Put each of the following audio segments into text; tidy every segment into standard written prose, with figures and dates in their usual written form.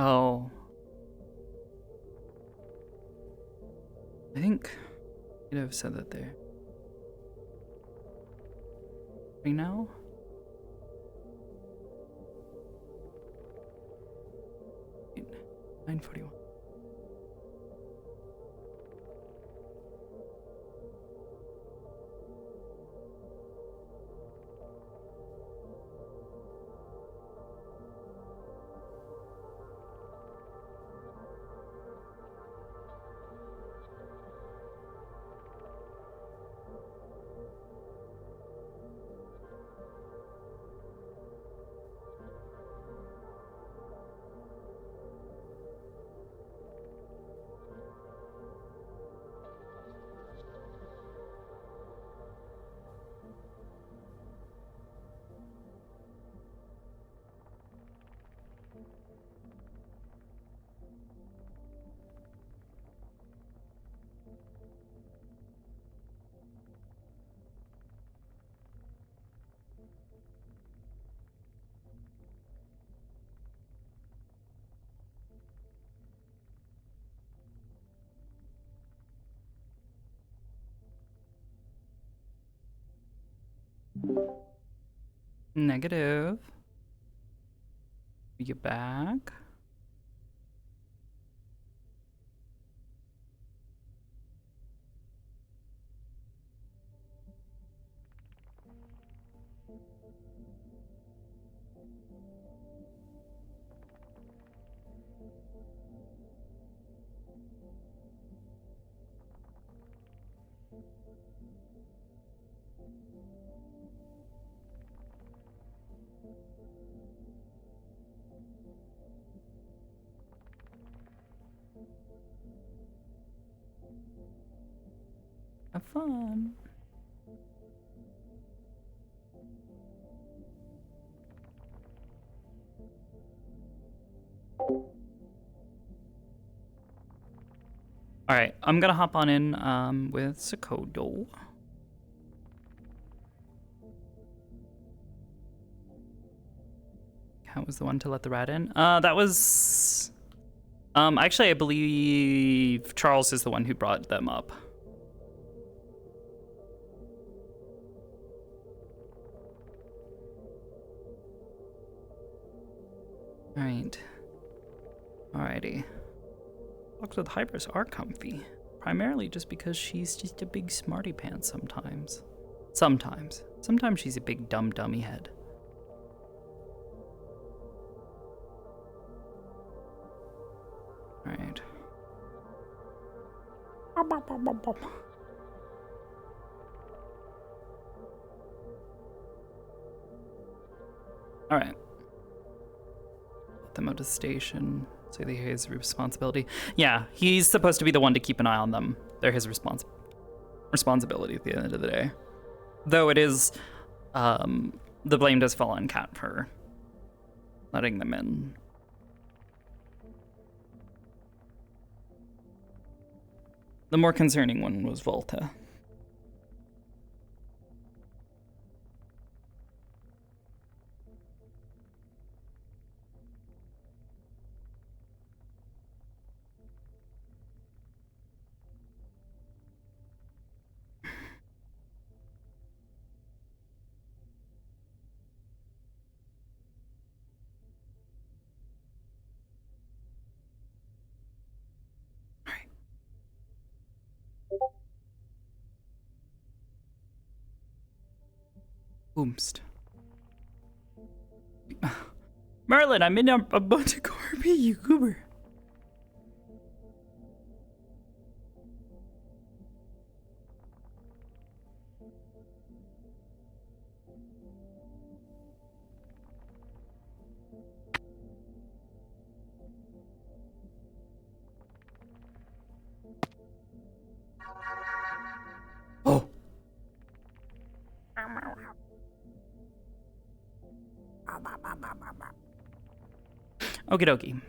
Oh. I think you'd have said that there. Right now? 9:41. Negative. We get back. Have fun. All right, I'm gonna hop on in with Sakoto. Cat was the one to let the rat in. That was actually I believe Charles is the one who brought them up. All right. Alrighty. Dogs with hybrids are comfy, primarily just because she's just a big smarty pants sometimes. Sometimes she's a big dumb dummy head. Alright. Alright. Let them out to the station. Say they his responsibility. Yeah, he's supposed to be the one to keep an eye on them. They're his responsibility at the end of the day. Though it is, the blame does fall on Cat for letting them in. The more concerning one was Volta. Oomst. Merlin, I'm in a bunch of Corby, you goober. Oh. Okie dokie.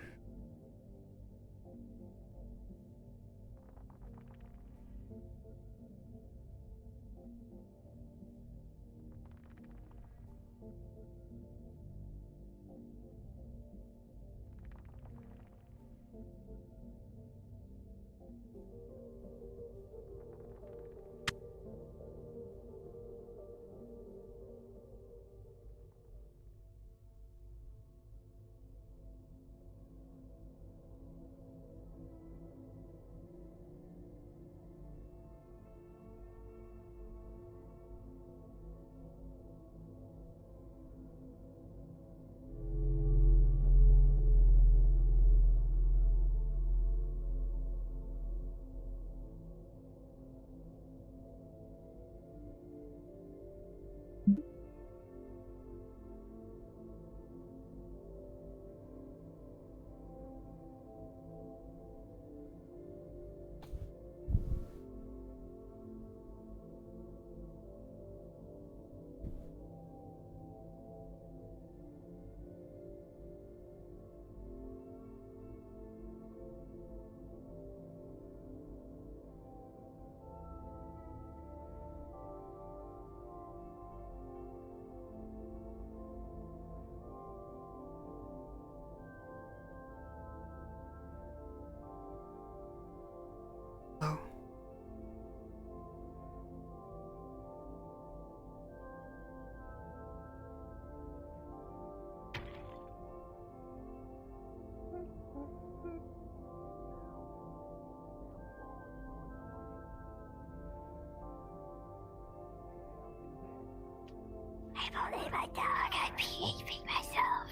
can't believe my dog. I'm behaving myself.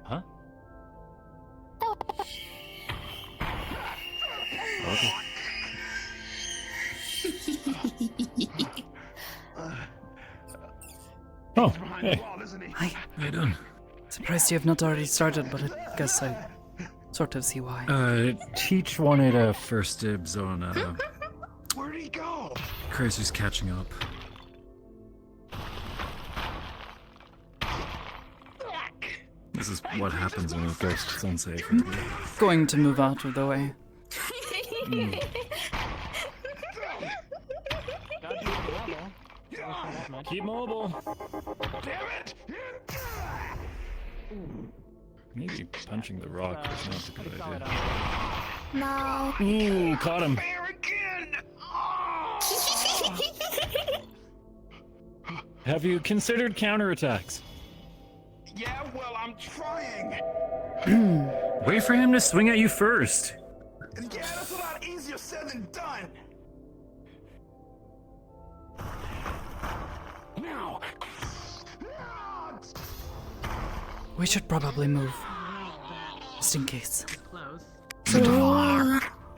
Huh? Okay. Oh, hey. Hi. How you doing? Surprised you have not already started, but I guess I sort of see why. Teach wanted a first dibs on, Where'd he go? Crazy's catching up. This is what happens when a ghost is unsafe. Going to move out of the way. Keep mobile. Damn it! Maybe punching the rock is not a good idea. No. Ooh, caught him. There again! Have you considered counterattacks? Yeah, well, I'm trying. Wait for him to swing at you first. Yeah, that's a lot easier said than done. Now. We should probably move. Just in case.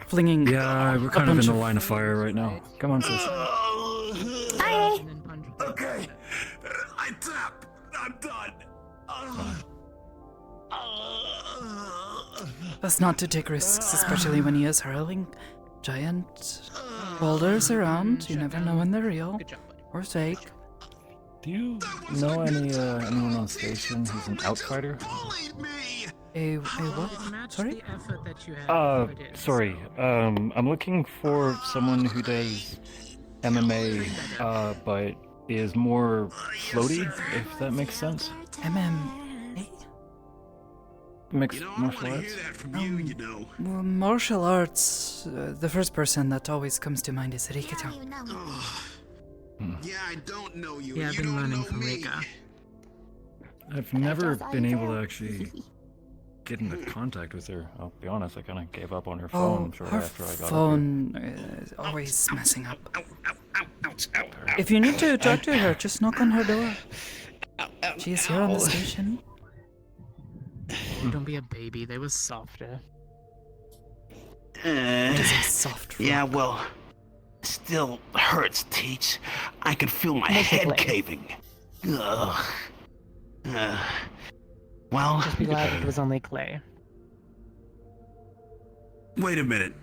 Flinging. Yeah, we're kind of in the line of fire right now. Come on, sis. Hi. Okay. I tap. I'm done. Best not to take risks, especially when he is hurling giant boulders around. You never know when they're real or fake. Do you know anyone on station who's an outsider? A what? Sorry? Sorry. I'm looking for someone who does MMA, but is more floaty, if that makes sense. MMA? Mixed martial arts. Well, martial arts, the first person that always comes to mind is Rikita. Yeah, I don't know you. Yeah, I've been learning from Rika. I've never been able to actually get into contact with her. I'll be honest, I kind of gave up on her phone shortly her after I got phone is always messing up. If you need to talk to her, just knock on her door. She is here on the station. Don't be a baby. They were softer. It is a soft rock. Yeah, well, still hurts, Teach. I can feel my head caving. Ugh. Well, Just be glad it was only clay. wait a minute.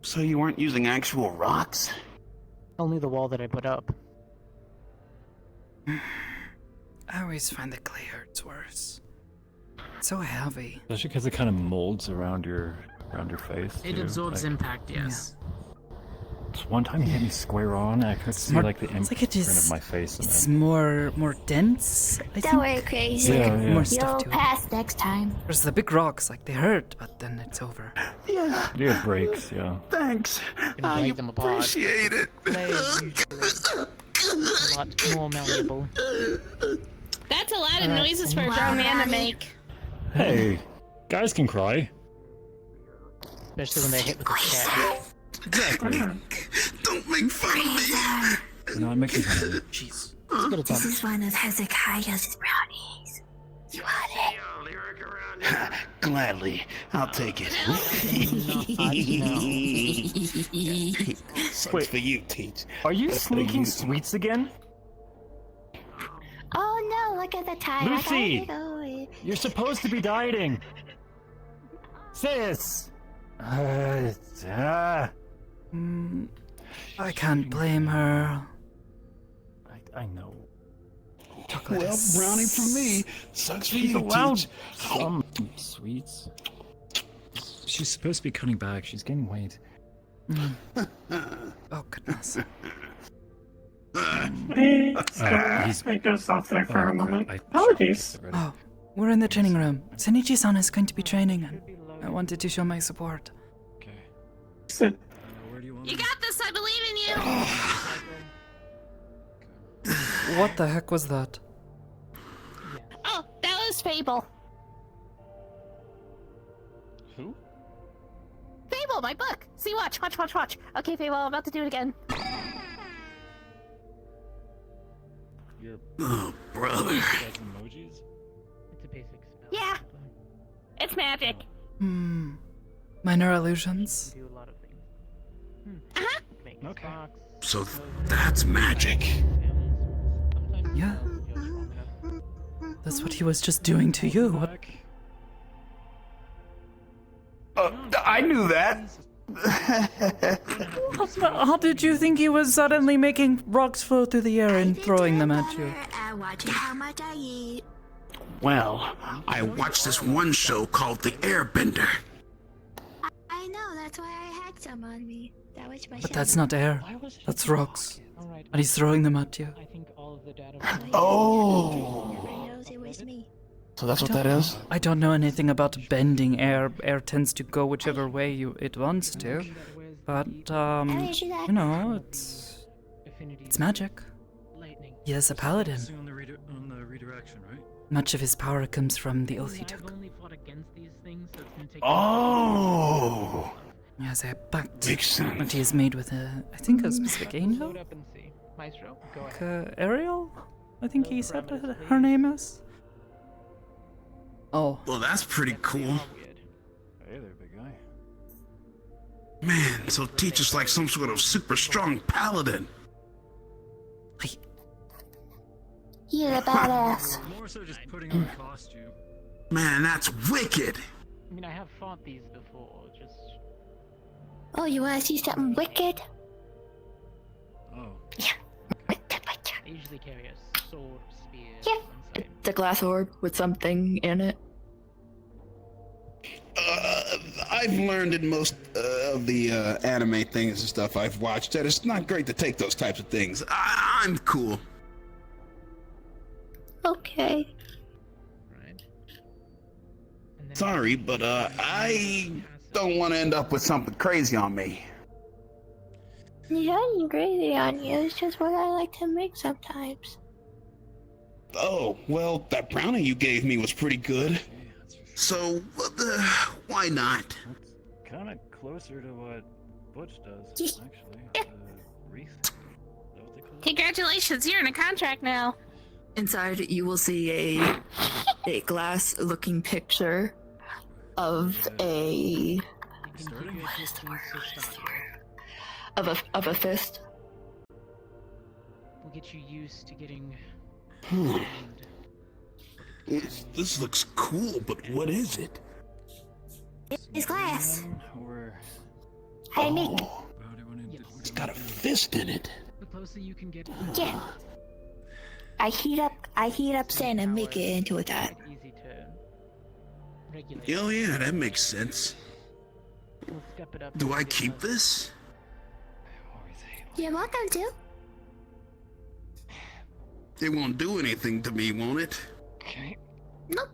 So you weren't using actual rocks? Only the wall that I put up. I always find the clay hurts worse. It's so heavy. Especially because it kind of molds around your face. It too. absorbs Like, impact, yes. just one time you hit me square on, I could see more- like the it's like imprint it is- of my face. And It's then, more dense, I Don't think. worry, Crazy. yeah, yeah. More stuff You'll to it. pass next time. There's the big rocks, like they hurt, but then it's over. Yeah, It breaks, yeah. thanks. Can I break them apart. appreciate it. Clay is usually a lot more malleable. That's a lot of noises for a grown man to make. Hey, guys can cry. Especially when they hit with a stick. Exactly. Don't make fun of me. No, it makes me kind of. Jeez. It's good This attempt. is one of Hezekiah's brownies. You want it? Gladly, I'll take it. Sucks for you, Teach. Are you sneaking sweets again? Oh no, look at the time. Lucy! I gotta go. You're supposed to be dieting. Sis. I can't blame her. I know. Chocolate Well, is- brownie for me. Sucks for She's you, allowed Teach. some sweets. She's supposed to be cutting back. She's gaining weight. Oh goodness. He's. I goes off there for a moment. I Apologies. Oh, we're in the training room. Senichi-san is going to be training, and I wanted to show my support. Okay. Sit. Where do you want You me? got this, I believe in you. What the heck was that? Oh, that was Fable. Who? Fable, my book. See, watch. Okay, Fable, I'm about to do it again. Oh, brother. That's emojis? It's a basic spell. Yeah. It's magic. Minor illusions. Do a lot of things. Make Okay. sparks, So that's magic. sometimes Yeah. spells just strong enough. That's what he was just doing to you. What? Back. I knew that. How did you think he was suddenly making rocks flow through the air and throwing them at you? I'm watching how much I eat. Well, I watched this one show called The Airbender. I know, that's why I had some on me. That was my But that's not air. Why was she That's doing rocks. that? Alright, And he's throwing them at you. I think all of the data. Oh. Everyone knows it was me. So that's what that is? I don't know anything about bending air. Air tends to go whichever way it wants to. But, you know, it's magic. Lightning. He is a paladin. Focusing on the redirection, right? Much of his power comes from the oath he I've took. only fought against these things, so it's gonna take. Oh. He has a pact Makes sense. that he has made with I think a specific angel? Load up and see. Maestro, go ahead. Ariel? I think he said her name is. Oh. Well, that's pretty cool. Weird. Hey there, big guy. Man, so Teach is like some sort of super strong paladin. You're a badass. More so just putting on a costume. Man, that's wicked. I mean, I have fought these before. Just Oh, you wanna see something wicked? Oh. I usually carry a sword or spear. Yeah. Inside. It's a glass orb with something in it. I've learned in most of the anime things and stuff I've watched that it's not great to take those types of things. I'm cool. Okay. Right. And then Sorry, but I don't want to end up with something crazy on me. There's nothing crazy on you, it's just what I like to make sometimes. Oh, well, that brownie you gave me was pretty good. So, why not? That's kind of closer to what Butch does, Yeah. actually. Wreath? Is that what they call it? Congratulations, you're in a contract now. Inside, you will see a glass-looking picture of a Starting? of a fist. we'll get you used to getting. This looks cool, but what is it? It's glass. Or I make. how do you want to do It's got a fist in it. The closer you can get. Yeah. I heat up sand and make it into a dot. Quite easy to regulate. Oh yeah, that makes sense. We'll step it up Do a I bit keep more. this? always hate You're welcome to. It won't do anything to me, won't it? Okay. Nope.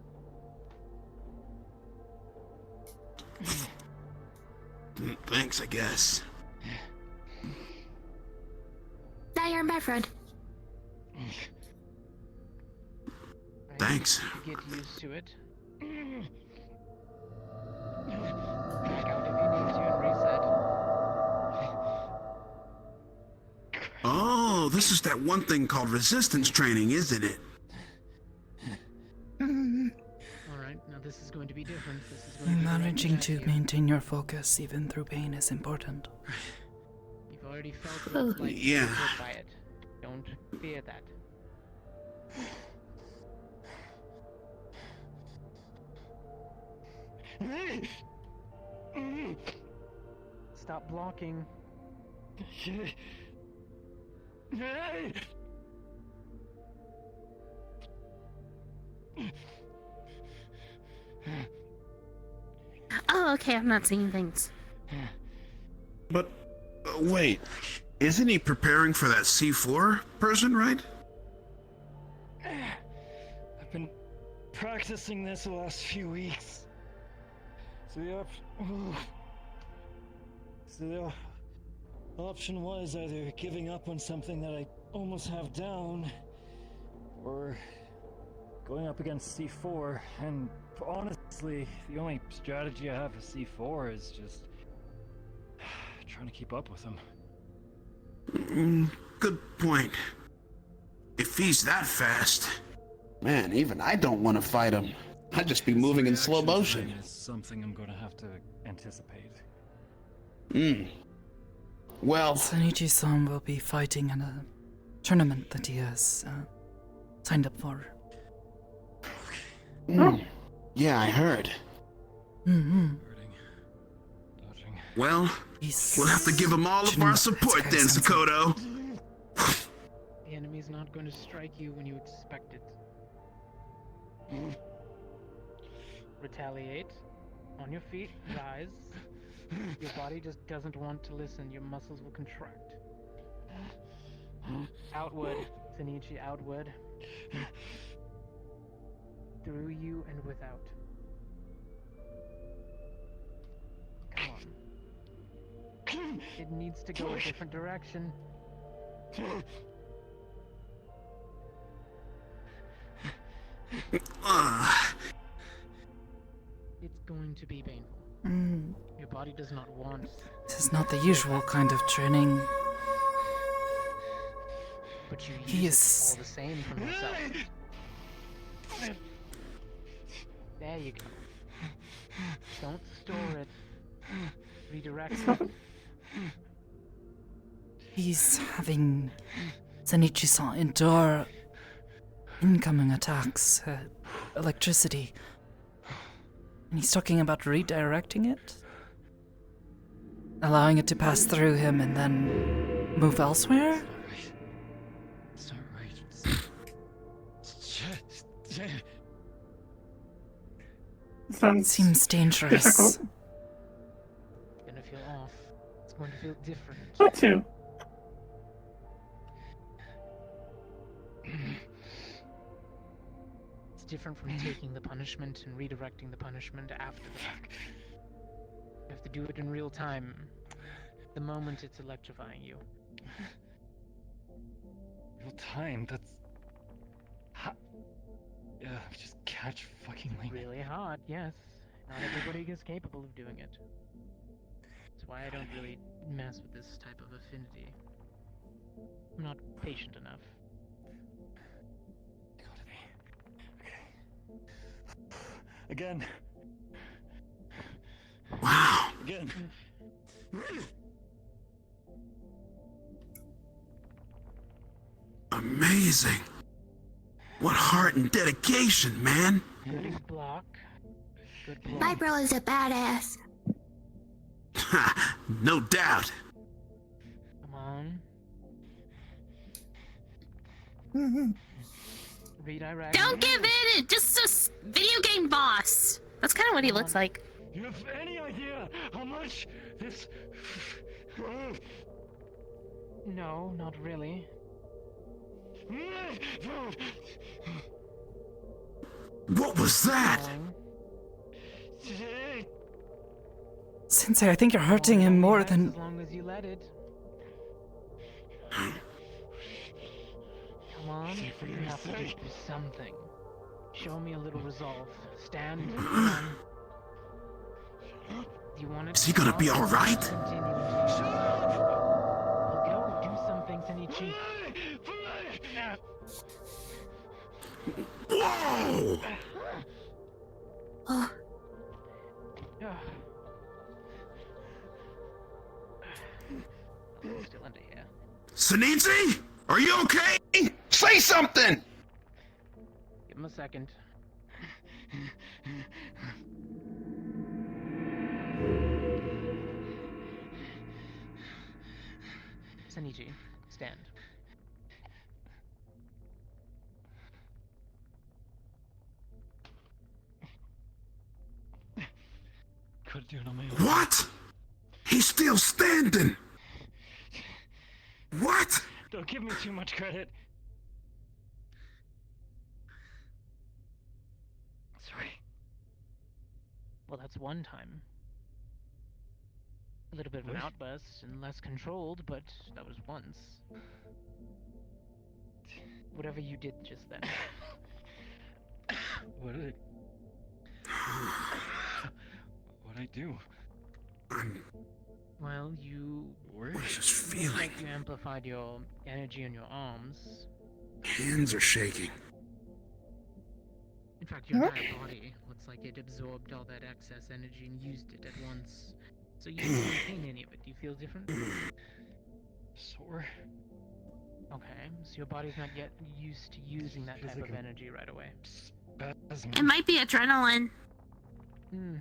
Thanks, I guess. Now you're my friend. I Thanks. need to get used to it. Back out if you need to and reset. Oh, this is that one thing called resistance training, isn't it? Alright, now this is going to be different. This is going to be Managing right to back here. maintain your focus even through pain is important. You've already felt what it's like to be Yeah. hurt by it. Don't fear that. Stop blocking. Oh, okay, I'm not seeing things. But, wait. Isn't he preparing for that C4 person, right? I've been practicing this the last few weeks. So the option was either giving up on something that I almost have down, or going up against C4. And honestly, the only strategy I have for C4 is just trying to keep up with him. Good point. If he's that fast, Man, even I don't want to fight him. I'd just be moving in slow motion. Is something I'm going to have to anticipate. Well, Sanichi-san will be fighting in a tournament that he has signed up for. yeah, I heard. Mm-hmm. Dodging. Well, we'll have to give him all of our support then, Sakoto. The enemy's not going to strike you when you expect it. Retaliate. On your feet, rise. Your body just doesn't want to listen. Your muscles will contract. Outward, Sanichi, outward. Through you and without. Come on. It needs to go a different direction. It's going to be painful. Your body does not want. This is not the usual kind of training. But you He use is- it all the same from yourself. There you go. Don't store it. Redirect it. He's having Sanichi-san endure incoming attacks, electricity. And he's talking about redirecting it? Allowing it to pass through him and then move elsewhere? It's not right. Sounds Seems dangerous. difficult. It's gonna feel off. It's going to feel different. Not too. It's different from taking the punishment and redirecting the punishment after the fact. You have to do it in real time. The moment it's electrifying you. Real time, that's... Yeah, just catch fucking lightning. Really hard, yes. Not everybody is capable of doing it. That's why I don't really mess with this type of affinity. I'm not patient enough. Gotta be. Okay. Again. Wow. Again. Amazing. What heart and dedication, man. Good block. Good block. My bro is a badass. No doubt. Come on. Mhm. Redirect. Don't give in! Just a video game boss! That's kind of what he looks like. You have any idea how much this... No, not really. What was that? Going. Sensei, I think you're hurting him more than... As long as you let it. Come on, you have to do something. Show me a little resolve. Stand. Run. Do you want it? Is he gonna be all right? Continue. Well, go do something, Sanichi. Whoa! Oh, Still under here. Sanichi? Are you okay? Say something! Give him a second. Sanichi, stand. Could do it on my own. What? He's still standing. What? Don't give me too much credit. Sorry. Well, that's one time. A little bit of an What? outburst and less controlled, but that was once. Whatever you did just then. What did I do? I'm... Well, you Word? What is this feeling? like you amplified your energy in your arms. Hands are shaking. In fact, your entire body looks like it absorbed all that excess energy and used it at once. So you don't maintain any of it. Do you feel different? Sore. Okay, so your body's not yet used to using that Feels type like of a- energy right away. Spasm. It might be adrenaline. Hmm.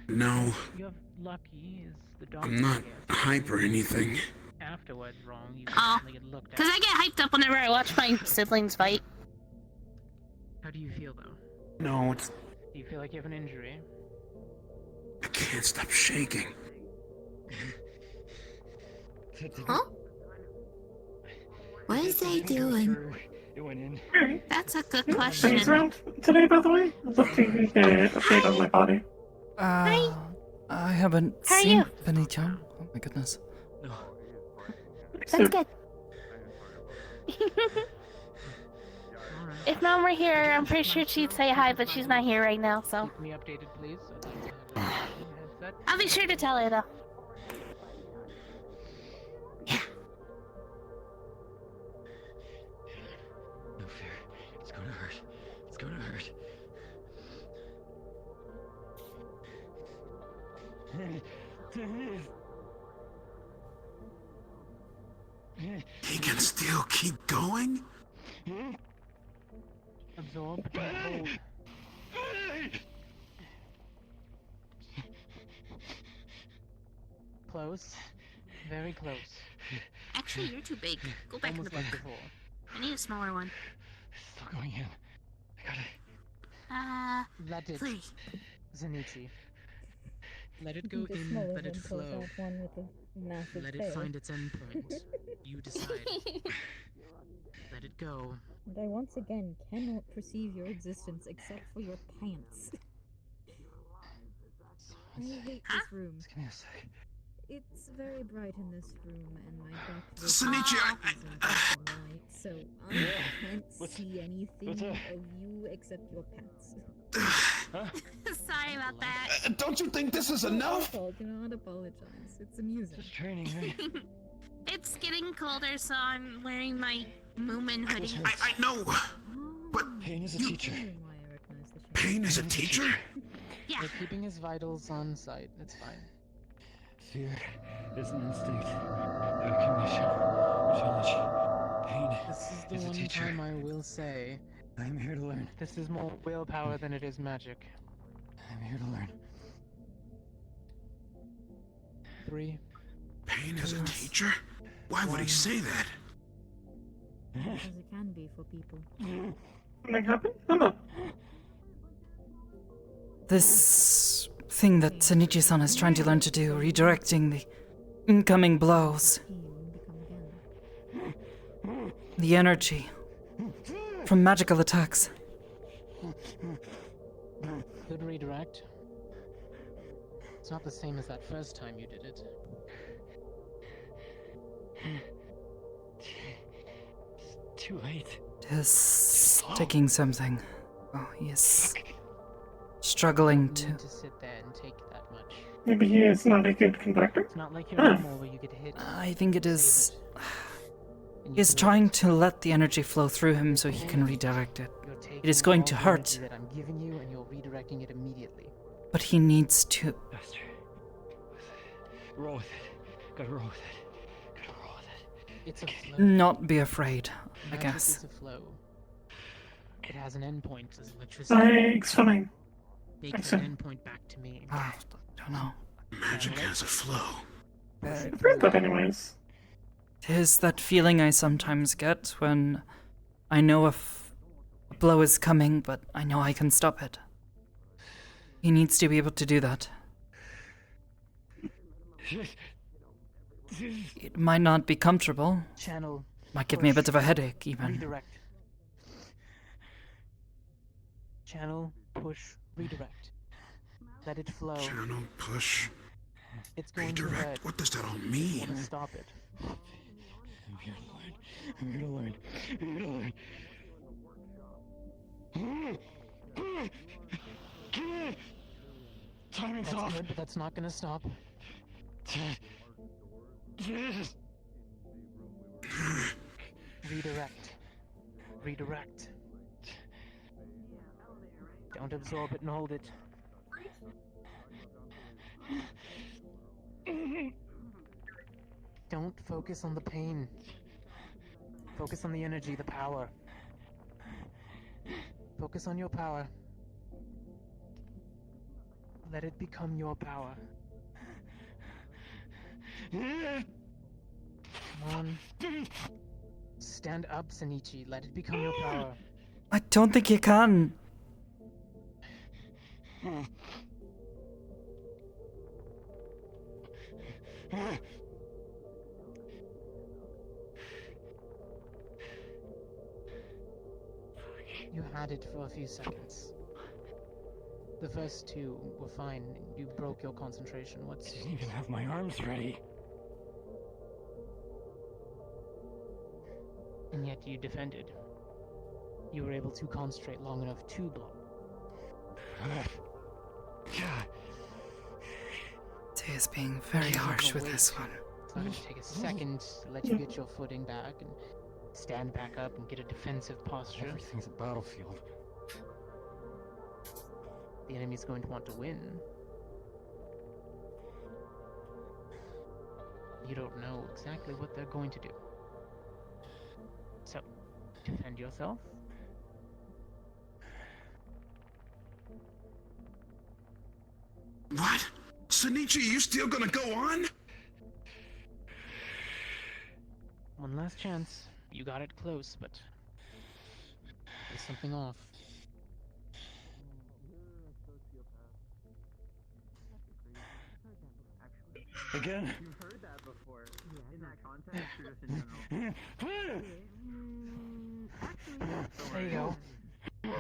No, You have lucky, is the doctor. I'm not guess. hype or anything. Afterwards, wrong. You Oh. only get looked at. Because I get hyped up whenever I watch my siblings fight. How do you feel though? No, it's. Do you feel like you have an injury? I can't stop shaking. Huh? What is they doing? It went in. That's a good Things question. around today, by the way. I'd love to get an update on my body. I haven't How are seen you? Benny-chan. Oh my goodness. No. That's good. Alright. If Mom were here, I'm pretty sure she'd say hi, but she's not here right now, so. Keep me updated, please. So that I have a headset. I'll be sure to tell her, though. No fear. It's gonna hurt. It's gonna hurt. He can still keep going? Absorb. Hold. Close. Very close. Actually, you're too big. Go back in the Almost book. like before. I need a smaller one. Still going in. I gotta. Let it. Please. Zenichi. Let it go in, let it flow. Let it find its endpoint. You decide. Let it go. And I once again cannot perceive your existence except for your pants. I hate Huh? this room. Just give me a sec. It's very bright in this room, and my back Sonichi, isn't light, so I can't What's- see anything what's of that? you except your pants. Sorry about that. Don't you think this is It's enough? your fault, do not apologize. It's amusing. Just training, right? It's getting colder, so I'm wearing my Moomin hoodie. I know. But Pain is a you- teacher. Why I recognize the shape. Pain is a teacher? Yeah. They're keeping his vitals on site. It's fine. Fear is an instinct. Recognition. Knowledge. Pain This is the is a one teacher. time I will say I am here to learn. this is more willpower than it is magic. I'm here to learn. 3. Pain is a teacher? Why would he say that? As it can be for people. Something happened? I'm not. This thing that Sonichi-san is trying to learn to do, redirecting the incoming blows, Pain become again. the energy from magical attacks. Good redirect. It's not the same as that first time you did it. It's too late. It is taking something. Oh, he is struggling You to. need to sit there and take that much. Maybe he is not a good conductor. It's not like you're normal where you get hit. I think it is. save it, and you He's do trying it. to let the energy flow through him so he can redirect it. You're taking It is going all to the hurt. energy that I'm giving you, and you're redirecting it immediately. But he needs to. Faster. Roll with it. Gotta roll with it. Gotta roll with it. It's a flow. Not be afraid, I Magic guess. is a flow. It has an endpoint as electricity. Thanks for me. Make I see. that endpoint back to me. I don't know. Magic has a flow. I've heard that anyways. It is that feeling I sometimes get when I know if a blow is coming, but I know I can stop it. He needs to be able to do that. It might not be comfortable. Channel. Might give me a bit of a headache, even. Redirect. Channel, push, redirect. Let it flow. Channel, push, It's going to hurt. redirect. What does that all Want mean? to stop it. I'm here to learn. I'm here to learn. I'm here to learn. Timing's That's off. good, but that's not gonna stop. Redirect. Redirect. Don't absorb it and hold it. Don't focus on the pain. Focus on the energy, the power. Focus on your power. Let it become your power. Come on. Stand up, Senichi. Let it become your power. I don't think you can. You had it for a few seconds. The first two were fine. You broke your concentration. I What's... didn't even have my arms ready. And yet you defended. You were able to concentrate long enough to block. Tay is being very harsh with this one. It's not going to take a second to let you get your footing back and stand back up and get a defensive posture. Everything's a battlefield. The enemy's going to want to win. You don't know exactly what they're going to do. So, defend yourself. What? Senichi, you still gonna go on? One last chance. You got it close, but there's something off. Again? You've heard that before. In that context, or just in general? There you go.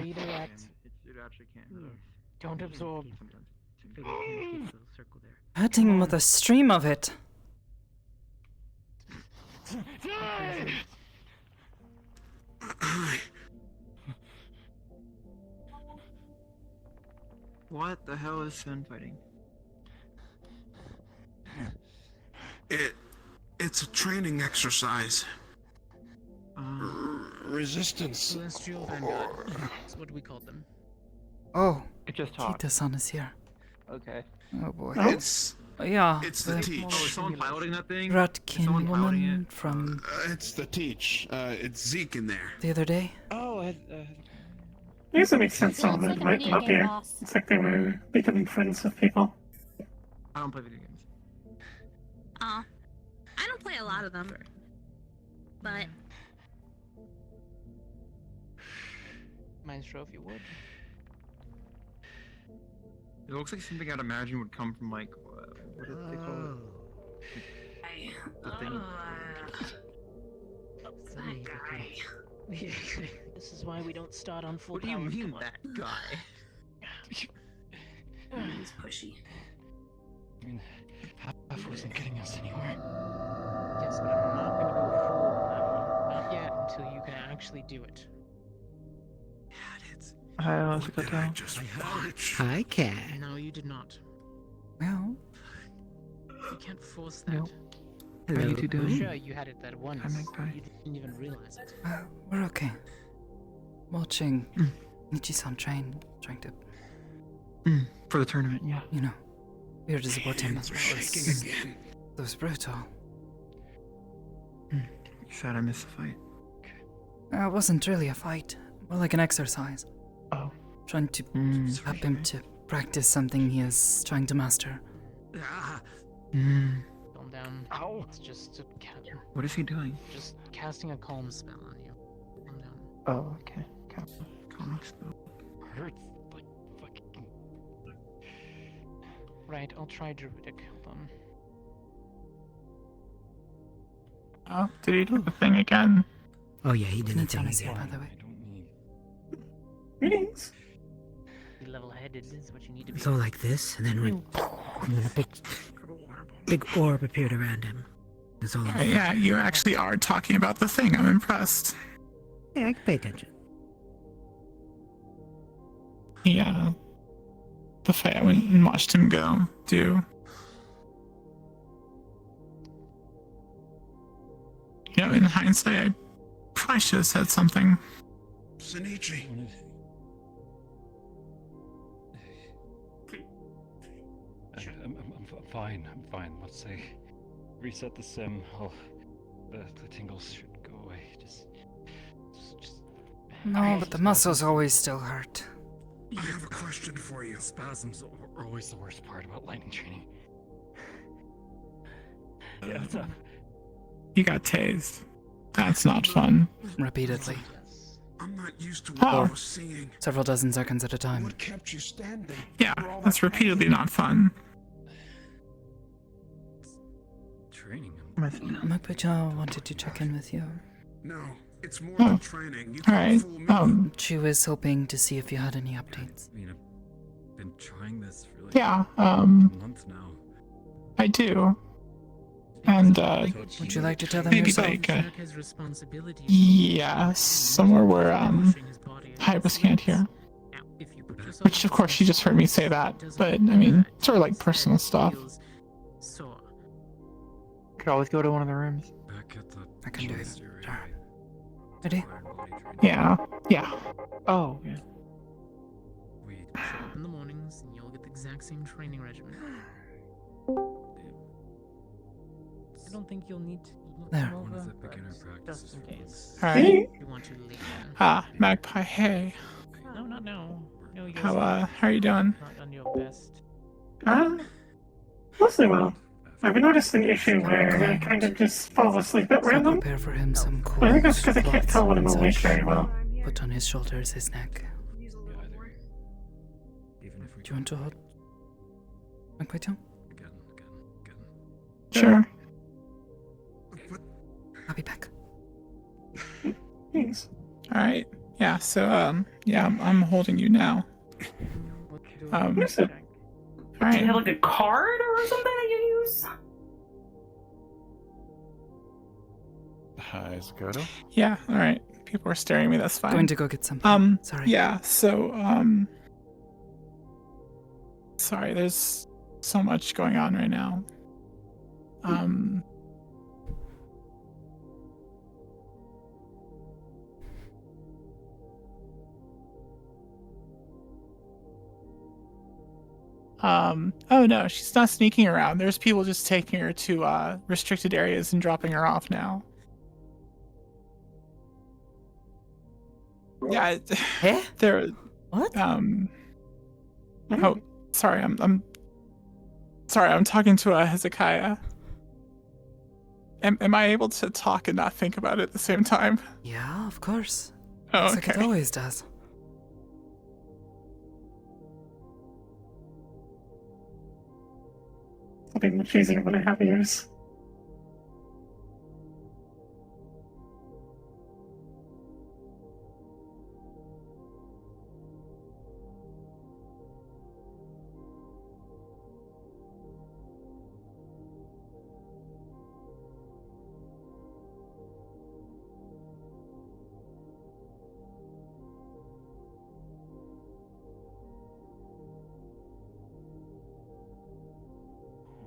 Redirect. It actually can't. Don't absorb. Hurting him with a stream of it. What the hell is Sun fighting? It's a training exercise. Resistance. Celestial Vanguard. That's what we called them. Oh, It just talked. Kita-san is here. Okay. Oh boy. It's Yeah. the teach. Oh, is someone piloting that thing? Rutkin someone piloting woman it? from It's the teach. It's Zeke in there. the other day. Oh, I guess it makes sense all that might up here. It's like they were becoming friends with people. I don't play video games. I don't play a lot of them, but Maestro, if you would. It looks like something I'd imagine would come from like what do they call it? The thing. that guy. This is why we don't start on full What do you power. mean, Come on. that guy? He's pushy. I mean, half wasn't getting us anywhere. Yes, but I'm not gonna go full on that one. Not yet, until you can actually do it. Hi, What did I just watch? I can. No, you did not. Well, You can't force that. Nope. Hello. How you two doing? Sure, you had it that once. Hi, Magpie. You didn't even realize it. we're okay. Watching Nichi-san train, trying to, For the tournament, yeah. you know, we were to support him. Hands are shaking again. That was brutal. Sad I missed the fight. It wasn't really a fight, more like an exercise. Oh. Trying to help him to practice something he is trying to master. Calm down. Ow. It's just a What is he doing? just casting a calm spell on you. Calm down. Oh, okay. Calming spell. Hurts like fucking. Right, I'll try Druidic. Hold on. Oh, did he do the thing again? Oh yeah, he did the Nichi-san thing is here, again. by the way. I don't need. Greetings. Be level-headed is what you need to be. So like this, and then when a big orb appeared around him. That's all. Yeah, you actually are talking about the thing. I'm impressed. Yeah, I can pay attention. Yeah. The fight I went and watched him go do. You know, in hindsight, I probably should have said something. Senichi. I'm fine. I'm fine. Let's say reset the sim. The tingles should go away. Just. No, but the muscles always still hurt. I have a question for you. Spasms are always the worst part about lightning training. Yeah, what's up? You got tased. That's not fun. Repeatedly. I'm not used to what I was seeing. Several dozen seconds at a time. What kept you standing? Yeah, that's repeatedly not fun. Training. Makbaja wanted to check in with you. No, it's more than training. You Alright, She was hoping to see if you had any updates. I mean, I've been trying this for like yeah, a month now. I do. And, would you like to tell them maybe yourself? like, yeah, somewhere where, Hybris can't hear. Which, of course, she just heard me say that, but, I mean, sort of like personal stuff. Could always go to one of the rooms. I can do it. Ready? Yeah, yeah. Oh, yeah. Show up in the mornings and you'll get the exact same training regimen. I don't think you'll need to look There. over, but just in case. Alright. You want to later. Magpie, hey. No, not now. No, you're How are you doing? not on your best. Mostly well. I've noticed an issue where I kind of just fall asleep at random. Prepare for him some cool I think that's because I can't tell when I'm awake very well. Put on his shoulders, his neck. Do you want to hold Makbaja? Sure. I'll be back. Thanks. Alright. Yeah, so, yeah, I'm holding you now. What is it? Alright. Do you have like a card or something that you use? Hi, Sakoto. Yeah, alright. People are staring at me, that's fine. Going to go get something. Sorry. Yeah, so, sorry, there's so much going on right now. Oh no, she's not sneaking around. There's people just taking her to, restricted areas and dropping her off now. Yeah, there. What? Oh, sorry, I'm sorry, I'm talking to, Hezekiah. Am I able to talk and not think about it at the same time? Yeah, of course. Oh, It's okay. like it always does. It'll be much easier when I have ears.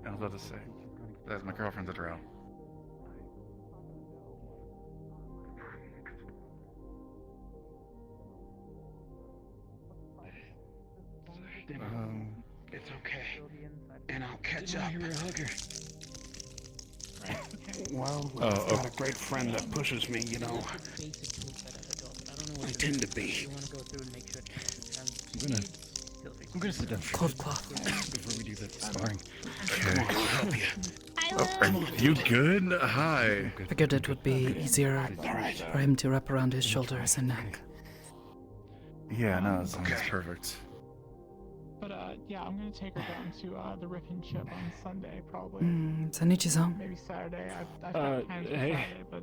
I was about to say, that's my girlfriend's at around. It's okay. And I'll catch up. Well, I've got a great friend that pushes me, you know. I tend to be. I'm gonna sit down for Cold cloth before we do that sparring. Come on, I'll help you. Are you good? Hi. Figured it would be easier for him to wrap around his shoulders and neck. Yeah, no, that's perfect. But yeah, I'm gonna take her down to the Rip and Chip on Sunday, probably. Sanichi-san. Maybe Saturday. I've got plans for hey. Saturday, but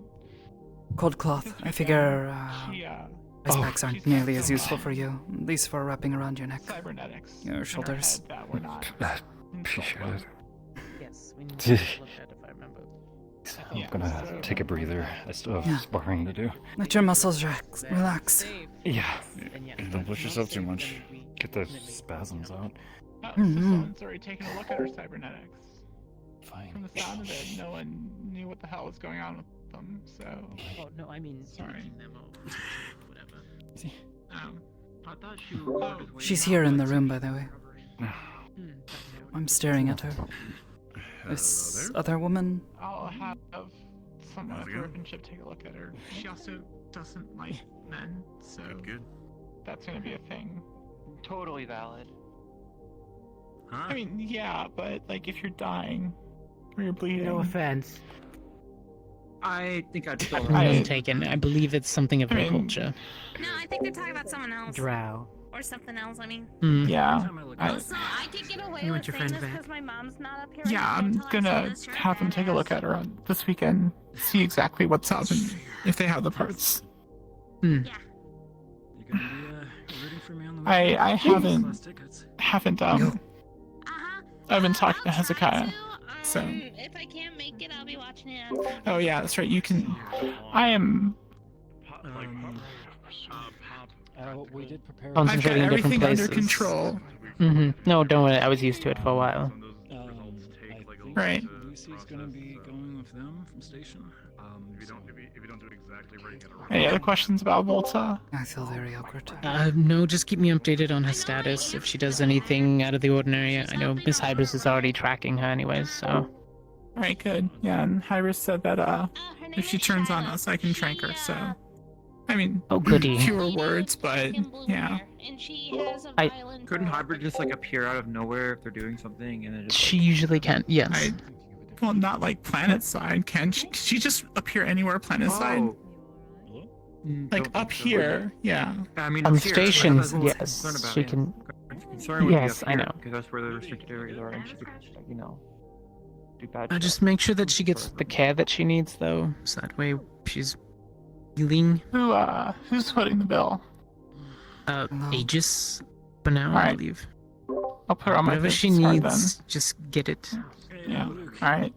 Cold cloth. I figure she, ice packs aren't nearly as useful for you, at least for wrapping around your neck. cybernetics Your in her shoulders. head that were not Appreciate it. Yes, we need to look at if I remember. I'm gonna take a breather. I still have sparring to do. Let your muscles relax. Yeah. Don't push yourself too much. Get the spasms out. Someone's already taken a look at her cybernetics. Fine. From the sound of it, no one knew what the hell was going on with them, so... Oh, no, I mean, sorry. them or whatever. I thought she was... She's here in the room, by the way. I'm staring at her. This other woman. I'll have someone at the workmanship take a look at her. She also doesn't like men, so Good. that's gonna be a thing. Totally valid. Huh? I mean, yeah, but like if you're dying or you're bleeding. No offense. I think I'd still Taken. I believe it's something of their culture. No, I think they're talking about someone else. Drow. Or something else, I mean. Yeah. Also, I could get away You with want your saying friends this back? because my mom's not up here. Yeah, I'm gonna have them take a look at her this weekend, see exactly what's up and if they have the parts. You gonna be rooting for me on the I Class tickets. haven't I've been talking to Hezekiah, so. If I can't make it, I'll be watching it on TV. Oh yeah, that's right. You can. I am. We did prepare. I've got Concentrating in different everything under places. control. No, don't worry. I was used to it for a while. Right. Lucy's gonna be going with them from station. If you don't do it exactly right, you gotta run. Any other questions about Volta? I feel very awkward. No, just keep me updated on her status. If she does anything out of the ordinary, I know Miss Hybris is already tracking her anyways, so. Alright, good. Yeah, and Hybris said that if she turns on us, I can trank her. So, I mean, Oh, goody. fewer words, but yeah. And she has a I- violent Couldn't hybrid just like appear out of nowhere if they're doing something and then just She usually can, yes. Well, not like planet side. Can she? Can she just appear anywhere planet side? Oh. Like up here, yeah. I mean, On up here, stations, that's what I was yes, concerned about, she yeah. can. Concern would Yes, be up I here, know. because that's where the restricted areas are, and she could, do bad. Just make sure that she gets the care that she needs, though, so that way she's healing. Who's footing the bill? Aegis, for now, I Alright. believe. I'll put her on my Whatever she business card needs, just get it. then. Yeah. Alright.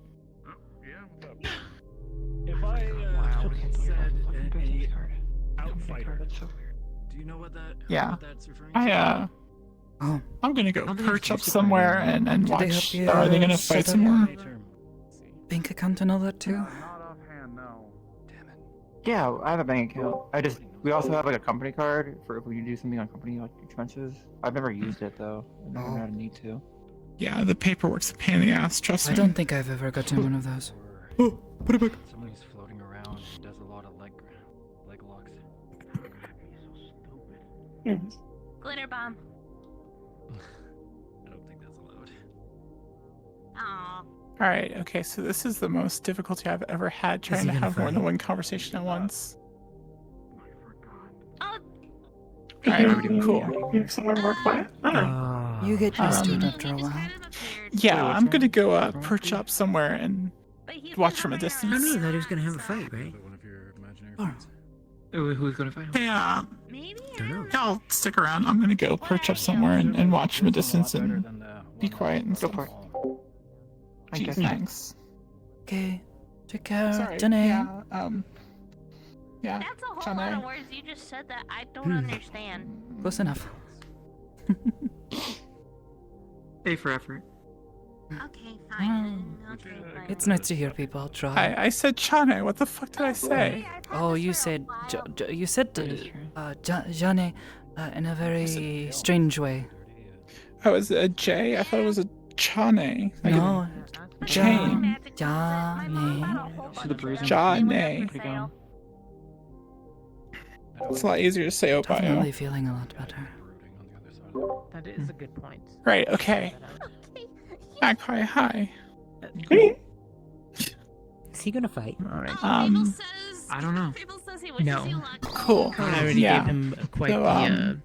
If I had said a outfighter, do you know what that? Yeah. What that's referring to? I'm gonna go perch up somewhere and Did they watch. help you, Are they gonna fight set some up more? bank account and all that too? Yeah, I have a bank account. We also have like a company card for if we do something on company like expenses. I've never used it though. I've never had a need to. Yeah, the paperwork's a pain in the ass. Trust I me. don't think I've ever gotten one of those. Oh, put it back. Someone who's floating around and does a lot of leg locks. glitter bomb. I don't think that's allowed. Aww. All right. Okay. So this is the most difficulty I've ever had trying he to gonna have more fight? than one conversation at once. Oh, All right. Cool. You have somewhere more quiet. You get used to it after a while. Yeah, I'm gonna go perch up somewhere and watch from a I distance. don't know that he was gonna have a fight, right? Who's gonna fight him? Yeah. Don't know. I'll stick around. I'm gonna go perch up somewhere and watch from a distance and be quiet and stuff. Gee, thanks. Okay. Take care, Sorry. Jenny. Yeah. Yeah. that's a whole lot of words you just said that I don't understand. Close enough. A for effort. Okay, fine. Okay, fine. It's nice to hear people try. I said Chane. What the fuck did I say? Oh, you said Jane in a very strange way. Oh, is it a J? I thought it was a Chane. Like No, a chain. Jane. Jane. It's a lot easier to say Definitely Obayo. feeling a lot better. That is a good point. Right, okay. Magpie, hi. Is he gonna fight? Alright. I don't know. No. Cool. I already Yeah. gave him quite So, the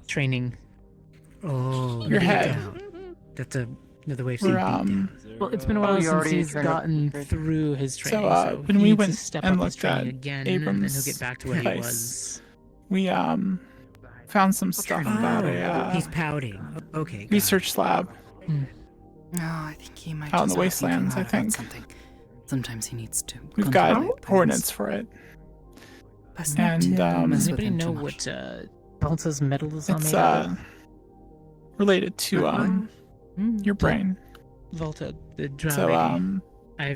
training. Oh, Your head. down. That's another way of saying We're, beat down. Well, it's been a while you since already he's trained up? gotten through his training, so when he we needs went to step and up his looked at training again, and then he'll Abram's get back to where he place, was. we found some stuff about He's a pouting. Okay. research lab No, I think he might out in just the be wastelands, I thinking about think. something. Sometimes he needs to. We've got contemplate things. coordinates for it. Best not And to Does mess with anybody him know too much. what Balta's medal is on It's made out of? related to your brain. Volta, the drow So lady.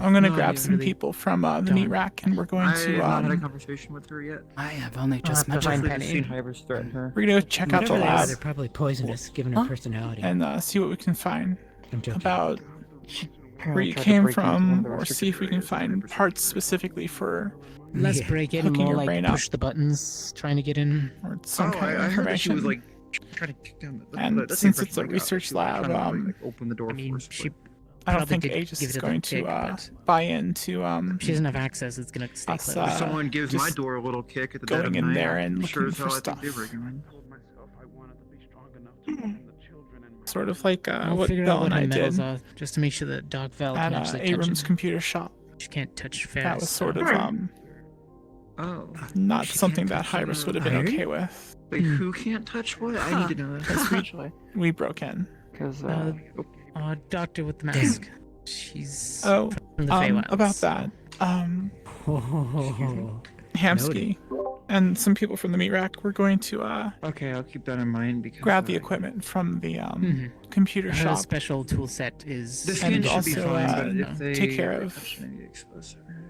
I'm gonna grab some people from the meat rack, and we're going I to have not had a conversation with her yet. I have only I'll just have to met find her. Penny. I've seen Hybris threaten her. we're gonna go check out the Whatever they are, lab they're probably poisonous, given her personality. and see what we can find I'm joking. about where you Tried to came break into one of from, the or restricted see if we can areas. find parts specifically for Less Yeah. break in, hooking more your like brain up. push the buttons, trying to get in. or some kind of I heard that she information. was like trying to kick down the. And that's the since it's impression a I got, research she was, like, lab, trying to, like, open the door I mean, for us, she but- I don't probably think did Aegis give is it a going kick, to but buy into she doesn't have access. It's gonna stay us, closed. If someone gives my just door a little kick at the dead going of in night, there and sure looking as for hell I think stuff. they break in. Sort of like I'll what figure Bell out what and her I medals did are, just to make sure that Doc Val at can actually touch Abrams' it. computer shop. She can't touch Ferris. That was sort of Oh. not She something can't that touch Hybris the would have been iron? okay with. Wait, who can't touch what? I need to know that. Because Actually. we broke in. Because doctor with the mask. She's Oh, from the Feywilds. about that. Hamsky and some people from the meat rack were going to okay, I'll keep that in mind because grab the equipment from the computer Her shop special tool set is. The and skin should be also fine, but if they take care of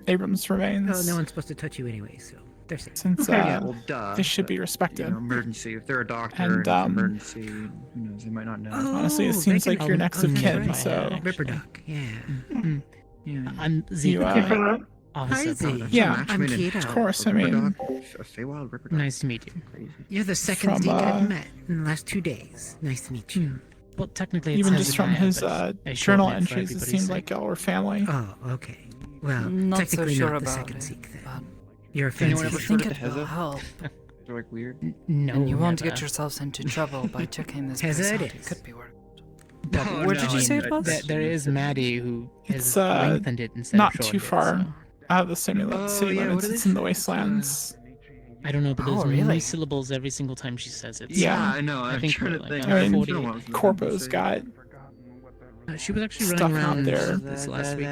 Abrams' remains. Well, no one's supposed to touch you anyway, so they're safe. Since yeah, well, duh. they should be but, respected. You know, emergency. If they're a doctor And, and it's an emergency, who knows? They might not know. Honestly, it seems they like can- you're next of that's kin, right. so Ripper Duck, yeah. Yeah. I'm Z. You, Officer Hi, Z. Brother. Yeah, I'm Keto. of course. I mean, A Feywild Ripper Dog. Nice to meet you. Crazy. You're the second From, Zeke I've met in the last 2 days. Nice to meet you. Well, technically, it even says just in from my ad, his but I journal shorten it for entries, it everybody's seemed sake. like y'all were family. Oh, okay. Well, Not so technically sure not the about second it, Zeke then. but You're a I fancy ever Zeke. showed think it to it will Heza? help. They're like weird. No, And you won't never. get yourselves into trouble by checking this Has place it out. It is. could be worth. But Where did you say it was? There is Maddie who It's has lengthened it instead not of shortened too it, far so. out of the city yeah, limits. what are It's they? in the wastelands. I don't know, but there's Oh, new really? syllables every single time she says it. Yeah, I know. I I'm think trying we're to like think. on I mean, 48. Corpo's got She was actually stuff running out around there. this last week.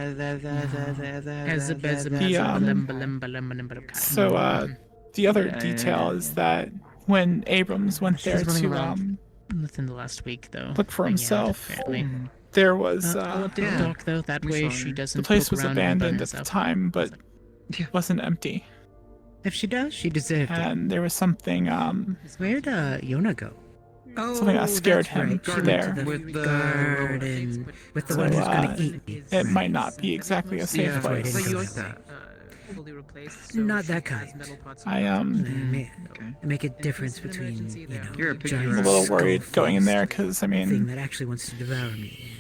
So the other Yeah, detail is that when Abrams went She's there running to around within the last week, though. look for hanging out, himself, apparently. there was I'll update yeah. Doc, though. That We way saw she her. doesn't. the place poke was around and burn abandoned at the herself. time, but Yeah. wasn't empty, If she does, she deserved it. and there was something Where'd Yona go? Oh, Something that scared that's him right. She went there. to the With the garden with the So, one who's gonna eat me. it Right. might not be exactly a safe Yeah, place. didn't but you go like that that. Fully replaced, so Not she that has kind. metal pots I Make a difference between, you know, You're a pig giant I'm a little worried skull going in face, there because I thing mean that actually wants to devour me.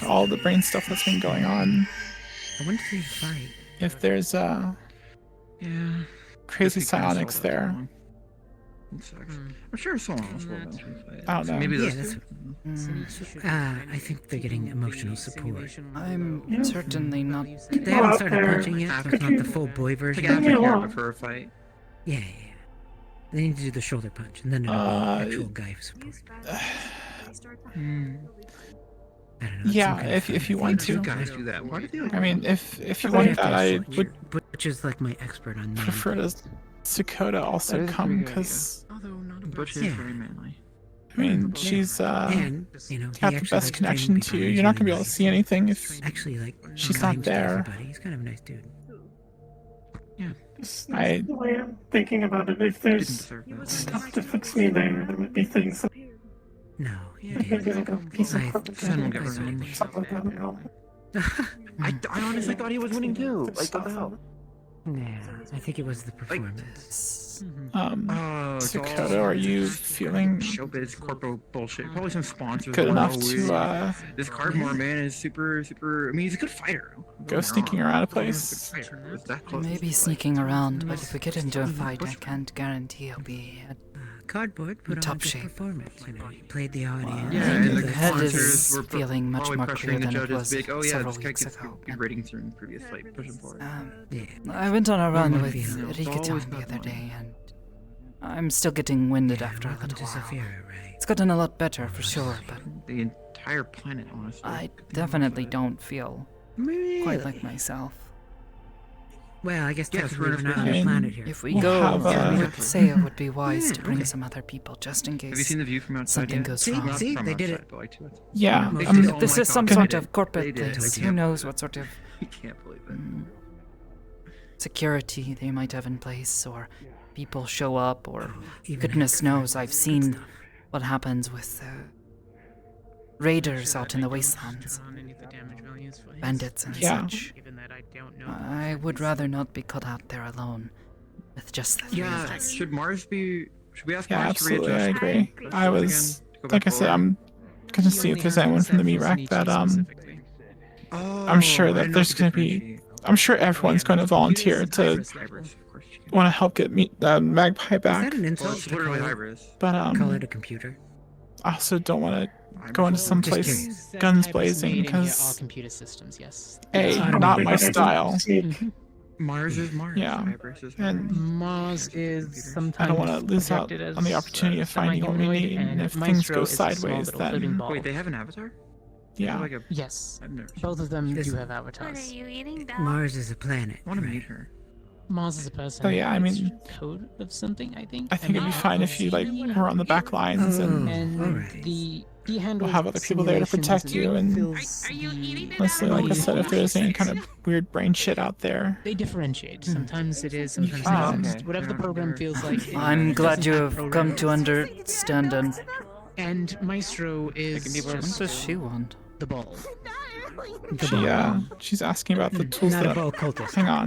all the brain stuff that's been going on. I wonder if they fight. If there's Yeah. crazy Guess we kinda psionics saw that there, coming. It sucks. I'm sure someone else will eventually fight. I don't know. Maybe Yeah, those that's. two. I think they're getting emotional support. I'm certainly not. They haven't started punching yet, so it's not the full boy version. Like aftercare before a fight. Yeah. They need to do the shoulder punch, and then it'll be actual guy support. I don't know. it's yeah, some kind of if you thing. want You to. guys do that. Why do they like? I mean, if you I'd want have to that, I ask would Butch is like my expert on prefer to Sakoto also That is a come pretty good because Butch is Yeah. very manly. I mean she's and you know, he got the actually best likes connection training to people you. and You're not he's gonna be really able to see anything if actually like she's kind not to there. everybody. He's kind of a nice dude. I The way I'm thinking about it, if Didn't there's deserve that. stuff to fix me there, there might be things that No, maybe like a piece of I- corporate Son will junk get or revenge. something like that, you know. I honestly thought he was winning too. Like what the hell? Nah, I think it was the performance. Oh, it's Sakoto, all are you feeling showbiz corpo bullshit? Probably some sponsors. good going, enough "Oh, to this Cardmore man is super. I mean, he's a good fighter. go sneaking around a place? Maybe sneaking around, but if we get into a fight, I can't guarantee I'll be at Cardboard put top on a good shape. performance. You know, he played the audience. Yeah, and the the head sponsors is were feeling much probably more pressuring clear the than it judges. was Big, oh yeah, several this guy weeks gets ago. good ratings in previous fight. Push him forward. I went on a run One with feels Rikitown always the about other money. day, and I'm still getting winded after a welcome little to while. Saphira, right? It's gotten a lot better for sure, but The entire planet, honestly. I definitely don't feel Really? quite like myself. Well, I guess Yes, technically we're we're not I on the mean, planet here. If we We'll go, have, I would exactly. say it would be wise to Yeah, bring okay. some other people just in Have you case seen the view from outside something yet? goes See, wrong. see, From they did outside, it. but like, too. Yeah, Most If people- this Oh is my some God, sort they of did. corporate They did. place, Like, who knows what sort of I can't believe it. Security they might have in place, or people show up, or goodness knows, I've seen what happens with raiders out in the wastelands. Bandits and such. I would rather not be caught out there alone with just the three of Yeah, us. should we ask Yeah, Mars absolutely, to I readjust? agree. I was, like I said, I'm gonna see if there's anyone from the meat rack that I'm sure that there's gonna be. I'm sure everyone's going to volunteer to want to help get Magpie back. Is that an insult? Well, it's literally Hybris. But Call it a computer. I also don't want to go into some Just place curious. guns Hybris blazing made in here all because computer systems, yes. not my style. Mars is Mars. Yeah, Hybris is and Mars is sometimes I don't want to lose out projected on the as, opportunity of finding what we semi-humanoid, need, and and if Maestro things go is a small sideways, little floating then ball. Wait, they have an avatar? yeah. Like a... Yes, I've never both of them This- do have What avatars. are you eating, Dad? Mars is a planet. I want to right? meet her. Mars is a person. So yeah, I It's mean, code of something, I think. I think it'd be fine if you like were on the back lines and And he handles we'll have other people there to protect you. And honestly, like I said, if there's any kind of weird brain shit out there, They differentiate. Sometimes it is, sometimes it Oh, isn't. okay. Whatever the program feels like. it I'm glad doesn't you have have come to programs. understand and And Maestro is what just does she want? the ball. she's asking about the tools Not a that. ball cultist. Hang on.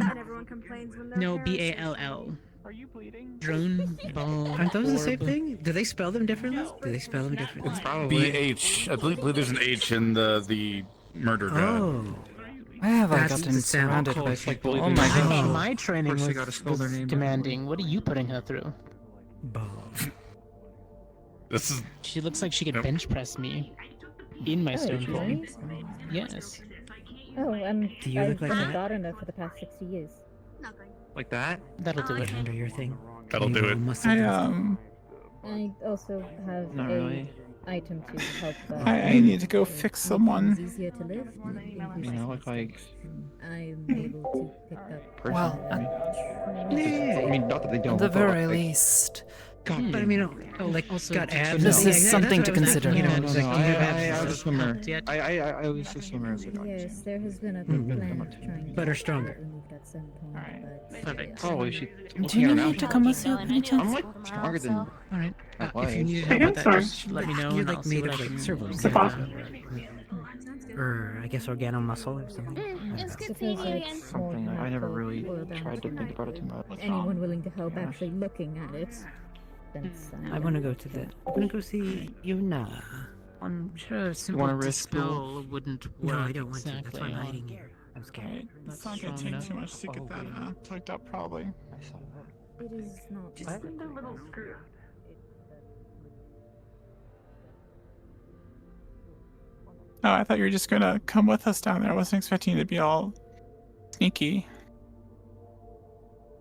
No, BALL. Are you bleeding? Drone, ball. Aren't those the same orb. thing? Do they spell them differently? Do they spell them differently? It's probably BH. I believe there's an H in the murder guy. Oh. Why have I That's gotten the sound. surrounded by It's like people? Oh believing my in I god. mean, Oh. my training First they was, gotta spell their name demanding. What are you putting her through? Ball. This is. She looks like she could bench press me in my stone form. Yes. Oh, Do you I've look like been a that? gardener for the past 60 years. Like that? That'll do it. Under your thing. That'll do it. I also have Not a really. item to help. I need to go fix someone. It's easier to live. You know, like I'm able to pick up. person. Well, I mean, not that they don't. At the but, very like, least, God, but I mean, like, Also, got abs. This and is things. something That's to what I was consider. asking, you know, No, it's no, like, no, you have I abs. was a swimmer. Yet. I was a swimmer as a dog. Yes, there has been a Mhm. plan of trying But are to stronger. get removed at some point. But Perfect. Probably she. do you need me to come with you? Any I'm chance? like stronger than. All right. I If you was. need Hey, help I'm with that, sorry. just let me know. You're and like I'll see made what of I like can servos. It's a boss. Or I guess organo muscle or something. It's good Suppose seeing you it's again. more Something I never helpful really for them tried to think about it too much. anyone willing to help actually looking at it. Since I want to go to the. I want to go see Yuna. I'm sure simple wanna risk dispel wouldn't work. No, I don't want to. exactly That's why I'm on- hiding here. I'm scared. It's not gonna take too much to get that tucked up, probably. I saw that. it is not. Oh, I thought you were just gonna come with us down there. I wasn't expecting you to be all sneaky.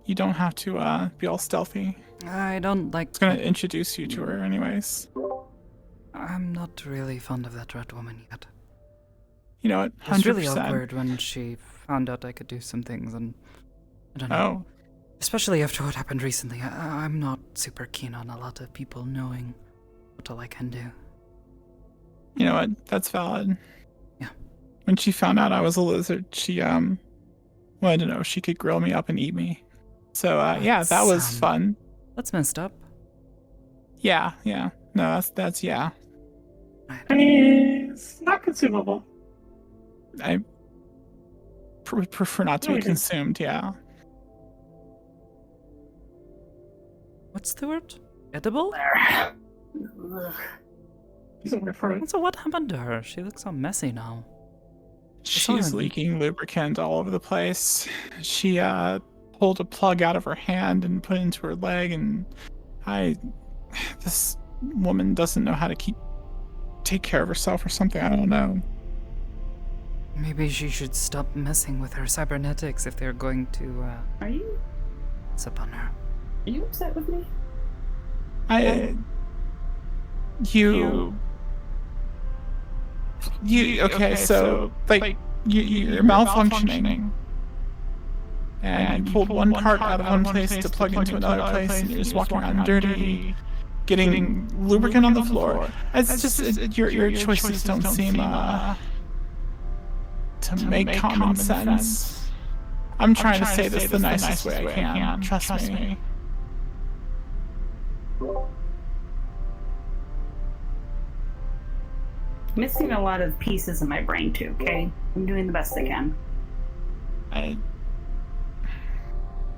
You don't have to be all stealthy. I don't like. It's gonna introduce you to her, anyways. I'm not really fond of that rat woman yet. You know what? It was really 100%. awkward when she found out I could do some things, and I don't know. Oh, Especially after what happened recently, I'm not super keen on a lot of people knowing what all I can do. you know what? That's valid. Yeah. When she found out I was a lizard, she wanted to know if she could grill me up and eat me. So yeah, that was That's, fun. That's messed up. Yeah. No, that's yeah. I mean, it's not consumable. I would prefer not to be Okay. consumed. Yeah. What's the word? Edible? So what happened to her? She looks all messy now. She's leaking lubricant all over the place. She pulled a plug out of her hand and put it into her leg, and this woman doesn't know how to take care of herself or something. I don't know. Maybe she should stop messing with her cybernetics if they're going to Are you sip on her. Are you upset with me? Okay, so like you're malfunctioning. And you pulled one part out of one place to plug into another place, and you're just walking around dirty, getting lubricant on the floor. It's just your choices don't seem to to make common sense. I'm trying to say this the nicest way I can. Trust me. Missing a lot of pieces in my brain too, okay? I'm doing the best I can.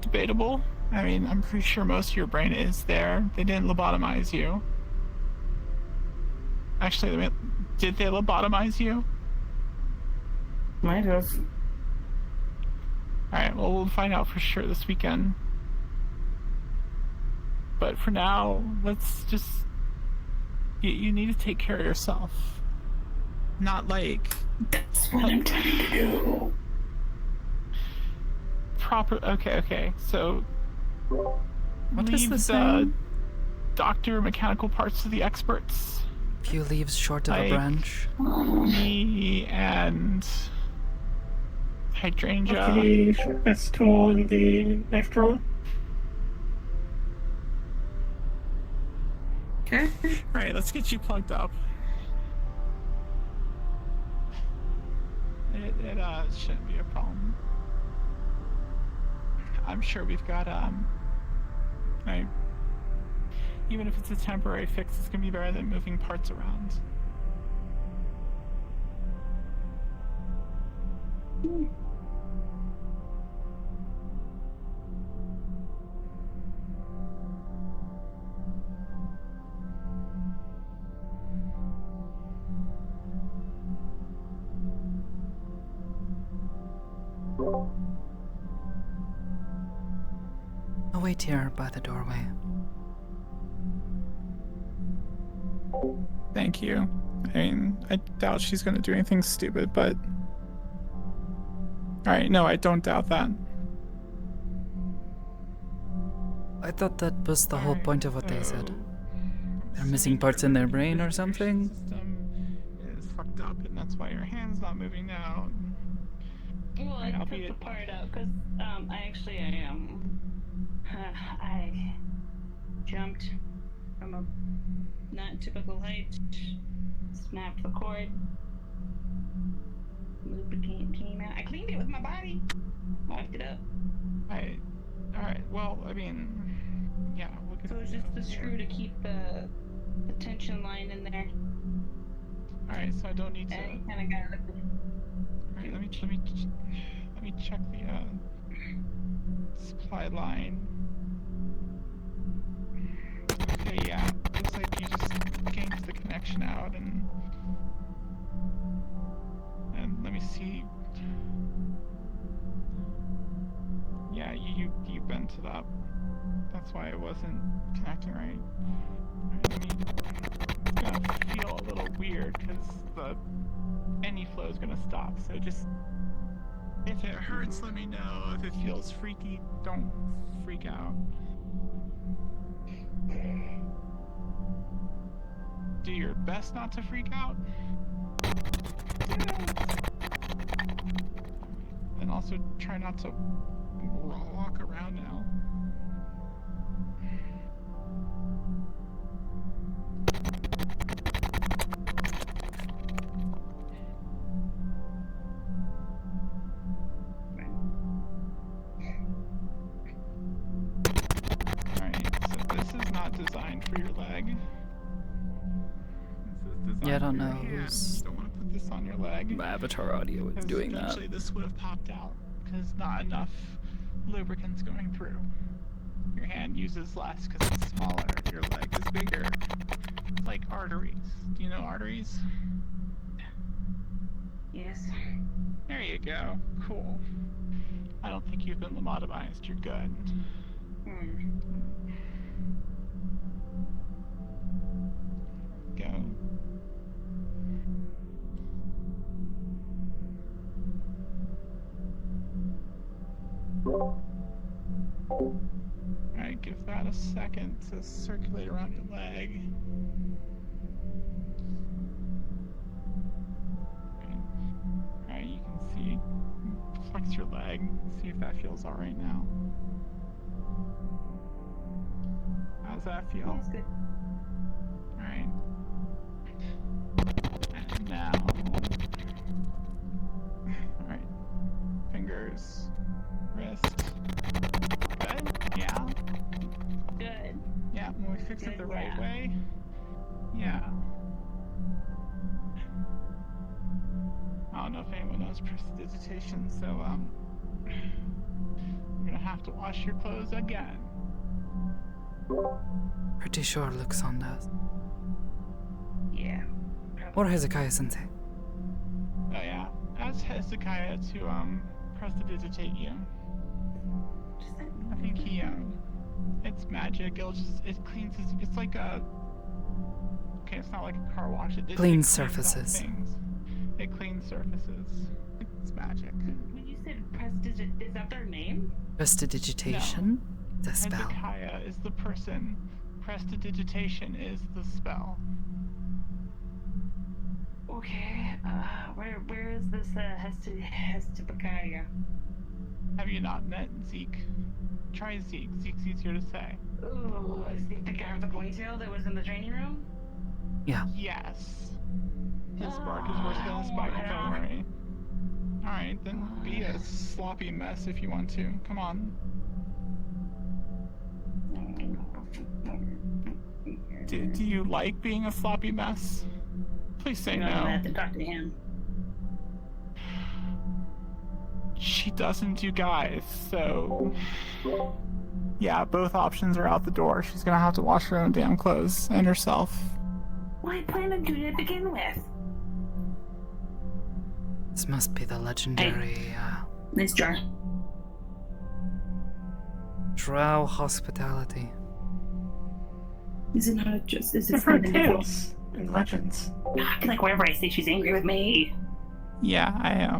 Debatable. I mean, I'm pretty sure most of your brain is there. They didn't lobotomize you. Actually, did they lobotomize you? Might have. Alright, well, we'll find out for sure this weekend. But for now, let's just... You need to take care of yourself. Not like... That's what I'm trying to do. Okay, so... What leave is this the saying? doctor mechanical parts to the experts. Few leaves short of a branch. Me and... Hydrangea. Okay, let's tool in the next room. Okay. Alright, let's get you plugged up. It shouldn't be a problem. I'm sure we've got, right. Even if it's a temporary fix, it's gonna be better than moving parts around. I'll wait here by the doorway. Thank you. I mean, I doubt she's gonna do anything stupid, but... Alright, no, I don't doubt that. I thought that was the whole point of what they said. They're missing parts in their brain or something? Is fucked up, and that's why your hand's not moving now. Well, I took the part out because I jumped from a not typical height, snapped the cord, lubricant came out. I cleaned it with my body, wiped it up. Alright, well, I mean, yeah, we'll get So it was just the screw to keep the tension line in there. Alright, so I don't need to... And you kind of got it. Alright, let me check the supply line. Okay, yeah, looks like you just ganked the connection out, and let me see. Yeah, you bent it up. That's why it wasn't connecting right. It's gonna feel a little weird because the any flow is gonna stop. So just if it hurts, let me know. If it feels freaky, don't freak out. Do your best not to freak out. And also try not to walk around now. Designed for your leg. This is designed Yeah, I don't for your know. hand. You don't want to put this on your leg. My avatar audio is doing that. Eventually this would have popped out because not enough lubricant's going through. Your hand uses less because it's smaller. Your leg is bigger. It's like arteries. Do you know arteries? Yes. There you go. Cool. I don't think you've been lobotomized. You're good. Go. Alright, give that a second to circulate around your leg. Alright, you can see, flex your leg, see if that feels alright now. How's that feel? That's good. Alright. And now... fix it the right way. Yeah. I don't know if anyone knows prestidigitation, so you're gonna have to wash your clothes again. Pretty sure Luxon does. Yeah. Or Hezekiah-sensei. Oh yeah. Ask Hezekiah to prestidigitate you. I think he it's magic. It cleans his. It's like a. Okay, it's not like a car wash. It Cleans up surfaces. things. It cleans surfaces. It's magic. When you said prestidigit, is that their name? Prestidigitation? The spell. Hezekiah is the person. Prestidigitation is the spell. Okay. Where is this Hestibakaya? Have you not met Zeke? Try Zeke. Zeke's easier to say. Ooh, is the guy with the ponytail that was in the training room? Yeah. Yes. His bark is worse than his bite, don't worry. Alright, then be a sloppy mess if you want to. Come on. Do you like being a sloppy mess? Please say no. I have to talk to him. She doesn't, you guys, so... Yeah, both options are out the door. She's gonna have to wash her own damn clothes and herself. Well, I planned on doing it to begin with. This must be the legendary, Nice jar. Drow hospitality. Is it not just... Is it I've heard tales and legends. I feel like wherever I say she's angry with me. Yeah,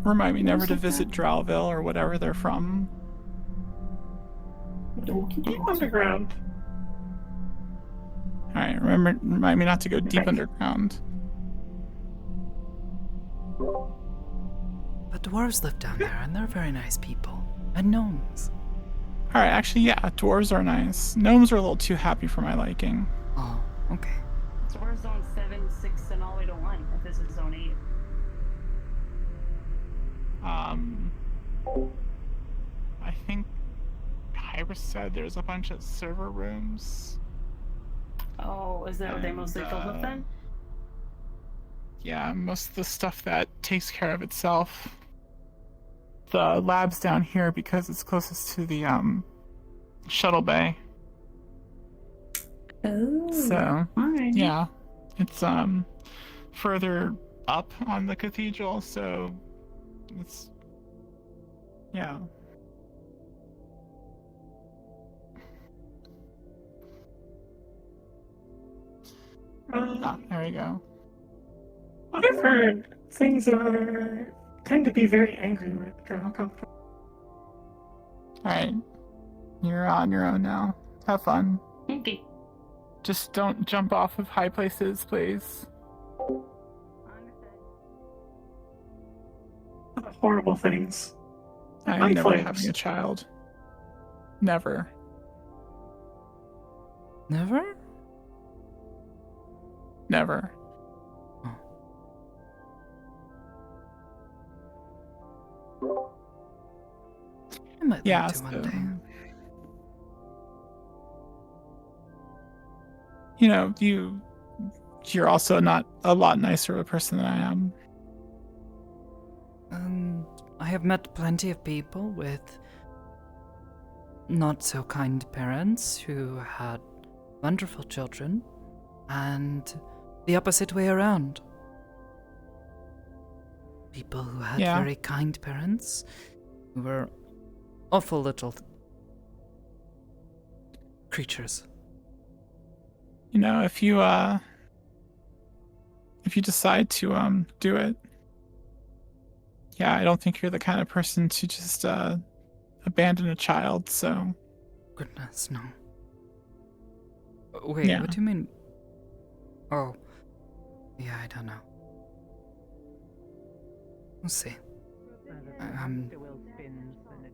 remind me never to visit Drowville or whatever they're from. Deep underground. Alright, remind me not to go deep underground. But dwarves live down there, and they're very nice people. And gnomes. Alright, actually, yeah, dwarves are nice. Gnomes are a little too happy for my liking. Oh, okay. So we're zone 7, 6, and all the way to 1, if this is zone 8. I think Iris said there's a bunch of server rooms. Oh, is that what they mostly filled with then? Yeah, most of the stuff that takes care of itself. The lab's down here because it's closest to the shuttle bay. Oh. So, alright. yeah, it's further up on the cathedral, so it's yeah. There we go. I've heard things tend to be very angry with Drow come from. Alright. You're on your own now. Have fun. Okay. Just don't jump off of high places, please. Horrible things. I'm never having a child. Never. Never? Never. I might Yeah, like to one day. You know, you're also not a lot nicer of a person than I am. I have met plenty of people with not so kind parents who had wonderful children, and the opposite way around. People who had very kind parents who were awful little creatures. You know, if you decide to do it, yeah, I don't think you're the kind of person to just abandon a child, so. Goodness, no. Wait, Yeah. what do you mean? Oh. Yeah, I don't know. We'll see. I'm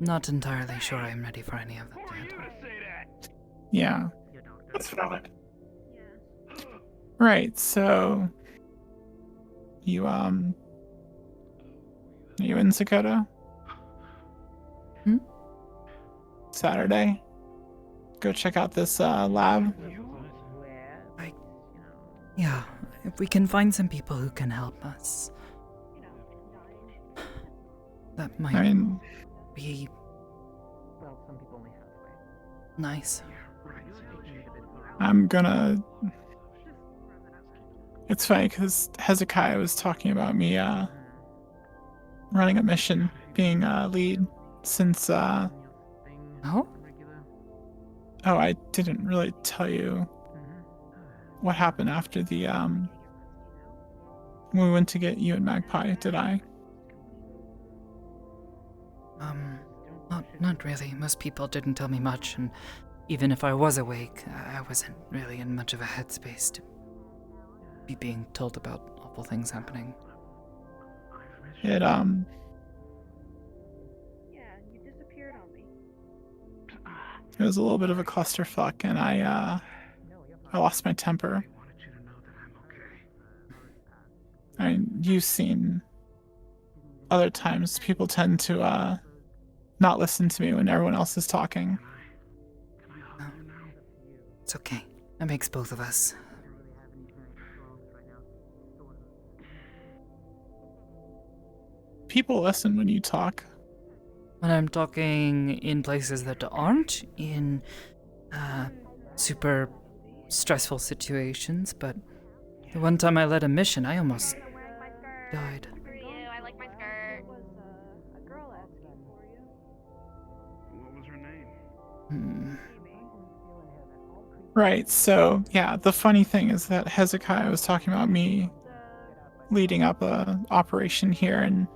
not entirely sure I'm ready for any of that yet. Yeah. That's valid. Right, so you are you in Sakoto? Saturday? go check out this lab? Yeah, if we can find some people who can help us. That might be nice. I'm gonna... It's funny because Hezekiah was talking about me running a mission, being lead, since Oh? Oh, I didn't really tell you what happened after the when we went to get you and Magpie, did I? Not really. Most people didn't tell me much, and even if I was awake, I wasn't really in much of a headspace to be being told about awful things happening. It It was a little bit of a clusterfuck, and I lost my temper. I mean, you've seen other times people tend to not listen to me when everyone else is talking. No. It's okay. That makes both of us. People listen when you talk. When I'm talking in places that aren't in super stressful situations, but the one time I led a mission, I almost died. I like my skirt. What was her name? Right, so, yeah, the funny thing is that Hezekiah was talking about me leading up a operation here, and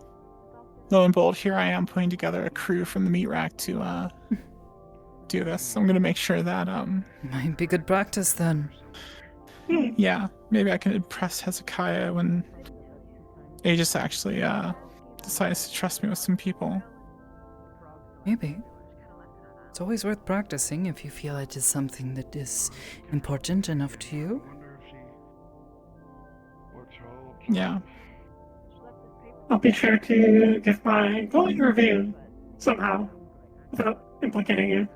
lo and behold, here I am putting together a crew from the meat rack to do this. I'm gonna make sure that might be good practice then. Yeah, maybe I can impress Hezekiah when Aegis actually decides to trust me with some people. Maybe. It's always worth practicing if you feel it is something that is important enough to you. Yeah. I'll be sure to give my glowing review somehow without implicating you.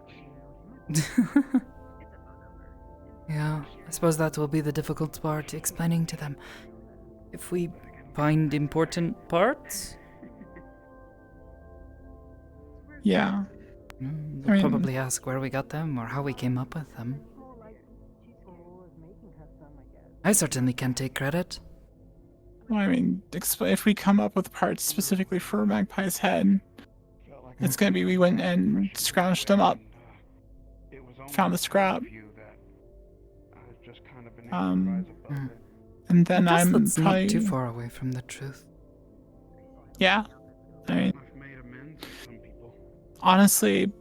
Yeah, I suppose that will be the difficult part, explaining to them. If we find important parts? Yeah. They'll probably ask where we got them or how we came up with them. I certainly can't take credit. Well, I mean, if we come up with parts specifically for Magpie's head, it's gonna be we went and scrounged them up, found the scrap, and then I guess I'm that's probably not too far away from the truth. Yeah, I mean, honestly,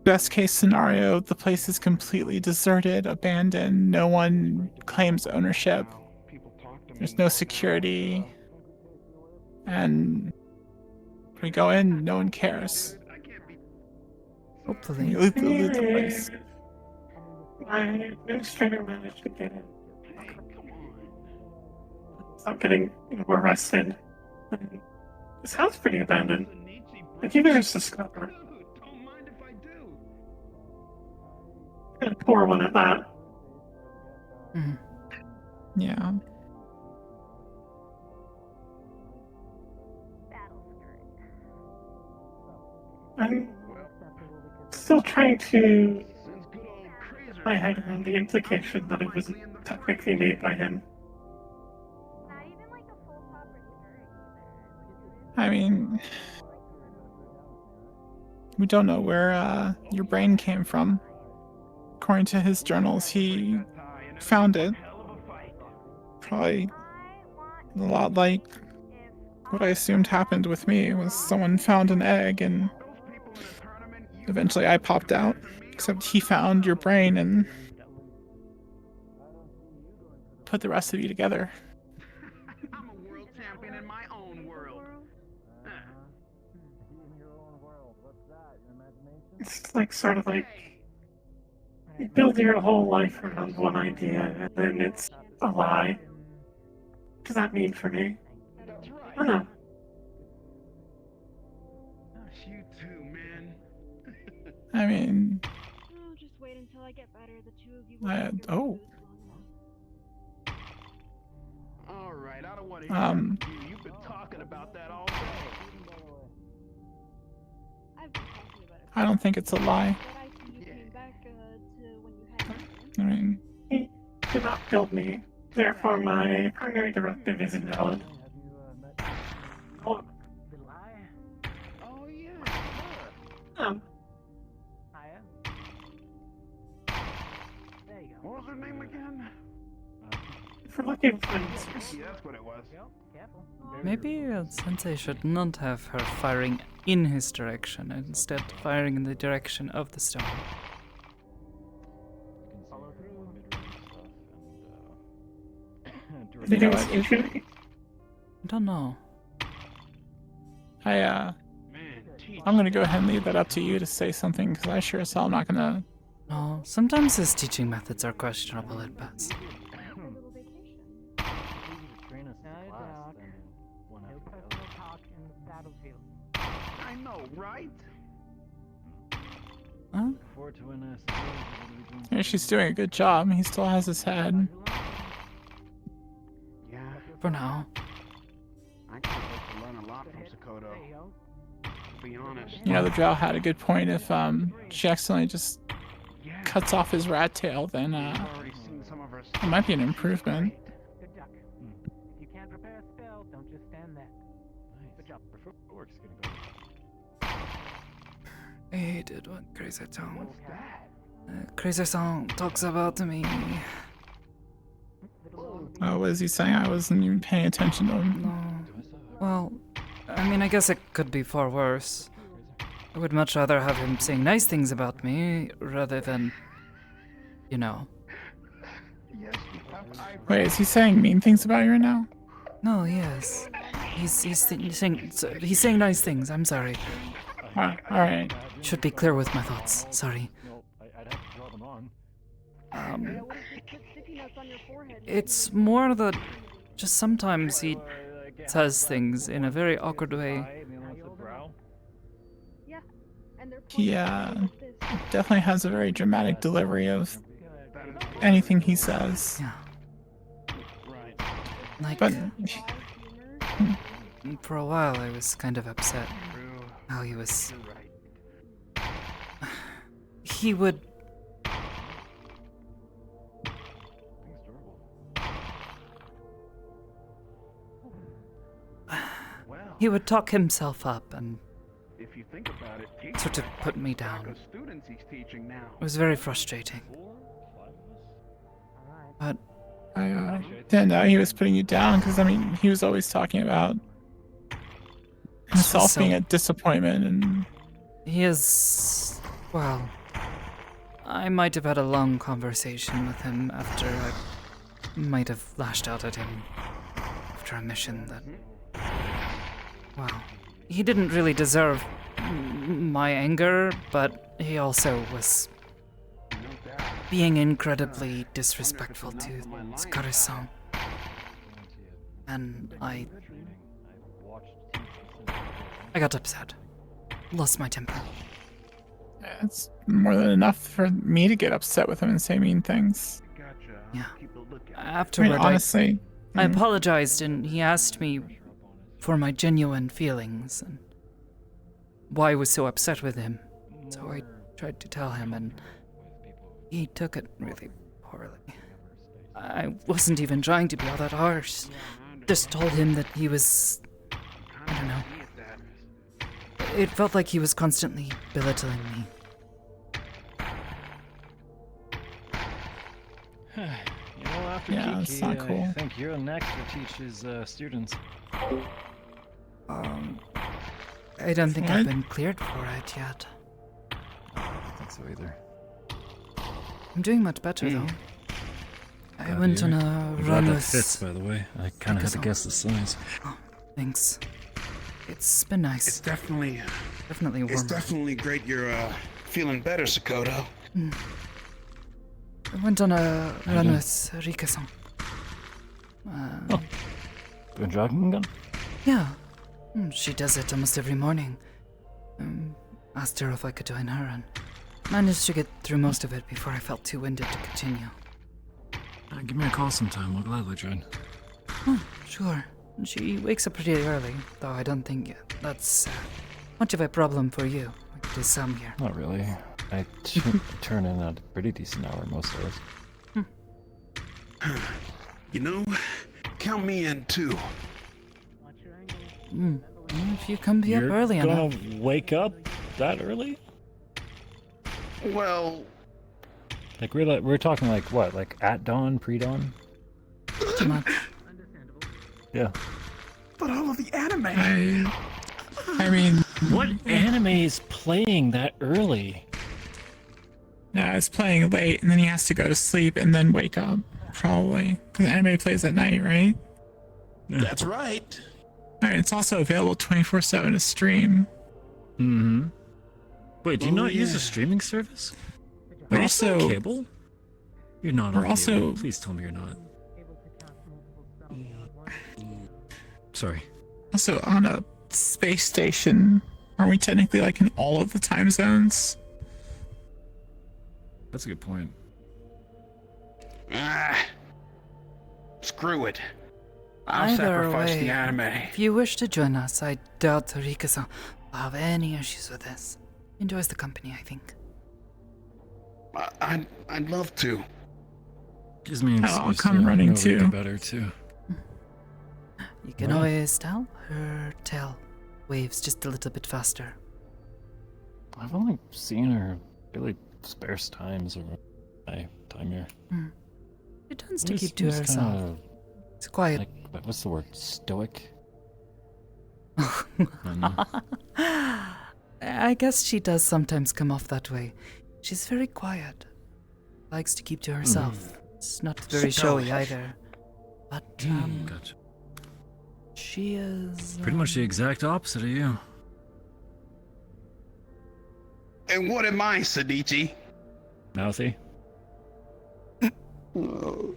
best case scenario, the place is completely deserted, abandoned, no one claims ownership. There's no security, and we go in, no one cares. Hopefully. We loot the place. My administrator managed to get in. Stop getting arrested. It sounds pretty abandoned. Like you guys discover. And a poor one at that. Yeah. I'm still trying to get my head around the implication that it wasn't technically made by him. I mean, we don't know where your brain came from. According to his journals, he found it. Probably a lot like what I assumed happened with me, was someone found an egg and eventually I popped out. Except he found your brain and put the rest of you together. I'm a world champion in my own world. It's like sort of like you build your whole life around one idea and then it's a lie. What does that mean for me? I don't know. You too, man. I mean, I get better, the two of you Oh. All right, I don't want to hear about you. You've been talking about that all day. I've been talking about it. I don't think it's a lie. But I see you came back to when you had I mean, He did not build me, therefore my primary directive is invalid. Oh, Oh yeah. There you go. What was her name again? for looking for answers. Yeah, that's what it was. Careful. Maybe Sensei should not have her firing in his direction, and instead firing in the direction of the stone. You know what? I don't know. I'm gonna go ahead and leave that up to you to say something, because I sure as hell am not gonna. No, sometimes his teaching methods are questionable at best. I know, right? Huh? Yeah, she's doing a good job. He still has his head. Yeah. For now. I can hope to learn a lot from Sakoto. To be honest. You know, the drow had a good point. If she accidentally just cuts off his rat tail, then it might be an improvement. Good duck. If you can't prepare a spell, don't just stand there. Good job. Work's getting better. He did what Crazy Song. Crazy Song talks about me. Oh, what is he saying? I wasn't even paying attention to him. No. Well, I mean, I guess it could be far worse. I would much rather have him saying nice things about me rather than, you know. Wait, is he saying mean things about you right now? No, yes. He's saying nice things. I'm sorry. All right. Should be clear with my thoughts. Sorry. I'd have to draw them on. It's more that just sometimes he says things in a very awkward way. He definitely has a very dramatic delivery of anything he says. Yeah. Like, but for a while I was kind of upset how he was. He would. He would talk himself up and If you think about it, sort of put me down. students he's teaching now. It was very frustrating. But I didn't know he was putting you down, because I mean, he was always talking about himself being a disappointment, and he is, well, I might have had a long conversation with him after I might have lashed out at him after a mission that, well, he didn't really deserve my anger, but he also was being incredibly disrespectful to Sakoto-san. And I got upset. Lost my temper. it's more than enough for me to get upset with him and say mean things. Yeah. Afterward, honestly, I apologized, and he asked me for my genuine feelings and why I was so upset with him. So I tried to tell him, and he took it really poorly. I wasn't even trying to be all that harsh. Just told him that he was, I don't know. It felt like he was constantly belittling me. You know, after Yeah, Kiki, it's not cool. I think you're next to teach his students. I don't think I've been cleared for it yet. I don't think so either. I'm doing much better, though. I went on a run that with... fits, by the way. I kind of had to guess the size. Oh, thanks. It's been nice. It's definitely warmer. It's definitely great you're feeling better, Sakoto. I went on a run with Rika-san. Been jogging again? Yeah. She does it almost every morning. Asked her if I could join her, and Managed to get through most of it before I felt too winded to continue. Give me a call sometime. I'll gladly join. Oh, sure. She wakes up pretty early, though I don't think that's much of a problem for you. Like it is some here. Not really. I turn in at a pretty decent hour most days. You know, count me in too. If you come be up early enough. You're gonna wake up that early? Well, Like we're talking like what? Like at dawn, pre-dawn? Too much. Yeah. but all of the anime. I mean, What anime is playing that early? no, it's playing late, and then he has to go to sleep and then wake up, probably. Because anime plays at night, right? That's right. Alright, it's also available 24/7 to stream. Mm-hmm. Wait, do you Oh, not use yeah. a streaming service? But Are you still on also, cable? You're not We're on also- cable. Please tell me you're not. Sorry. also on a space station. Aren't we technically like in all of the time zones? That's a good point. Screw it. I'll Either sacrifice way, the anime. if you wish to join us, I doubt Rika-san will have any issues with this. Enjoys the company, I think. I'd love to. Gives me an I'll excuse come to running know Rika too. better too. You can Wow. always tell her tail waves just a little bit faster. I've only seen her really sparse times over my time here. She tends to keep to herself. It's quiet. Like, what's the word? Stoic? I guess she does sometimes come off that way. She's very quiet. Likes to keep to herself. It's not very showy either. But, Gotcha. she is... Pretty much the exact opposite of you. And what am I, Sadichi? Mouthy? Oh.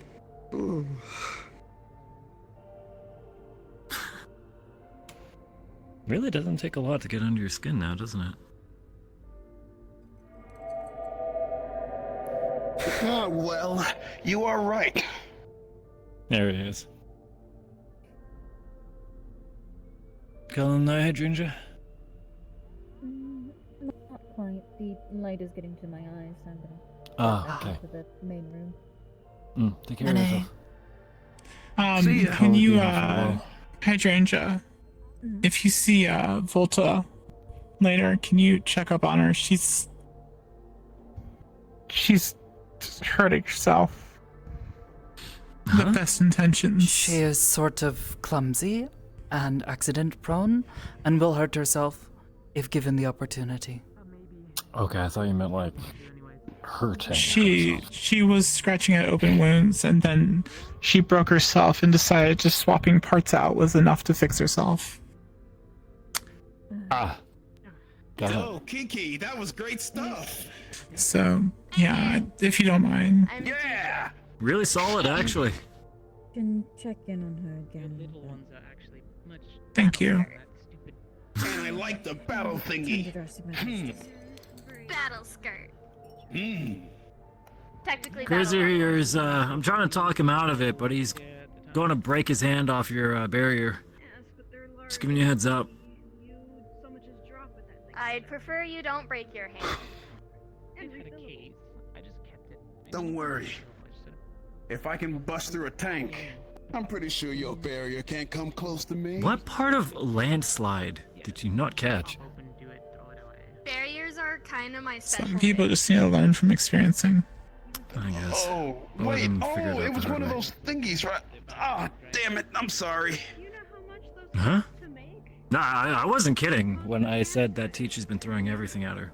Really doesn't take a lot to get under your skin now, doesn't it? Well, you are right. There it is. Calling hydrangea? Not quite. The light is getting to my eyes, so I'm gonna Ah, go okay. to the main room. Take care of yourself. Can you, I'll be off for a while. Hydrangea, if you see Volta later, can you check up on her? She's hurting herself. The best intentions. She is sort of clumsy and accident prone and will hurt herself if given the opportunity. Okay, I thought you meant like hurting. She was scratching at open wounds, and then she broke herself and decided just swapping parts out was enough to fix herself. Ah. Got it. Oh, Kiki, that was great stuff. So, yeah, if you don't mind. Yeah. Really solid, actually. Can check in on her again. Little ones are actually much. Thank you. And I like the battle thingy. Battle skirt. Technically, Crazy here's, I'm trying to talk him out of it, but he's going to break his hand off your barrier. Just giving you a heads up. I'd prefer you don't break your hand. Don't worry. If I can bust through a tank, I'm pretty sure your barrier can't come close to me. What part of landslide did you not catch? Barriers are kind of my specialty. Some people just need to learn from experiencing. I guess. Oh, I'll let wait. him figure Oh, out it was the one hard of way. those thingies, right? Ah, damn it. I'm sorry. Huh? Nah, I wasn't kidding when I said that Teach has been throwing everything at her.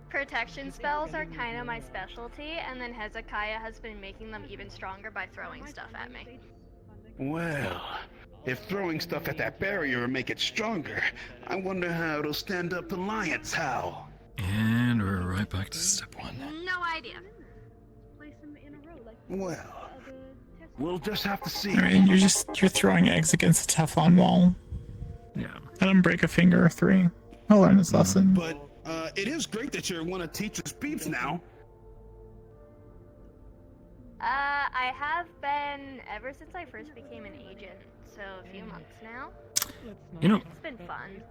Protection spells are kind of my specialty, and then Hezekiah has been making them even stronger by throwing stuff at me. Well, if throwing stuff at that barrier will make it stronger, I wonder how it'll stand up to Lion's Howl. And we're right back to step one. No idea. Well, we'll just have to see. I mean, you're throwing eggs against a Teflon wall. Yeah. Let him break a finger or three. He'll learn his lesson. But It is great that you're one of Teacher's peeps now. I have been ever since I first became an agent, so a few months now. You know, It's been fun.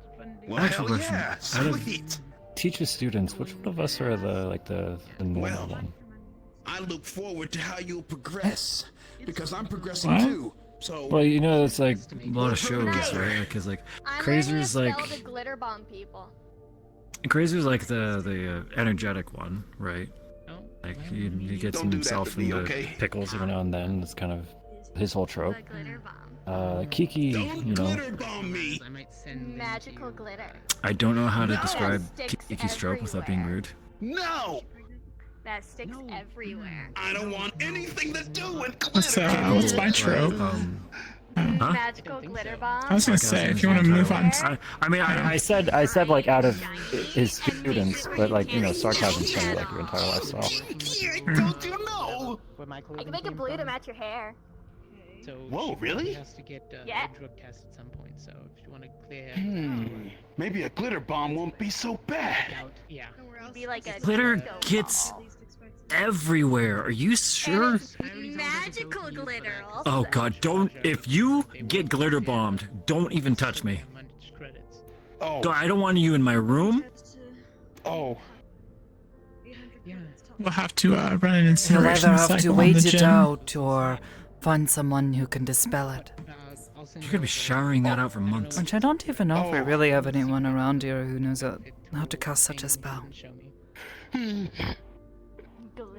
Well, actual hell question. yeah, Out of sweet. teacher students, which one of us are the normal Well, one? I look forward to how you'll progress, because I'm progressing What? too. So, Well, you know, it's like a lot of shows, right? Because like I'm Crazer's learning to like spell to glitter bomb people. Crazer's like the energetic one, right? Like he gets Don't do that himself to me, into okay? pickles every now and then. It's kind of his whole trope. The glitter bomb. Kiki, don't you know, glitter bomb me. I might send Magical glitter. I don't know how to No. describe That sticks Kiki's trope without being rude. No, That sticks everywhere. I don't want anything to do with What's glitter. what's my trope? Huh? Magical glitter bomb. I was gonna say, if you want to move on. I said like out of his students, but like you know, sarcasm's gonna be like your entire lifestyle. Don't you know? I can make it blue to match your hair. So Whoa, she really? has to get Yeah. a drug test at some point. So if you want to clear Maybe a glitter bomb won't be so bad. out, yeah. Be like a Glitter disco gets ball. everywhere. Are you sure? Magical glitter. Oh Also. God, don't! If you get glitter bombed, don't even touch me. Oh. I don't want you in my room. Oh. We'll have to run an You'll incineration either have to cycle on wait the it gym. out or find someone who can dispel it. You're gonna be showering that out for months. Which I don't even know if we really have anyone around here who knows how to cast such a spell.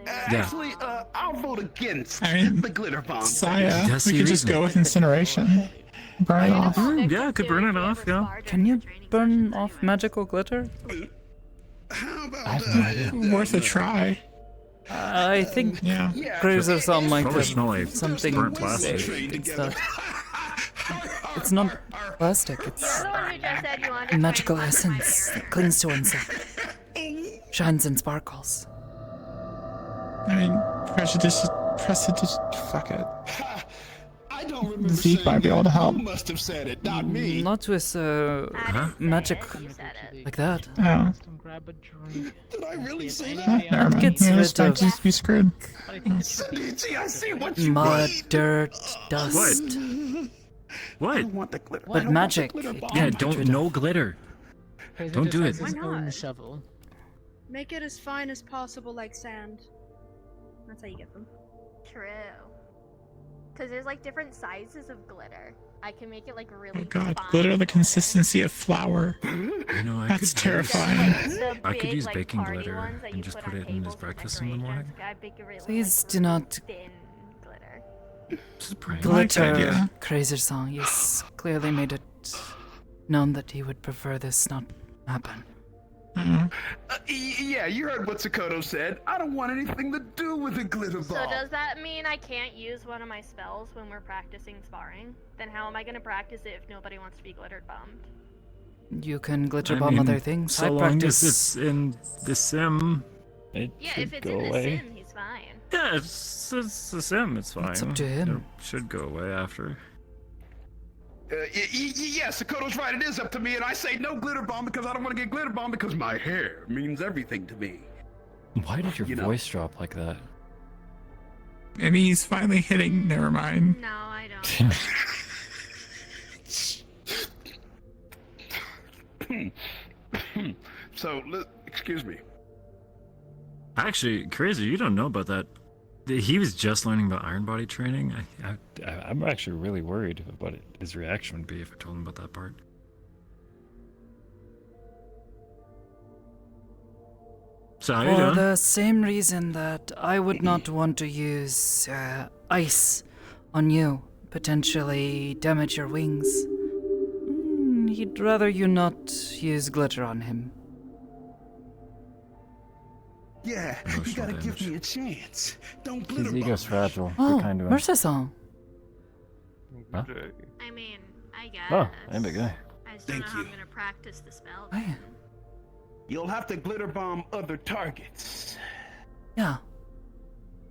Actually, I'll vote against I mean, the glitter bomb. Saya, That's we the could just reason. go with incineration. Burn it off. Yeah, I could burn it off. Yeah. Can you burn off magical glitter? I have no idea. Worth a try. I think Yeah. graves of something like Probably this. smell like Something burnt plastic. fake and stuff. It's not plastic, it's You're the one who just said you wanted to magical find essence that clings to oneself. Shines and sparkles. I mean, prejudice. Fuck it. I don't remember Zeke might be able to help. You must have said it, not me. Not with magic like that. Oh. Did I really say Huh, that? never mind. Gets Yeah, rid this might of just be screwed. See, I see what you Mud, mean. dirt, dust. What? I don't want the glitter. I But don't magic. Want the glitter bomb. Yeah, don't no glitter. Don't do it. Why not? not? Shovel. Make it as fine as possible, like sand. That's how you get them. True. Because there's like different sizes of glitter. I can make it like really Oh god, fine. glitter the consistency of flour. You know, I That's could terrifying. The I could big, use like, baking party glitter ones that and you just put put on it in his tables with breakfast in the decorations. morning. I make it really, Please like, do not. thin glitter. This is prank. I like that Glitter, idea. Crazer Song, yes, clearly made it known that he would prefer this not happen. Yeah, you heard what Sakoto said. I don't want anything to do with the glitter So bomb. does that mean I can't use one of my spells when we're practicing sparring? Then how am I gonna practice it if nobody wants to be glittered bombed? You can glitter I bomb mean, other things. So I long practice. as it's in the sim, it Yeah, should if it's go in the away. sim, he's fine. Yeah, it's a sim. It's fine. It's up to him. It should go away after. Yeah, Sakoto's right. It is up to me, and I say no glitter bomb because I don't want to get glitter bomb because my hair means everything to me. Why did your You know. voice drop like that? Maybe he's finally hitting. Never mind. No, I don't. So, excuse me. Actually, crazy. You don't know about that. He was just learning about iron body training. I'm actually really worried about what his reaction would be if I told him about that part. So how you For doing? the same reason that I would not want to use ice on you, potentially damage your wings. He'd rather you not use glitter on him. Yeah, you Emotional gotta give damage. me a chance. Don't glitter His bomb. ego's fragile. Oh, Be kind to him. Mercer-san. Huh? I mean, I guess. Oh, I'm a guy. I just don't Thank know how I'm you. gonna practice the spell. Hey, You'll have to glitter bomb other targets. yeah.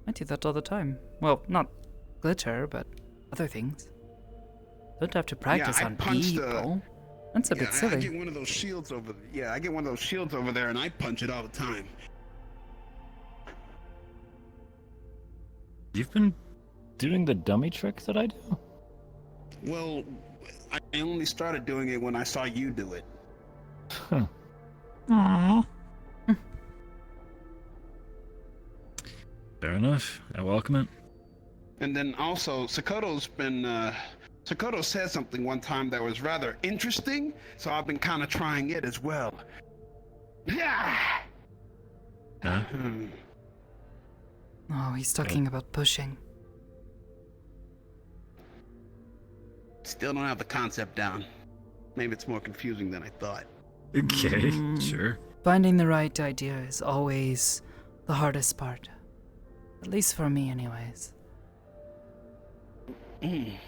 I do that all the time. Well, not glitter, but other things. Don't have to practice I on punched, people. That's a bit I silly. get one of those shields over. Yeah, I get one of those shields over there, and I punch it all the time. You've been doing the dummy trick that I do? Well, I only started doing it when I saw you do it. Huh. Aww. Fair enough. I welcome it. And then also, Sakoto said something one time that was rather interesting, so I've been kind of trying it as well. Yeah. Huh? Oh, he's talking about pushing. Still don't have the concept down. Maybe it's more confusing than I thought. Okay, sure. Finding the right idea is always the hardest part. At least for me, anyways.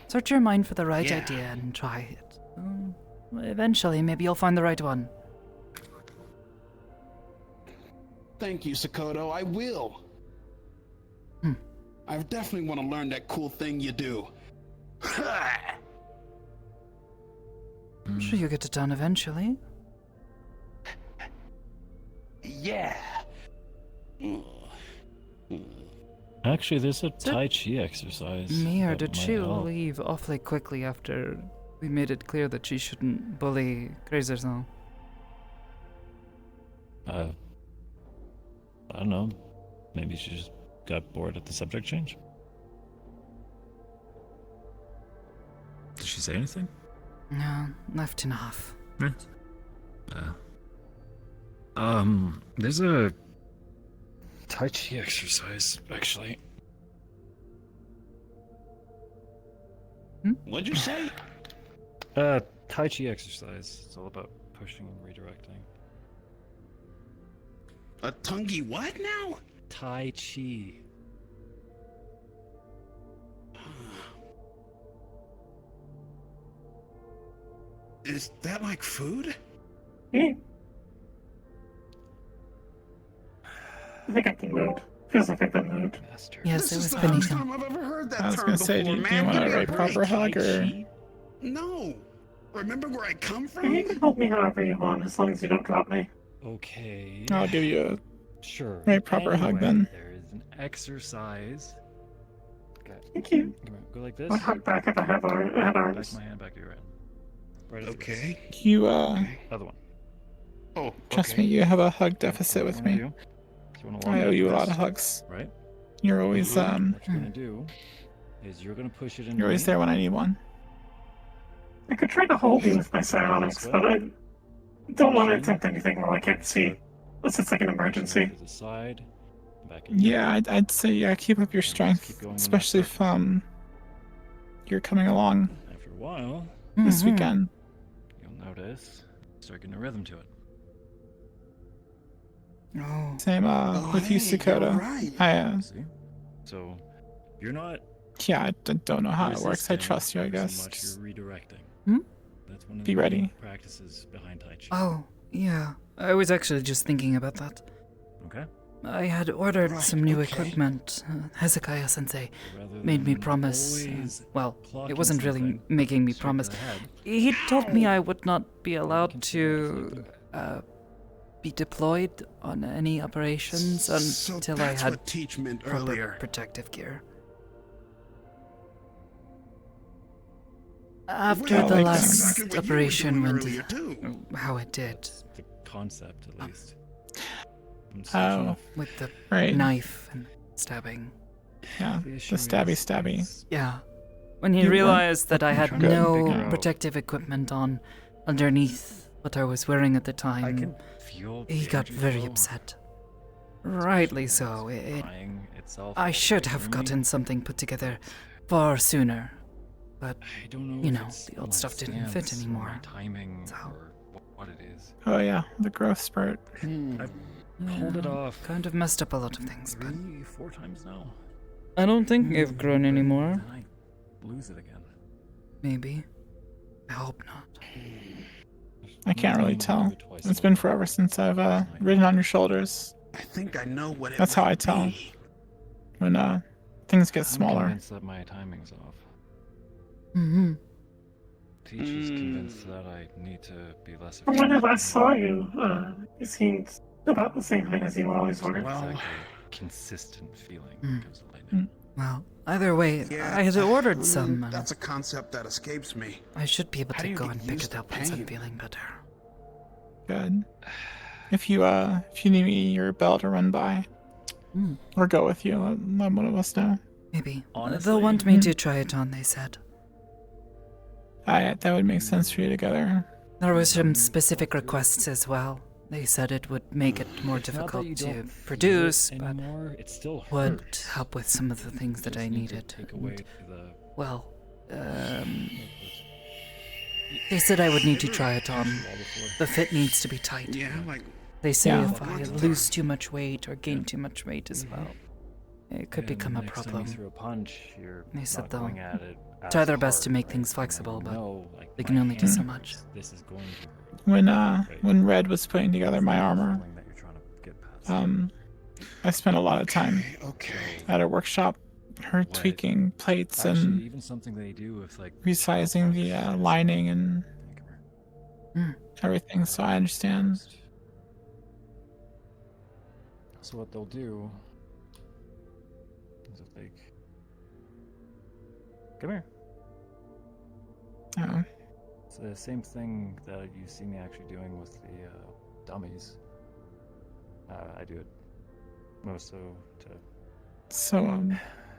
Search your mind for the right idea and try it. Eventually, maybe you'll find the right one. Thank you, Sakoto. I will. I definitely want to learn that cool thing you do. I'm sure you'll get it done eventually. Yeah. Actually, there's a Tai Chi exercise. Mia, that did might she help. leave awfully quickly after we made it clear that she shouldn't bully Crazer's? I don't know. Maybe she just got bored at the subject change. Did she say anything? No, left enough. There's a Tai Chi exercise, actually. What'd you say? Tai Chi exercise. It's all about pushing and redirecting. A Tungi what now? Tai Chi. Is that like food? I think I can move. Feels like I've been moved. Yes, This it is was the beneath first him. time I've ever heard that I was term gonna before, say, do you man. want Give a me right break. proper hug or? No. Remember where I come You from? can hold me however you want, as long as you don't drop me. Okay. I'll give you Sure. a right proper hug Anyway, then. There is an exercise. Okay. Thank you. Come here. Go like this. I'll hug back if I had Back arms. my hand back to your hand. Right at the Okay. You Other one. Oh, trust okay. me, you have a hug deficit with What do you me. wanna do? Do you wanna I owe elongate you a lot this? of hugs. Right? You're always What you're gonna do is you're gonna push it in. you're always there when I need one. I could try to hold you with my psionics, but I don't want to attempt anything while I can't see. Unless it's like an emergency. To the side, back in. Yeah, I'd say keep up your strength, going in that especially if you're coming along After a while, this weekend. you'll notice start getting a rhythm to it. Oh. Same with you, Sakoto. I See? So you're not yeah, I don't know how it works. I resisting trust you, I so guess. much, Just you're redirecting. Hmm? That's one of be the ready. practices behind Tai Chi. Oh, yeah. I was actually just thinking about that. Okay. I had ordered some new equipment. Hezekiah-sensei made me promise. Well, it wasn't really making me promise. He told me I would not be allowed to be deployed on any operations So until I that's had what Teach meant proper earlier. protective gear. After Well, the like last exactly what you were operation doing went earlier, too. how it did. The concept, at least. I'm switching Oh, off. With the right. knife and stabbing. Yeah, the stabby. Yeah. When he You realized that I had trying to figure no out- protective equipment on underneath what I was wearing at the time, Feel he the got energy very flow. upset. Rightly so. Crying itself I should away have from gotten me. something put together far sooner. But, I don't know you if know, it's the old my stuff didn't fit stance or anymore. my timing or what it is. Oh yeah, the growth spurt. I've pulled it off Kind of messed up a lot of things, but 3-4 times now. I don't think I've grown anymore. Then I lose it again. Maybe. I hope not. I can't really tell. It's been forever since I've ridden on your shoulders. I think I know what it That's how I might tell be. when things get I'm smaller. convinced that my timing's off. Mm-hmm. Teacher's convinced that I need to be less From afraid. when I last saw you, you seemed about the same height as you always were. It's like a consistent feeling Mm. comes to lightning. Well, either way, I had ordered some. And That's a concept that escapes me. I should be able How to do you go get and pick used it to up once I'm pain? feeling better. Good. If you need me your bell to run by, or go with you, let one of us know. Maybe. Honestly? They'll want me to try it on, they said. That would make sense for you together. There were some specific requests as well. They said it would make it more It's not that difficult you to don't feel produce, it but anymore, it still would hurts. help with some of the things that I needed. Take away the Well, they said I would need to try it on. The fit needs to be tight. Yeah, like They say Yeah. if I lose too much weight or gain too much weight as well, it could become a Next time problem. you throw a punch, you're They said not they'll going at it try as their best to hard, make right? things You flexible, but know, like, they my can only do so hand much. hurts, This is going to hurt. When Red was putting together my armor, Feeling that you're trying to get past. I spent a lot of time Okay. at her workshop, her tweaking plates Actually, and even something they do with like resizing the lining and everything. So I understand. So what they'll do is if they come here. Oh. It's the same thing that you see me actually doing with the dummies. I do it most so to So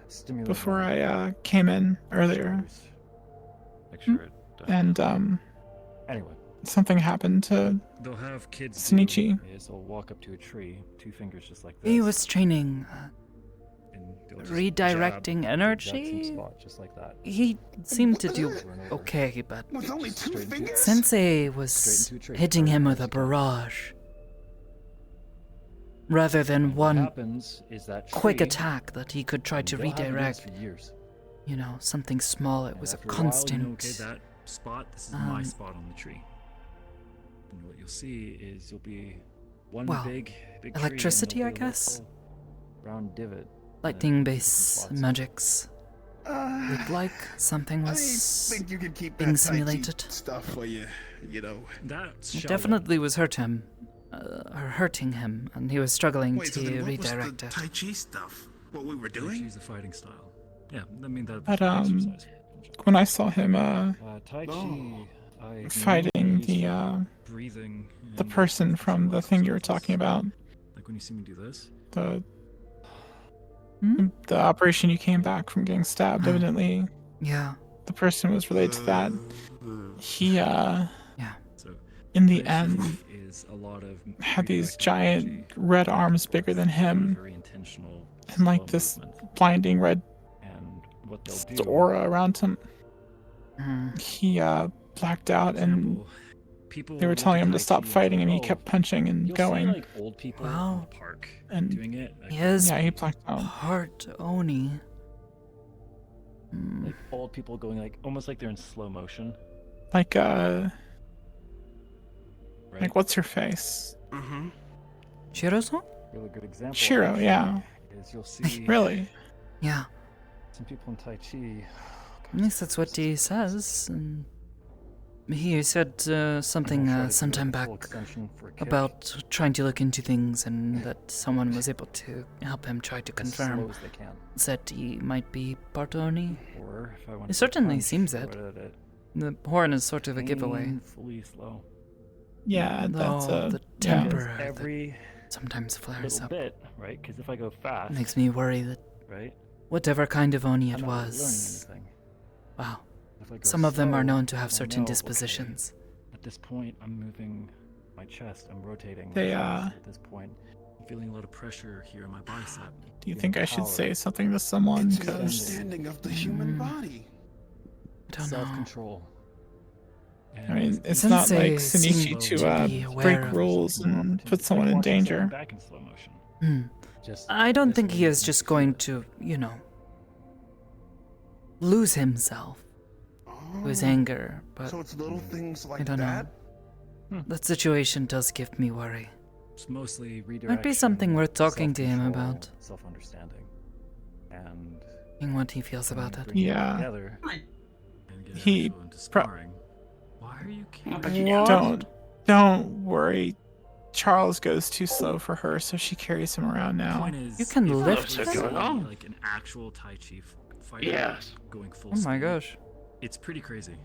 stimulate before my I came in earlier, make sure it and anyway. something happened to they'll have kids Sinichi. Is they'll walk up to a tree, two fingers just like this. He was training and they'll just redirecting jab the exact same energy. spot, just like that. He seemed to do Over and over. okay, but With only two Straight into it. fingers? Sensei was Straight into a tree. hitting him with a barrage rather than What one happens is that quick tree, attack that he could try to they'll have them do this redirect. for years. You know, something small. It And was a after a while, constant. okay, that spot, this is my um, spot on the tree. And what you'll see is you'll be one well, big tree, and electricity, there'll I be a guess. little Round divot. Lightning-based magics. Looked like something I was think you could keep being that Tai Chi simulated. stuff for you know. That's It shallow. definitely was hurting him, and he was struggling Wait, so to then what was redirect the it. Tai Chi stuff? What we were Tai doing? Chi's a fighting style. Yeah, I mean that. But exercise. when I saw him Tai Chi, I fighting mainly the breathing. the and person from the thing you were talking about, like when you see me do this. The operation you came back from getting stabbed, evidently Yeah. the person was related to that. He So in the Tai Chi end is a lot of had these redirecting giant energy, red arms bigger than him very intentional, and like slow this movement. blinding red and what they'll do. aura around him. Mhm. He blacked out and People they were look telling at him to Tai stop Chi and fighting say, and he "Oh, kept punching and You'll going. see like old people in Wow. the park And doing it. Like, He is yeah, he blacked out. part Oni. like old people going like almost like they're in slow motion. Like Right? like what's her face? Mm-hmm. Shirozo? Really good example. Shiro, actually, yeah. Is you'll see Really? Yeah. some people in Tai Chi. At least that's what he says. And he said something try to do sometime a full back extension for a kick. about trying to look into things and that someone was able to help him try to as slow confirm as they can. that he might be part Oni. Or if I want It to certainly punch, seems throw it. at it The horn is sort of a giveaway. painfully slow. Yeah, that's Though the yeah. temper Because that every sometimes flares little up bit, right? Because if I go fast, makes me worry that right? whatever kind of Oni I'm it not really was. learning anything. Wow. If I go Some of them are slow, known to have I certain know, okay, dispositions. At this point, I'm moving my chest. I'm rotating. They, my chest at this point. I'm feeling a lot of pressure here in my bicep. Do you Getting think I should power. say something to someone? It's an 'Cause understanding of the human body. I don't know. Self-control. I mean, it's not Sensei like Sinichi seemed to to be aware break of rules and put someone in Watching something danger. Back in slow motion. Just I don't this think he way is makes just you feel going it. to, lose himself to his anger, but So it's little things like I don't that. know. That situation does give me worry. It's mostly Might be something worth talking to him self-control, about, Self-understanding. And seeing what he feels about it. bringing it Yeah. together. and get He actual into pro- sparring. like. Don't worry. Charles goes too slow for her, so she carries him around now. Point is, You can if lift you ever him. see, like an actual Tai Chi fighter Yes. going full Oh my speed, gosh. it's pretty crazy.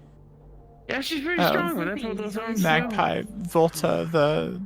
Yeah, she's pretty strong. That's what those arms do. Magpie, Volta, the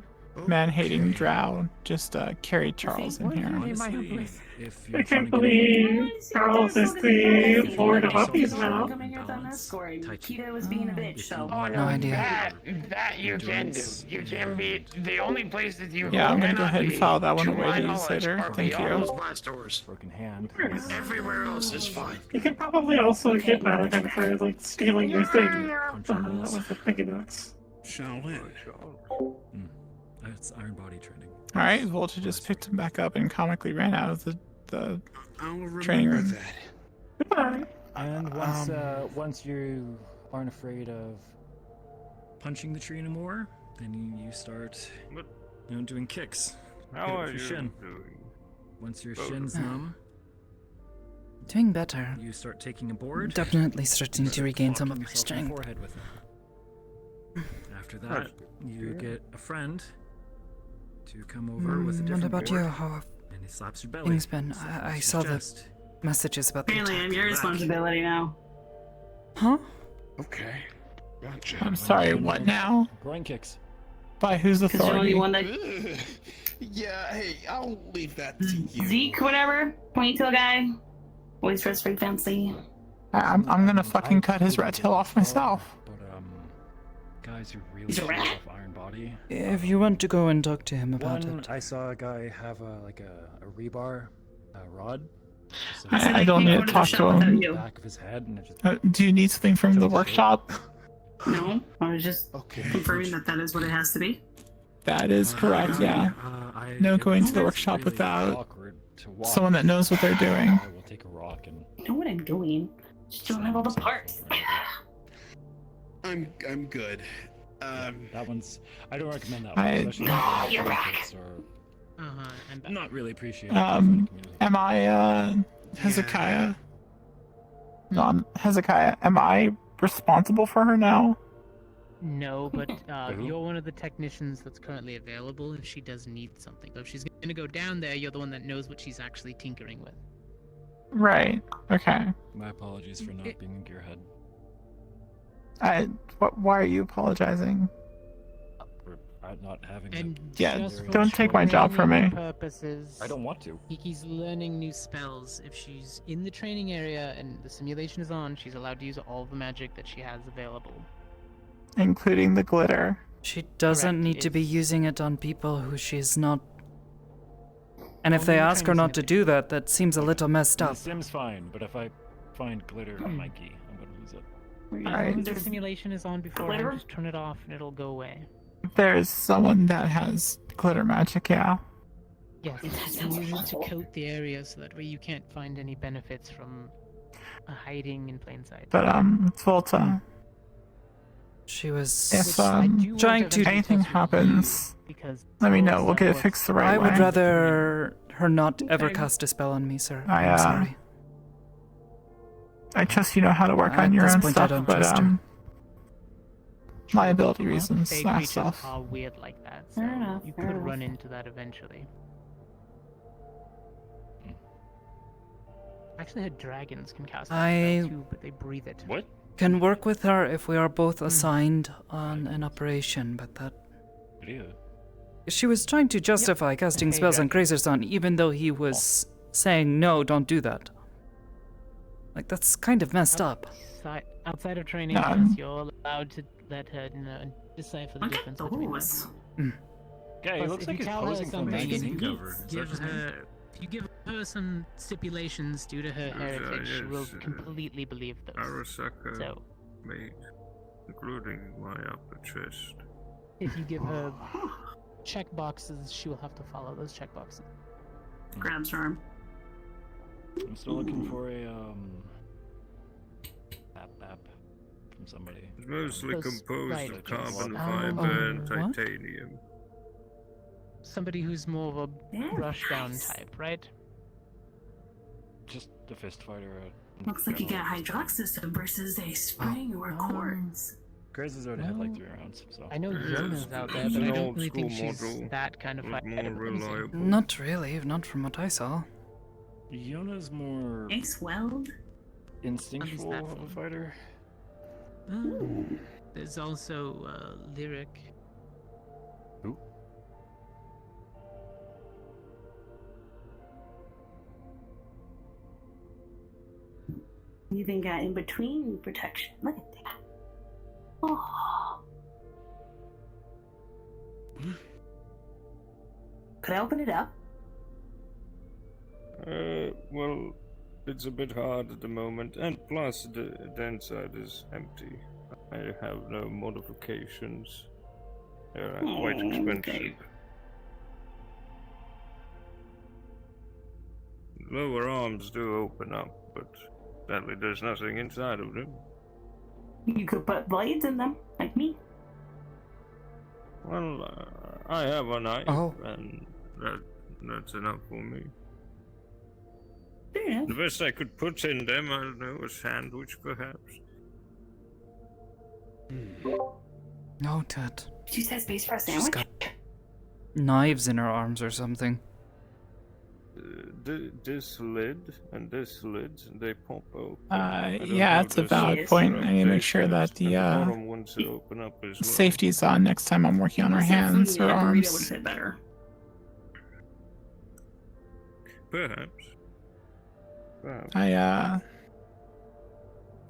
man-hating drow, just carried Charles in here. Honestly, if I you're trying can't to get believe Charles is the Lord of Uppies now. Kita was being a bitch, so. Oh, No idea. That you can do. You can be the only place that you. Yeah, I'm gonna go cannot ahead and be, file that one to away my to use knowledge, later. are Thank beyond you. those blast doors. Broken hand. Everywhere else is fine. You could probably also get mad at him for like stealing your thing. That was the thing nuts. Shaolin. That's iron body training. All right, Volta just picked him back up and comically ran out of the I'll training remember room. that. Goodbye. And once you aren't afraid of Punching the tree anymore, then you start, doing kicks. How Hit it are with you your shin. doing? Once your shin's numb, Doing better. you start taking a board. Definitely starting to regain some of clocking my yourself in the strength. forehead with it. After that, you get a friend to come over with a What different about board, you? How have and he slaps your belly. things been? I saw the Suggest. messages about the Apparently, I'm attack. your responsibility now. Huh? Okay. Gotcha. I'm sorry, what now? groin kicks. By whose Because you're the authority? only one that. Yeah, hey, I'll leave that to you. Zeke, whatever. Ponytail guy. Always dressed very fancy. I'm gonna fucking cut his rat tail off myself. But guys who really He's a show rat. off iron body. If you want to go and talk to him about it. I saw a guy have a rebar rod. So I don't need to talk to him. back of his head, and it just Do you need something from the workshop? No, I was just confirming that is what it has to be. That is correct, yeah. No going to the workshop without awkward to watch. someone that knows what they're doing. I will take a rock and. I know what I'm doing. Just don't have all the parts. I'm good. That one's. I don't recommend that I- one. especially No, for you're groin back. kicks or I'm not really appreciating Am I Hezekiah? No, I'm Hezekiah. Am I responsible for her now? No, but you're one of the technicians that's currently available if she does need something. So if she's gonna go down there, you're the one that knows what she's actually tinkering with. Right. Okay. My apologies for not being in Gearhead. Why are you apologizing? for not having. And Yeah, just for don't take my job from training me. Purposes, I don't want to. Kiki's learning new spells. If she's in the training area and the simulation is on, she's allowed to use all the magic that she has available. Including the glitter. She doesn't Correct, need to be it's- using it on people who she's not. And if Only they in ask her training not to do that, that seems a little messed The up. Sim's fine, but if I find glitter on my key, I'm gonna lose it. As Alright. long as the simulation is on beforehand, Glitter? just turn it off and it'll go away. There's someone that has glitter magic, yeah. Yes, and use it to coat the area so that way you can't find any benefits from hiding in plain sight. But Volta, She was if trying to. anything happens, because let me know. We'll get it fixed the right I way. would rather her not ever cast a spell on me, sir. I, I'm sorry. I trust you know how to work At on your this own point, I stuff, don't but trust her. liability reasons, Fey that creatures stuff. are weird like that, so Fair enough, you fair could enough. run into that eventually. I actually heard dragons can cast that I- spell too, but they breathe it. What? Can work with her if we are both assigned on an operation, but that. Yeah. She was trying to justify casting Hey, spells on Dragon. Grazer's even though he was saying, no, don't do that. Like, that's kind of messed up. Outside of training, Um, yes, you're allowed to let her decipher the difference between them. Okay, it looks like he's posing for something, magazine and cover. Is that give just me? her, if you give her some stipulations due to her heritage, she will completely believe those. Arasaka So, made, including my upper chest. if you give her check boxes, she will have to follow those check boxes. Grabs her arm. I'm still looking for a app from somebody. It's mostly Those composed right. of carbon Oh, fiber and what? titanium. Somebody who's more of a Yeah, brush down nice. type, right? Just the fist fighter. Looks like you got a hydraulic system versus a spring or quartz. Crazy's already had like 3 rounds, so. I know Yona's out there, but I don't really think she's that kind of fighter. Not really, not from what I saw. Yona's more X-Weld? instinctual of a fighter. There's also Lyric. Who? You even got in between protection. Look at that. Oh. Could I open it up? Well, it's a bit hard at the moment, and plus the inside is empty. I have no modifications. They're quite expensive. Okay. Lower arms do open up, but sadly there's nothing inside of them. You could put blades in them, like me. Well, I have a knife, Oh. and that's enough for me. Fair enough. The best I could put in them, I don't know, a sandwich perhaps. Noted. Did you say space for a She's sandwich? got knives in her arms or something. This lid and this lid, they pop open. Yeah, it's a valid point. I need to make sure that the bottom ones open up as well. safety's on next time I'm working on her hands or Burrito would arms. fit better. Perhaps.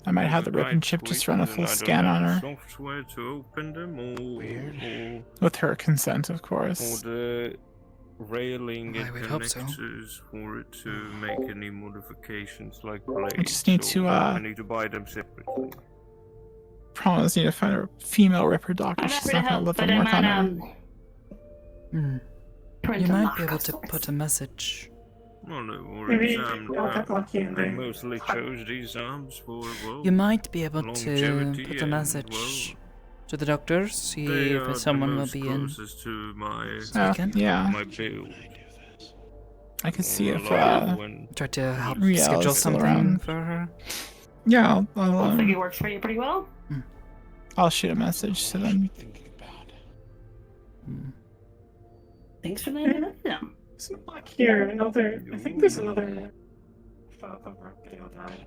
I might have the rip and chip just run a full scan on her. Software to open them, or With her consent, of course. or the railing I and would hope so. connectors for it to make any modifications like blades. I just need to, I need to buy them separately. Promise need to find a female ripper doctor. I'm She's happy to not gonna help, let but them I'm work on her. You parental might lock be able of to sorts. put a message. Well, no Maybe worries. I'll get lucky and I then mostly chose these arms for, well, You might be able to longevity put a and, message to the doctors, see they are if someone the will most be in. closest to my, Yeah. my build. I could see if Try to help Riel schedule is still something around. for her. Yeah, Looks like it works for you pretty well. I'll shoot a message to them. Thanks for letting me look at them. So back here, another. I think there's another. Father video died.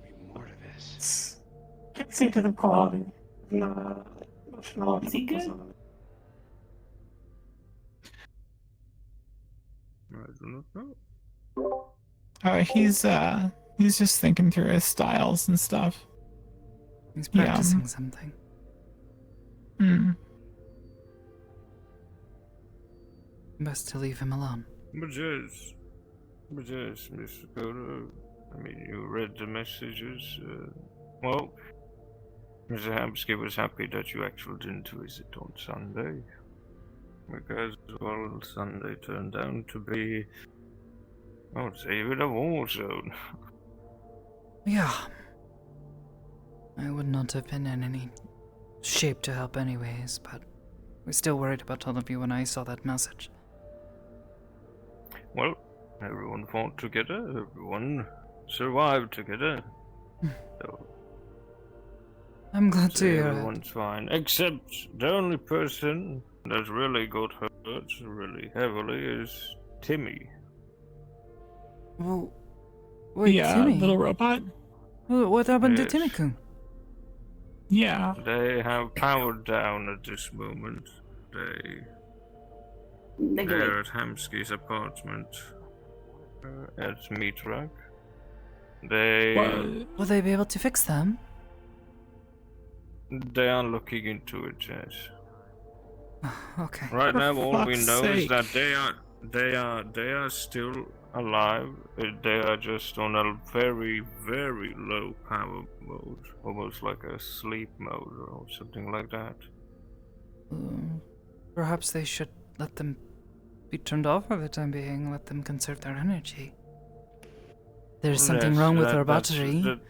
Can't see to the quality. No, Is he good? I do not know. He's just thinking through his styles and stuff. He's practicing something. Best to leave him alone. But yes, Mr. Sakoto, I mean, you read the messages. Well, Mr. Hamsky was happy that you actually didn't visit on Sunday. Because, well, Sunday turned out to be, I would say, even a war zone. Yeah. I would not have been in any shape to help anyways, but we're still worried about all of you when I saw that message. Well, everyone fought together, everyone survived together. So, I'm glad to hear it. everyone's fine, except the only person that really got hurt really heavily is Timmy. Well, wait, Yeah, Timmy? little robot. What happened to Yes. Timmy-kun? Yeah. They have power down at this moment. They're at Hamsky's apartment at Meatruck. Will they be able to fix them? They are looking into it, yes. Okay. Right now, all we fuck's know is sake. that they are still alive. They are just on a very, very low power mode, almost like a sleep mode or something like that. Perhaps they should let them be turned off for the time being, let them conserve their energy. There's something Yes, wrong with that- our that's- battery. that-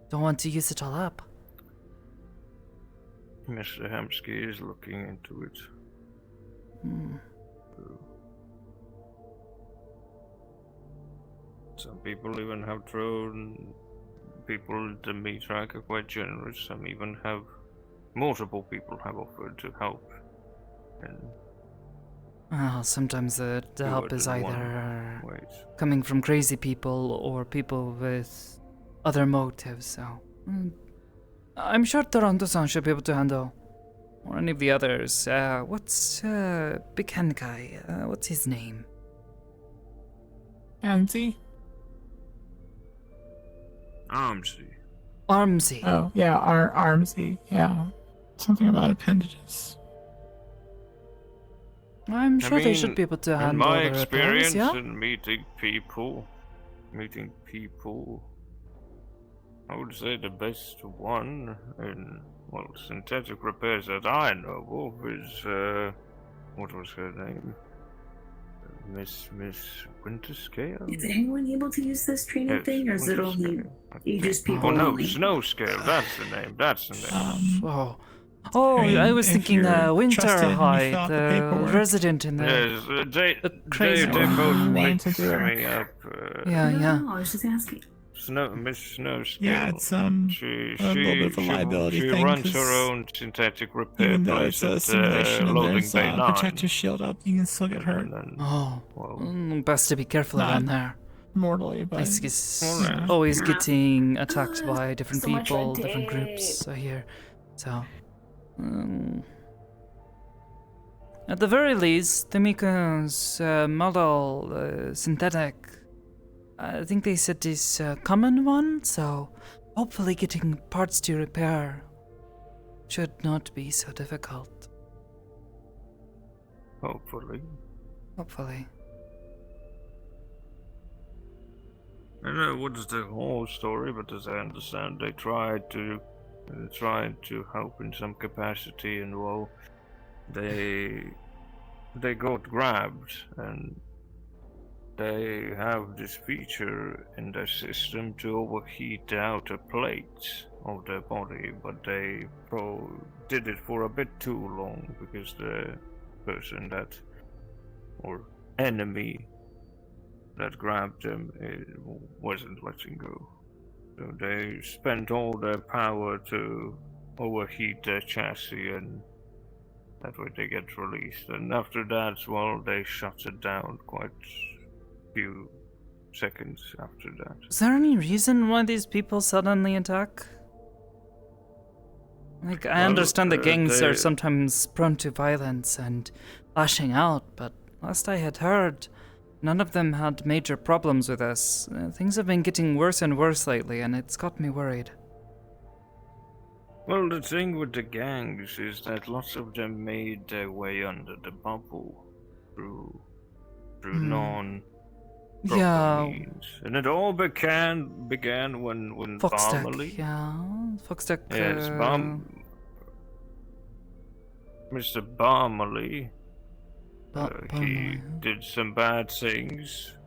Don't want to use it all up. Mr. Hamsky is looking into it. Some people even have thrown people the meat rack are quite generous. Some even have multiple people have offered to help. And Well, sometimes the help is in one either ways. coming from crazy people or people with other motives, so... I'm sure Toronto-san should be able to handle. Or any of the others. What's, Big Hen guy? What's his name? Anzi? Armsy. Armsy. Oh, yeah, Armsy. Yeah. Something about appendages. I'm sure they should be able to handle in my the repairs, experience yeah? in meeting people, I would say the best one in, well, synthetic repairs that I know of is, what was her name? Miss Winterscale? Is anyone able to use this training thing, or is it only aegis people Oh no, only? Snowscale, that's the name, Oh, I mean, I was if thinking you're trusted and you Winterhide, fill out the the paperwork. resident in the... Yes, they crazy both one. mixed to do it. me up. No, I was just asking. Miss Snowscale. Yeah, it's she, a little bit of a liability she thing. runs 'cause her own synthetic repair even though place it's a at simulation and Loading there's Bay a 9. protective shield up, you can still get hurt. Best to be careful Not around there. mortally, but He's yeah. always getting attacked by different so much people, red different tape. groups, I hear. So... at the very least, Tomiko's model, synthetic, I think they said is a common one, so hopefully getting parts to repair should not be so difficult. Hopefully. Hopefully. I don't know what is the whole story, but as I understand, they tried to help in some capacity, and well, they got grabbed, and they have this feature in their system to overheat the outer plates of their body, but they did it for a bit too long because the person that, or enemy that grabbed them, wasn't letting go. So they spent all their power to overheat their chassis, and that way they get released. And after that, well, they shut it down quite a few seconds after that. Is there any reason why these people suddenly attack? Like, I understand the gangs are sometimes prone to violence and lashing out, but last I had heard, none of them had major problems with us. Things have been getting worse and worse lately, and it's got me worried. Well, the thing with the gangs is that lots of them made their way under the bubble through non means. And it all began when Foxtech, Barmely. yeah. Foxtech. Yes, Mr. Barmely. He did some bad things,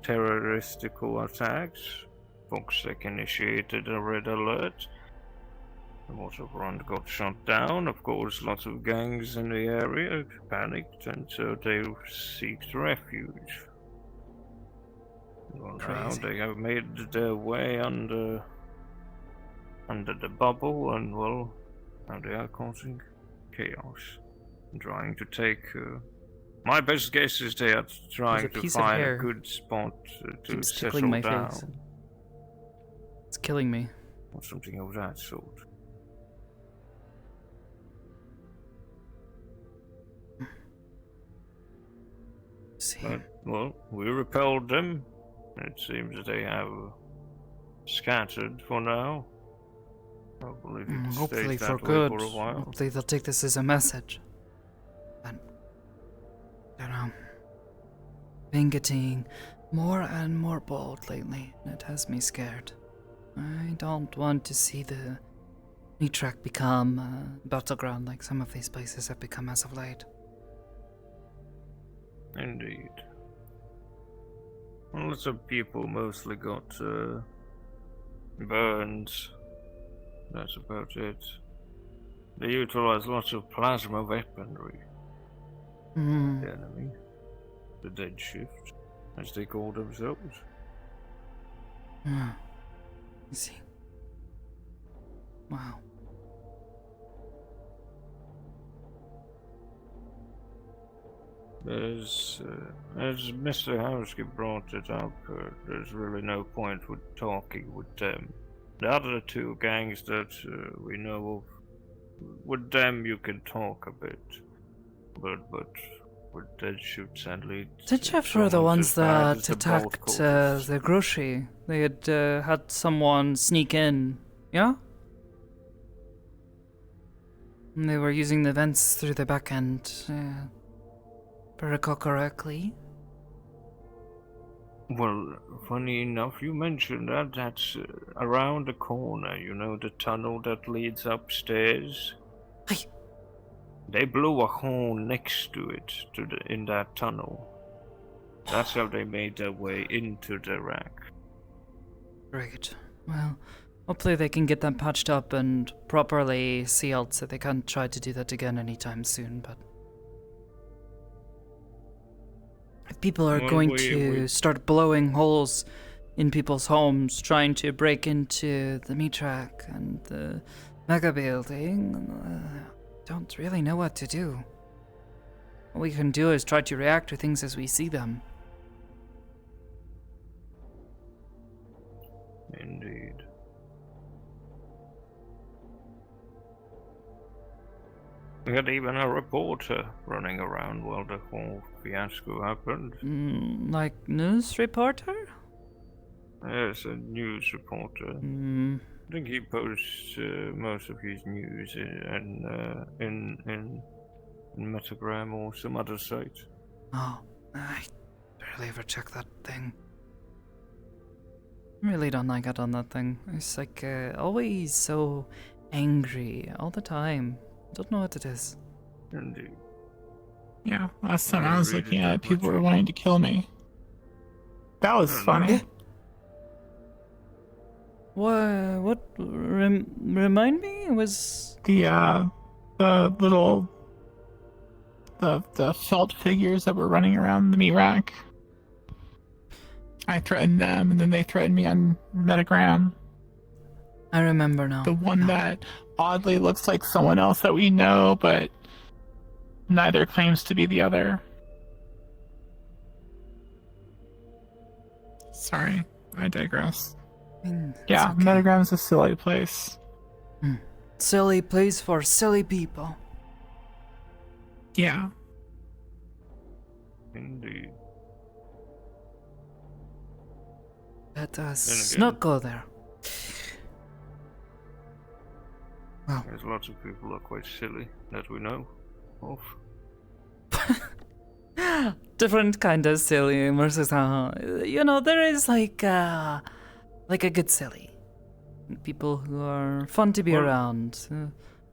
terroristical attacks. Foxtech initiated a red alert. The waterfront got shut down. Of course, lots of gangs in the area panicked, and so they sought refuge. Well, now they have made their way under the bubble, and well, now they are causing chaos, trying to take. My best guess is they are trying to find a good spot to settle my down. face. It's killing me. Or something of that sort. But, well, we repelled them. It seems that they have scattered for now. Hopefully for good. For a while. Hopefully they'll take this as a message. But, I don't know. Been getting more and more bold lately, and it has me scared. I don't want to see the Nitrak become a battleground like some of these places have become as of late. Indeed. Well, lots of people mostly got burns. That's about it. They utilize lots of plasma weaponry. The enemy. The Dead Shift, as they call themselves. I see. Wow. As Mr. Howski brought it up, there's really no point with talking with them. The other two gangs that we know of, with them you can talk a bit. But with dead shoot, sadly. The Jeff were the ones that attacked the grocery. They had someone sneak in, yeah? And they were using the vents through the back end, if I recall correctly. Well, funny enough, you mentioned that. That's around the corner, you know, the tunnel that leads upstairs. Hey. They blew a hole next to it, in that tunnel. That's how they made their way into the rack. Great. Well, hopefully they can get them patched up and properly sealed so they can't try to do that again anytime soon, but... If people are going to start blowing holes in people's homes, trying to break into the meat rack and the mega building, don't really know what to do. All we can do is try to react to things as we see them. Indeed. We had even a reporter running around while the whole fiasco happened. Like news reporter? Yes, a news reporter. I think he posts most of his news in Metagram or some other site. Oh, I barely ever check that thing. I really don't like it on that thing. It's like always so angry all the time. Don't know what it is. Indeed. Yeah, last time I was looking at it, people were wanting to kill me. That was funny. What remind me? It was the little the felt figures that were running around the meat rack. I threatened them, and then they threatened me on Metagram. I remember now. The one that oddly looks like someone else that we know, but neither claims to be the other. Sorry, I digress. Yeah, okay. Metagram's a silly place. Silly place for silly people. Yeah. Indeed. Let us not go there. Well. There's lots of people who are quite silly that we know of. Different kind of silly versus you know, there is like a good silly. People who are fun to be around,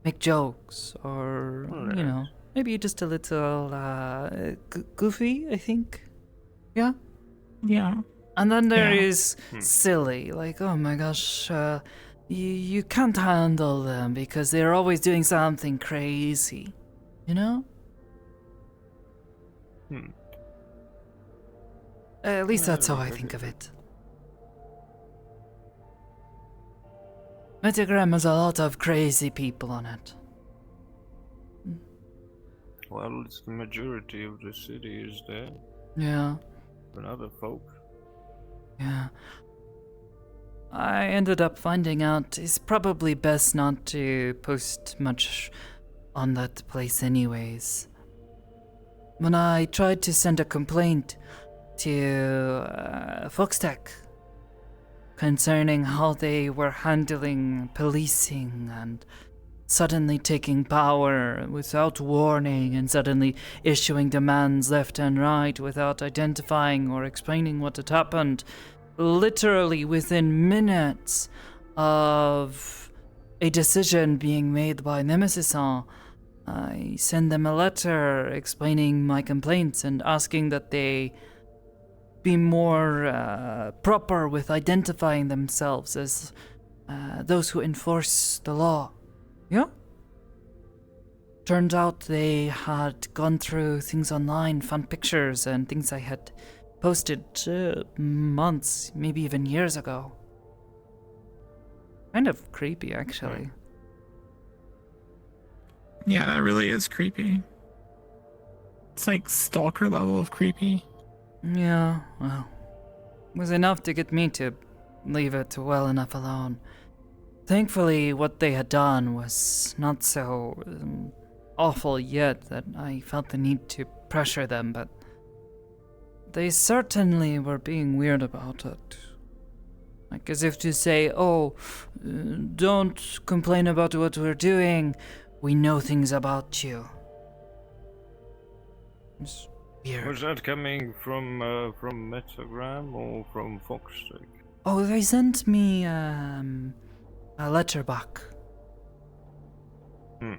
make jokes, or you know, maybe just a little goofy, I think. Yeah? Yeah. And then there is silly, like, oh my gosh, you can't handle them because they're always doing something crazy, you know? At least that's how I think of it. Metagram has a lot of crazy people on it. Well, it's the majority of the city is there. Yeah. And other folk. Yeah. I ended up finding out it's probably best not to post much on that place anyways. When I tried to send a complaint to Foxtech concerning how they were handling policing and suddenly taking power without warning and suddenly issuing demands left and right without identifying or explaining what had happened, literally within minutes of a decision being made by Nemesis, I send them a letter explaining my complaints and asking that they be more proper with identifying themselves as those who enforce the law. Yeah? Turned out they had gone through things online, found pictures and things I had posted months, maybe even years ago. Kind of creepy, actually. Yeah, that really is creepy. It's like stalker level of creepy. Yeah, well, it was enough to get me to leave it well enough alone. Thankfully, what they had done was not so awful yet that I felt the need to pressure them, but they certainly were being weird about it. Like as if to say, oh, don't complain about what we're doing, we know things about you. It's weird. Was that coming from Metagram or from Foxstick? Oh, they sent me a letter back. I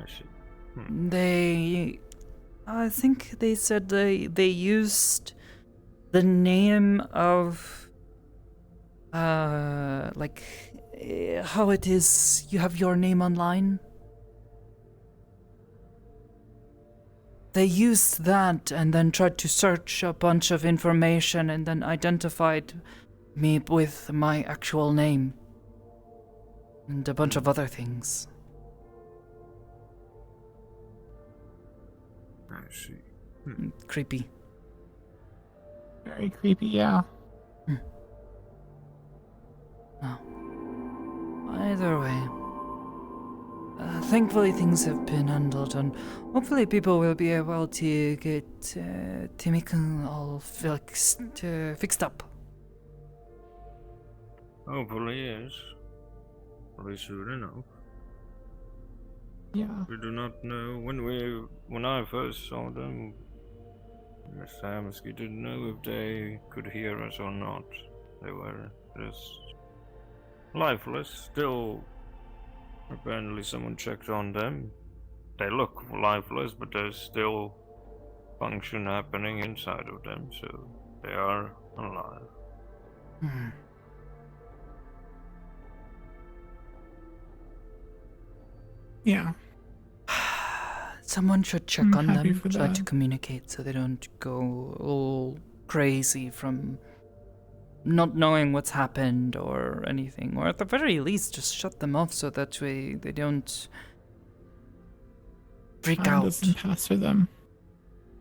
see. I think they said they used the name of, like, how it is, you have your name online? They used that and then tried to search a bunch of information and then identified me with my actual name. And a bunch of other things. I see. Creepy. Very creepy, yeah. Oh. Either way. Thankfully things have been handled and hopefully people will be able to get Timmy-kun all fixed up. Hopefully, yes. Probably soon enough. Yeah. We do not know. When I first saw them, Mr. Hamsky didn't know if they could hear us or not. They were just lifeless. Still, apparently someone checked on them. They look lifeless, but there's still function happening inside of them, so they are alive. Yeah. Someone should check on happy them, for try that. to communicate so they don't go all crazy from not knowing what's happened or anything. Or at the very least, just shut them off so that way they don't freak Time out. doesn't pass for them.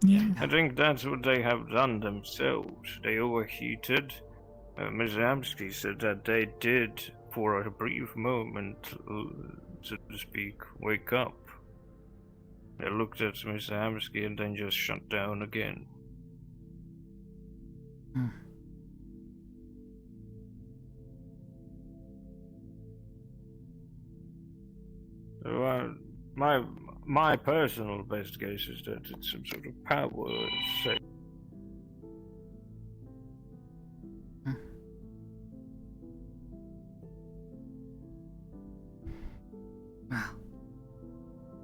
Yeah. I think that's what they have done themselves. They overheated. Ms. Amsky said that they did, for a brief moment, so to speak, wake up. They looked at Mr. Hamsky and then just shut down again. So, my personal best guess is that it's some sort of power set.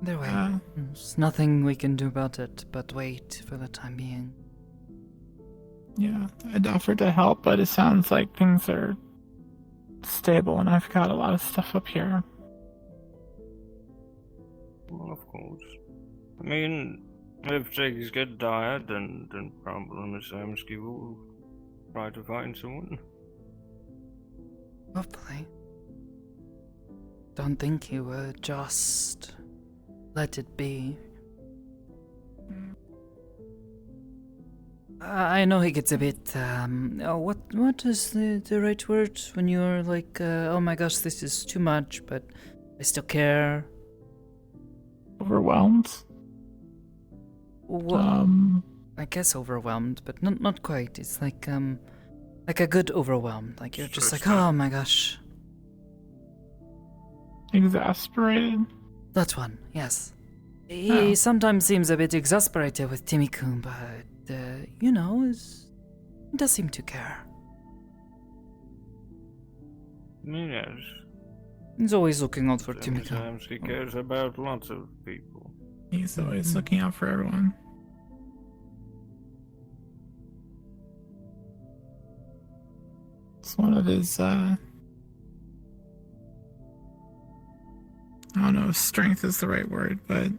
Either way, there's nothing we can do about it but wait for the time being. Yeah, I'd offer to help, but it sounds like things are stable and I've got a lot of stuff up here. Well, of course. I mean, if things get dire, then probably Mr. Hamsky will try to find someone. Hopefully. Don't think he would just let it be. I know he gets a bit, what is the right word when you're like, oh my gosh, this is too much, but I still care. Overwhelmed? Well, I guess overwhelmed, but not quite. It's like a good overwhelmed. Like you're just like, oh my gosh. Exasperated? That's one, yes. He sometimes seems a bit exasperated with Timmy-kun, but, you know, he does seem to care. Yes. He's always looking out for Timmy-kun. Sometimes he cares about lots of people. He's always looking out for everyone. It's one of his, I don't know if strength is the right word, but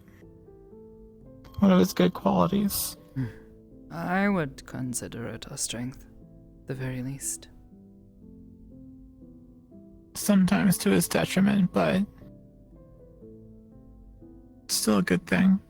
one of his good qualities. I would consider it a strength, at the very least. Sometimes to his detriment, but still a good thing.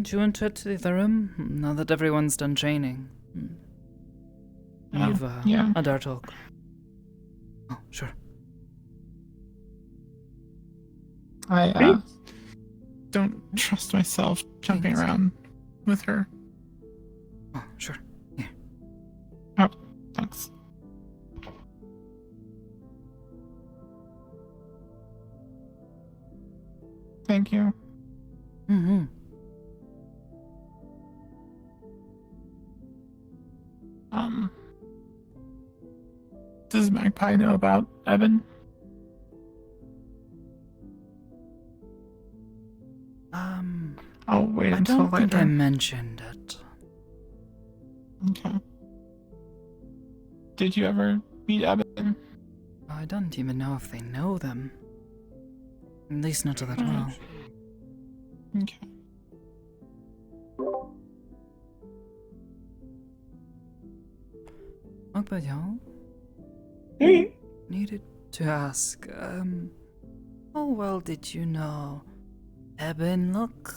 Do you want to head to the other room now that everyone's done training? We've had our talk. Oh, sure. I don't trust myself jumping around with her. Oh, sure. Here. Oh, thanks. Thank you. Mm-hmm. Does Magpie know about Evan? I'll wait until I don't think I later. mentioned it. Okay. Did you ever meet Evan? I don't even know if they know them. At least not that well. Okay. What about y'all? Needed to ask, how well did you know Eben look?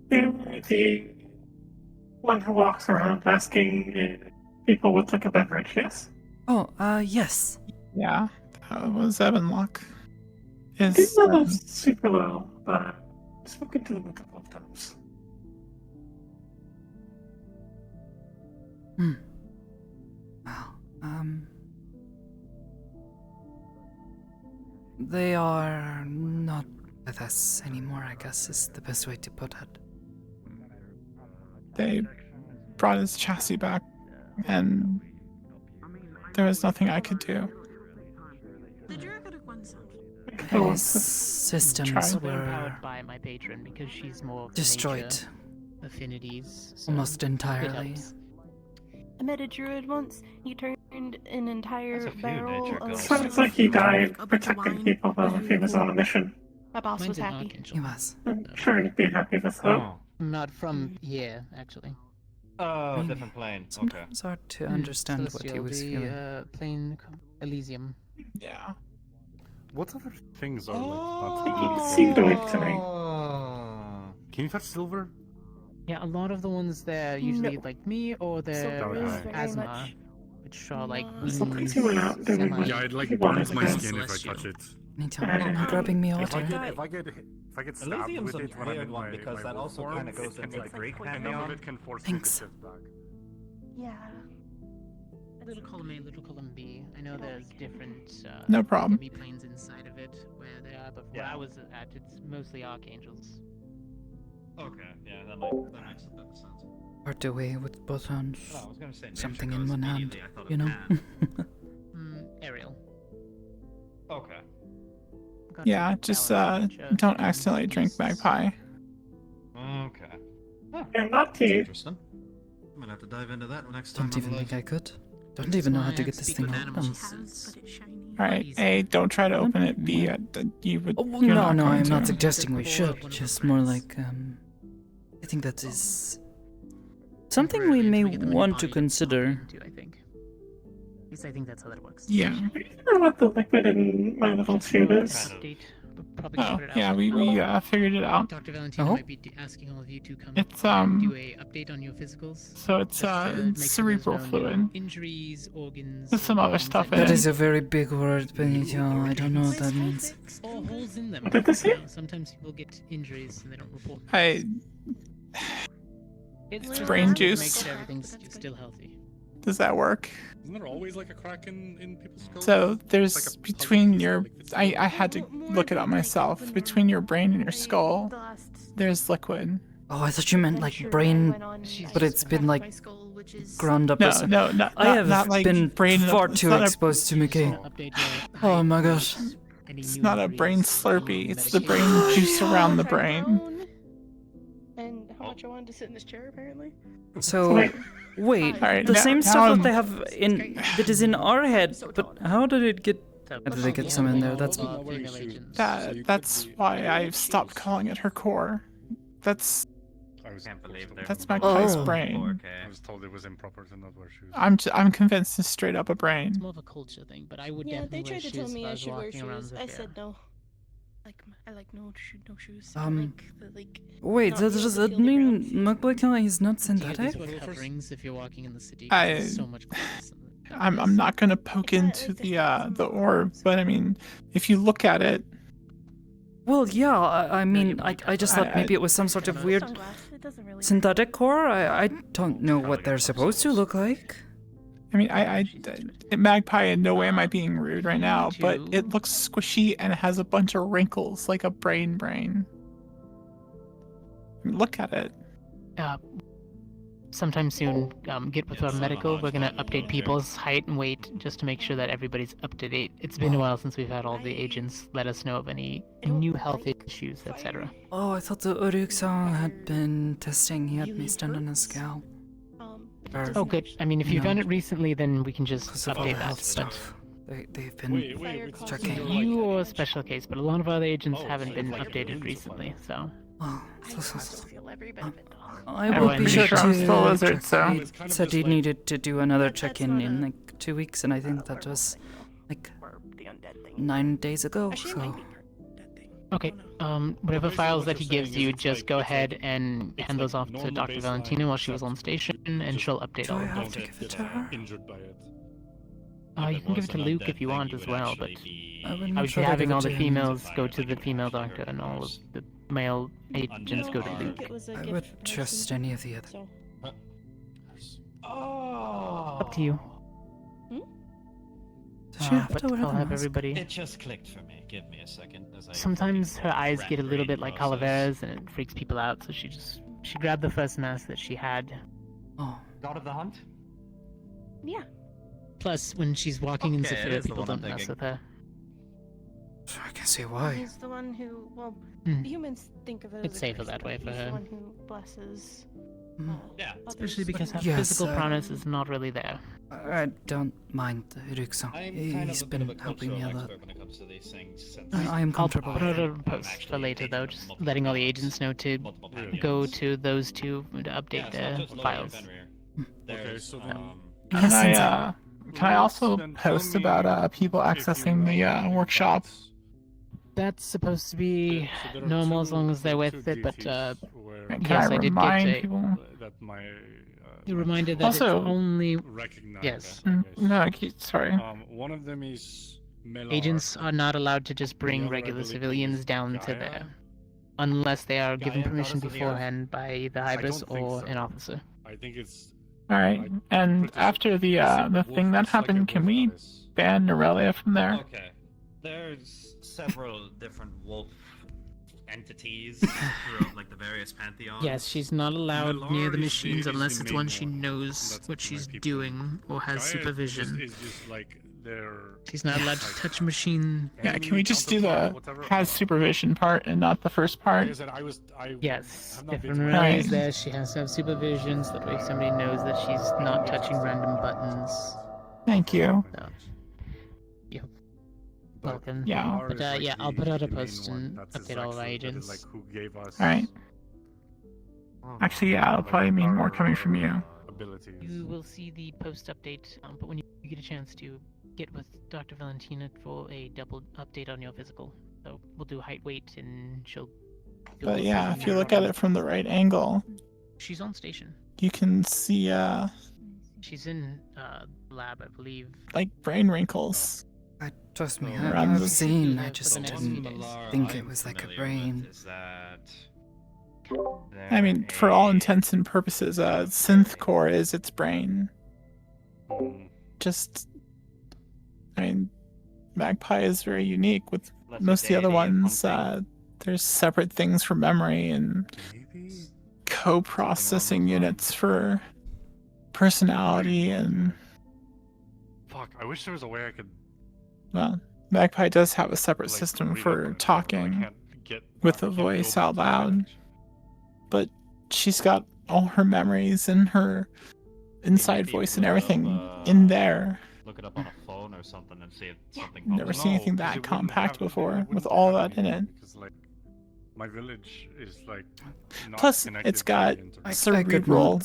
The one who walks around asking people would like a beverage, yes. Oh, yes. Yeah, that was Evan Luck. He's not super well, but I've spoken to them a couple of times. Wow. They are not with us anymore, I guess is the best way to put it. They brought his chassis back, and there was nothing I could do. His systems were empowered by my patron because she's more of destroyed. nature affinities. So Almost it entirely. helps. I met a druid once. He turned an entire barrel of. Sounds like he died protecting people, though, if he was on a mission. My boss was Mine's an happy. archangel. He was. I'm sure he'd be happy with that. Not from here, actually. Oh, Maybe. different plane. Okay. Sometimes hard to understand what he Celestial, was the, feeling. Plane Elysium. Yeah. What other things are He seemed to like to me. Can you touch silver? Yeah, a lot of the ones they're usually like me or they're Silver is very asthma, much which are like Sometimes he went out doing semi- Yeah, it like he burns wanted my to go. skin if I touch it. Anytime you're grabbing me If water. I get stabbed Elysium's with a it when I'm weird in one my, because my that wolf also form, kinda goes it can, into like, the Greek some of pantheon. it can force Thanks. me to shift back. Yeah. Little column A, little column B. I know there's different No problem. planes inside of it where they are, but where Yeah. I was at, it's mostly archangels. Okay, yeah, that makes a bit of sense. Hard to weigh with both hands. Oh, I was gonna say Something nature in goes one hand, immediately, I thought you of know? Ariel. Okay. Yeah, just don't accidentally drink Magpie. Okay. And not That's tea. interesting. I'm gonna have to dive into that next time. Don't even think I could. Don't even know how to get this thing open. Alright, A, don't try to open it. B, you would. Oh, well, you're no, not no, going I'm not to. suggesting we should. Just more like, I think that is something we may want to consider. I think. At least I think that's how that works. Yeah. I don't know what the liquid in my little tube is. Update. Probably Oh, put it out. yeah, we figured it out. Dr. Valentino Oh. might be asking all of you to come It's, do a update on your physicals. So it's, Just to make sure cerebral there's no fluid. Injuries, organs. There's some other organs stuff that- in That it. is a very big word, Benito. I don't know what that means. Or holes in them. What did they say? You know, sometimes people get injuries and they don't report. It's just brain to juice. Make sure everything's still healthy. Does that work? Isn't there always like a crack in people's skulls? So there's Like a between your, I had to look it up myself. Between your brain and your skull, there's liquid. Oh, I thought you meant like brain, but it's been like ground up. No, or something. no, not- I have not like been brain- far it's too not a- exposed to Mickey. Oh my gosh. It's not a brain slurpee. It's the brain juice around the brain. And how Nacho wanted to sit in this chair, apparently. So, wait, Alright, the now- same now stuff I'm- that they have in that is in our head, but how did it get? How did they get some in there? That's That's why I've stopped calling it her core. That's Magpie's brain. I was told it was improper to not wear shoes. I'm convinced it's straight up a brain. It's more of a culture thing, but I would Yeah, definitely they wear tried to shoes tell me if I I was should wear walking around shoes. the I fair. said no. I like no shoes. I like the wait. not Does being able to that feel the ground. mean Magpie is not Do you synthetic? use little coverings if you're walking in the city? 'Cause it's so much closer. I'm not gonna poke into the orb, but I mean, if you look at it, Well, yeah. I mean, I just thought maybe it was some sort of weird synthetic core. I don't know what they're supposed to look like. I mean, Magpie, in no way am I being rude right now, but it looks squishy and it has a bunch of wrinkles like a brain. Look at it. Sometime soon, get with our medical. We're gonna update people's height and weight just to make sure that everybody's up to date. It's been a while since we've had all the agents let us know of any new health issues, etc. Oh, I thought the Uruk-san had been testing. He had me stand on a scale. Oh, good. I mean, if you've done it recently, then we can just Because of all update the that health stuff. stuff. They've been checking. You are a special case, but a lot of other agents haven't been updated recently, so. Oh, I I'm will pretty be sure sure to I'm still a lizard, check. so- He said he needed to do another check-in in like 2 weeks, and I think that was like 9 days ago. So Okay, whatever files that he gives you, just go ahead and hand those off to Dr. Valentina while she was on station, and she'll update all of have those. to give it to her? Injured by it. You can give it to Luke if you want as well, but I would I much would be rather having give it all to the him. females go to the female doctor, and all of the male agents go to Luke. I would trust any of the other. Up to you. Does she have But to wear I'll the have mask? everybody. It just clicked for me. Give me a second. As I Sometimes her eyes get a little bit like process. Calavera's, and it freaks people out. So she grabbed the first mask that she had. Oh. God of the Hunt? Yeah. Plus, when she's walking in Okay, it Zephyr, is the people one I'm don't mess thinking. with her. I can see why. He's the one who, well, Hmm. the humans think of it It's as a safer curse, that but way for he's her. the one who blesses. Yeah. Especially because her Yes, physical prowess is not really there. I don't mind Uruk-san. I'm kind He's of a bit of been a helping me a cultural lot. expert when it comes to these things. Since I am comfortable. I'll put out a post for later, though, just letting all the agents know to go to those two to update their files. There's, so then- Can I also post about people accessing the workshop? That's supposed to be normal as long as they're with it, but Can yes, I I did remind get people? That my a reminder that Also- it's only recognize. yes. No, sorry. One of them is Melar. Agents are not allowed to just bring regular civilians down to there, unless they are given permission beforehand by either Hybris or an officer. I think it's All right. And after the thing that happened, can we ban Norelia from there? Okay. There's several different wolf entities throughout like the various pantheons. Yes, she's not allowed near the Melar machines is unless the it's main one she one. knows That's what for she's people. doing or has Gaia supervision. Is just like their. She's not allowed to touch a machine. Yeah, can we just do the has supervision part and not the first part? Yes, have not if been to Norelia Right. is there, she has to have supervision so that way somebody knows that she's not touching random buttons. Thank you. So, you're welcome. Yeah. But yeah, I'll put out a post and update all of our agents. Like who gave us All right. Actually, yeah, it'll probably mean more coming from you. abilities. You will see the post update, but when you get a chance to get with Dr. Valentina for a double update on your physical. So we'll do height, weight, and she'll. But yeah, if you look at it from the right angle, She's on station. you can see She's in lab, I believe. like brain wrinkles. Trust me, Around I've the- seen. I For just the next didn't few days. think it was like a brain. Is that I mean, for all intents and purposes, synth core is its brain. Just, I mean, Magpie is very unique with most of the other ones. There's separate things for memory and co-processing units for personality and, Fuck, I wish there was a way I could. well, Magpie does have a separate Like, system read up on for it, but I talking can't get- with I the can't voice build out it. loud. But she's got all her memories and her inside voice and everything in there. Look it up on a phone or something and see if something. Never seen anything that compact before it with wouldn't all have that in it. anything, Because like, my village is like. Not Plus, connected it's to got the internet. cerebral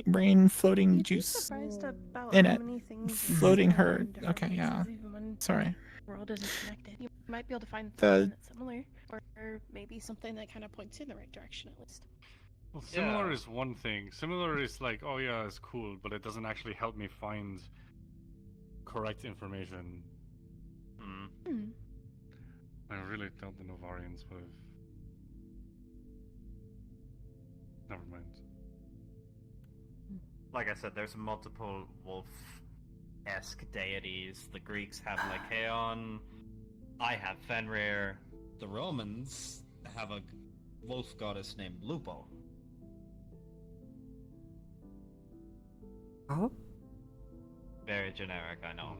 brain floating You'd be juice surprised about in how it, many things floating exist her. in different Okay, yeah. places, even when Sorry. the world isn't connected. You might be able to find The- something that's similar, or maybe something that kind of points in the right direction at least. Well, similar is one thing. Similar is like, oh yeah, it's cool, but it doesn't actually help me find correct information. I really doubt the Novarians would have. Never mind. Like I said, there's multiple wolf-esque deities. The Greeks have Lycaon. I have Fenrir. The Romans have a wolf goddess named Lupo. Oh? Very generic, I know.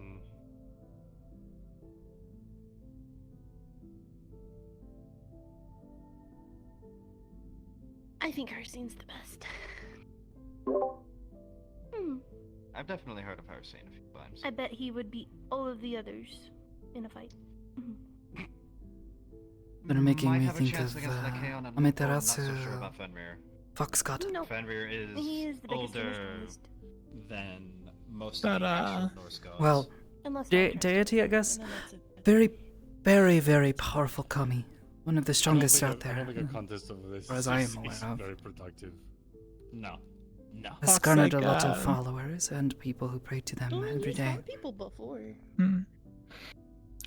I think Hersine's the best. I've definitely heard of Hurricane a few times. I bet he would beat all of the others in a fight. They're making Might me have a think chance of against Lycaon and Lupo. I'm not Amaterasu. so sure about Fenrir. Fox God. No. Fenrir is, He is the biggest and the older strongest. than most But, of the actual Norse gods. Well, Unless deity, I guess. Very, very, very powerful kami. One of the strongest out I there. don't think a contest of this As I am is aware of. very productive. No. Has Fox, garnered like, a lot of followers and people who pray to them every day. People before.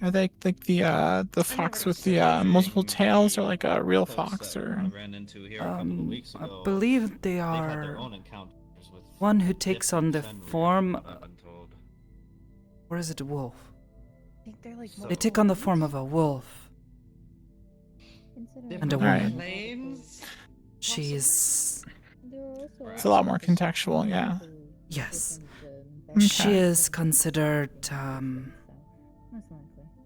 Are they like the fox with the multiple tails, or like a real fox, or? I ran into here a couple of weeks I ago. believe they They've had are their own encounters with one who takes on the Fenrir, form. I've been told. Or is it a wolf? I think they're like They take on the form of a wolf and a Alright. woman. Claims? She's It's a lot more contextual, yeah. yes. Okay. She is considered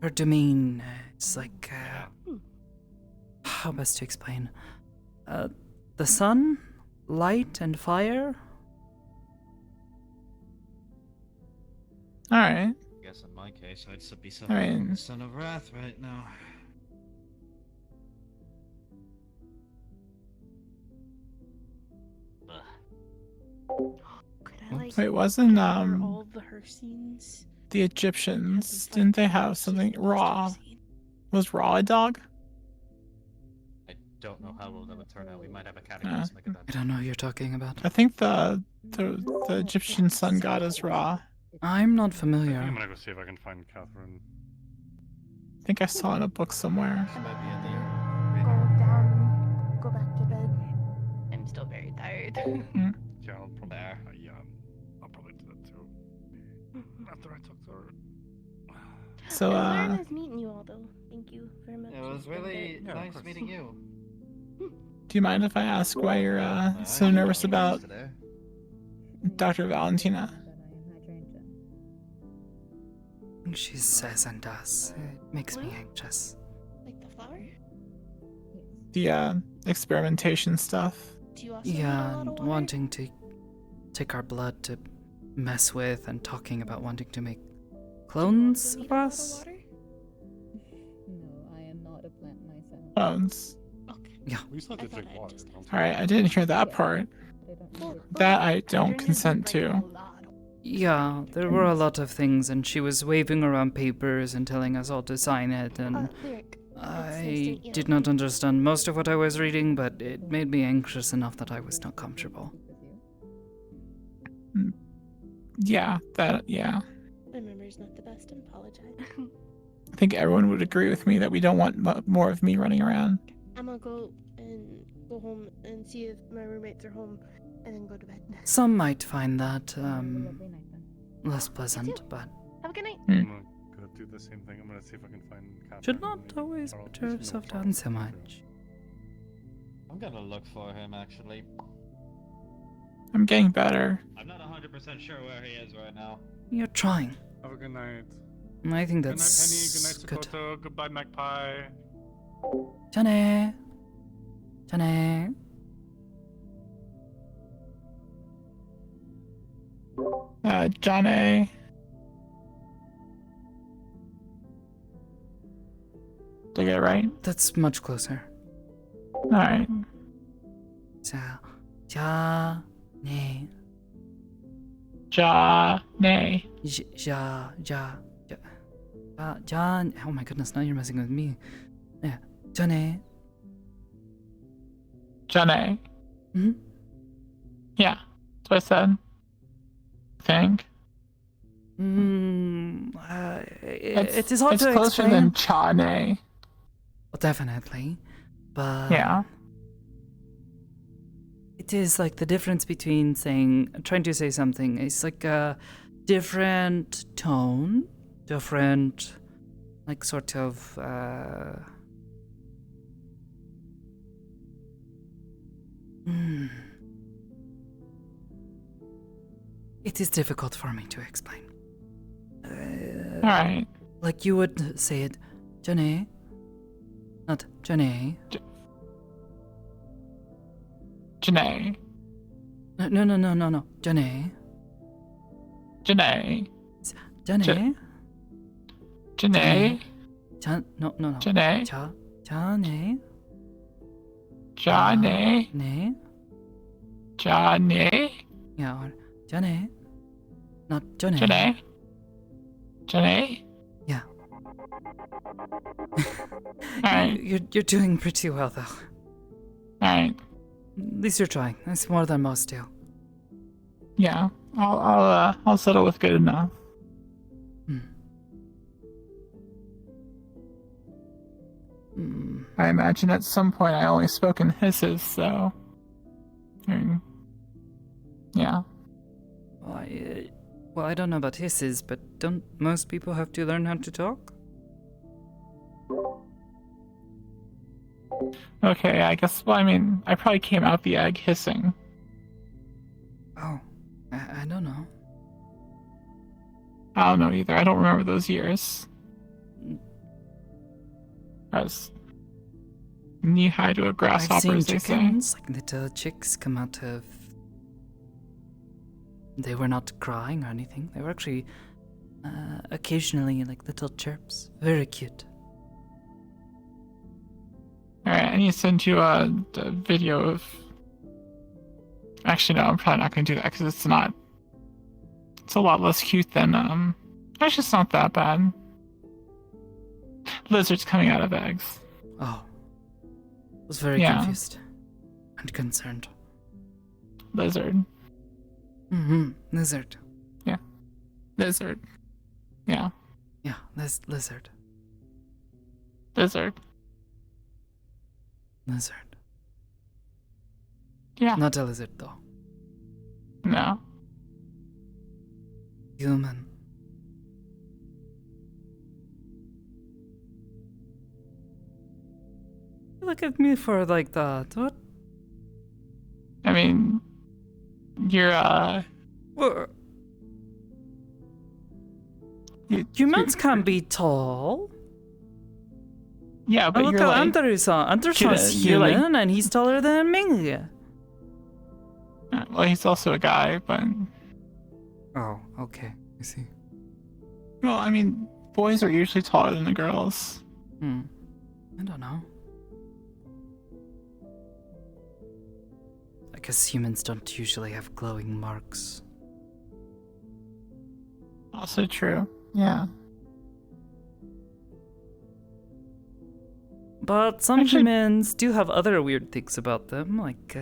her domain is like how best to explain? The sun, light, and fire. All right. I guess in my case, I'd be I suffering from mean- the Son of Wrath right now. Wait, wasn't all the Hersines? the Egyptians, didn't they have something Ra? Was Ra a dog? I don't know how well that would turn out. We might have a cataclysm at that. I don't know who you're talking about. I think the Egyptian sun god is Ra. I'm not I familiar. think I'm gonna go see if I can find Catherine. I think I saw it in a book somewhere. She might be in there. Go down, go back to bed. I'm still very tired. Yeah, I'll probably. I'll probably do that too. After I talk to her. So, It was very nice meeting you all, though. Thank you very much. It was really Yeah, of nice course. meeting you. do you mind if I ask why you're so nervous about Dr. Valentina? I think she says and does. It makes me anxious. Like the flower? The experimentation stuff. Do you also need a Yeah, lot and of water? wanting to take our blood to mess with, and talking about wanting to make clones of us. No, I am not a plant myself. Clones. Yeah. We just have to drink water. Alright, I didn't hear that part. That I don't consent to. Yeah, there were a lot of things, and she was waving around papers and telling us all to sign it, and I did not understand most of what I was reading, but it made me anxious enough that I was not comfortable. Yeah, yeah. My memory's not the best, and apologize. I think everyone would agree with me that we don't want more of me running around. I'm gonna go home and see if my roommates are home, and then go to bed. Some might find that less pleasant, but Have a good night. I'm gonna go do the same thing. I'm gonna see if I can find Catherine. should not always put yourself down so much. I'm gonna look for him, actually. I'm getting better. I'm not 100% sure where he is right now. You're trying. Have a good night. I think Good night, that's Penny. Good night, Sakoto. Goodbye, Magpie. Jane. Jane. Johnny. Did I get it right? That's much closer. Alright. Johnny. Johnny. John. Oh my goodness, now you're messing with me. Yeah. Johnny. Johnny. Hmm? Yeah, that's what I said. I think. It is hard it's to closer explain. than Johnny. Well, definitely. But Yeah. it is like the difference between trying to say something. It's like a different tone, different, like sort of, It is difficult for me to explain. Alright. Like you would say it, Johnny. Not Johnny. Johnny. No. Johnny. Johnny. Johnny. Johnny. No. Johnny. Johnny. Johnny. Johnny. Yeah, or Johnny. Not Johnny. Johnny. Johnny. Yeah. Alright. You're doing pretty well though. Alright. At least you're trying. That's more than most do. Yeah. I'll settle with good enough. I imagine at some point I only spoke in hisses, so. Yeah. Well, I don't know about hisses, but don't most people have to learn how to talk? Okay, I guess, well, I mean, I probably came out the egg hissing. Oh, I don't know. I don't know either. I don't remember those years. I was knee-high to a grasshopper, I've seen as they say. chickens, like little chicks come out of... They were not crying or anything. They were actually occasionally like little chirps. Very cute. Alright, I need to send you a video of... Actually, no, I'm probably not going to do that because it's not... It's a lot less cute than... Actually, it's not that bad. Lizards coming out of eggs. Oh. I was very confused. And concerned. Lizard. Lizard. Yeah. Lizard. Yeah. Yeah, lizard. Lizard. Lizard. Yeah. Not a lizard, though. No. Human. Look at me for like that. What? I mean, you're humans can be tall. Yeah, but look you're at like... Anderson. Anderson's human, and he's taller than me. Well, he's also a guy, but... Oh, okay. I see. Well, I mean, boys are usually taller than the girls. I don't know. I guess humans don't usually have glowing marks. Also true. Yeah. But some humans do have other weird things about them, like,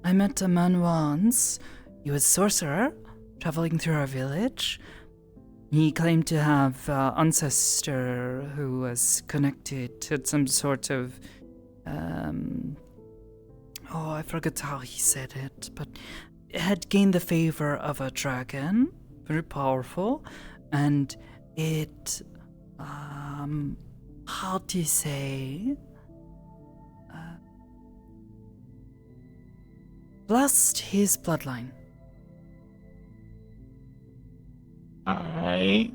I met a man once. He was a sorcerer, traveling through our village. He claimed to have an ancestor who was connected to some sort of, I forget how he said it, but had gained the favor of a dragon, very powerful, and it, how do you say, blessed his bloodline. Alright.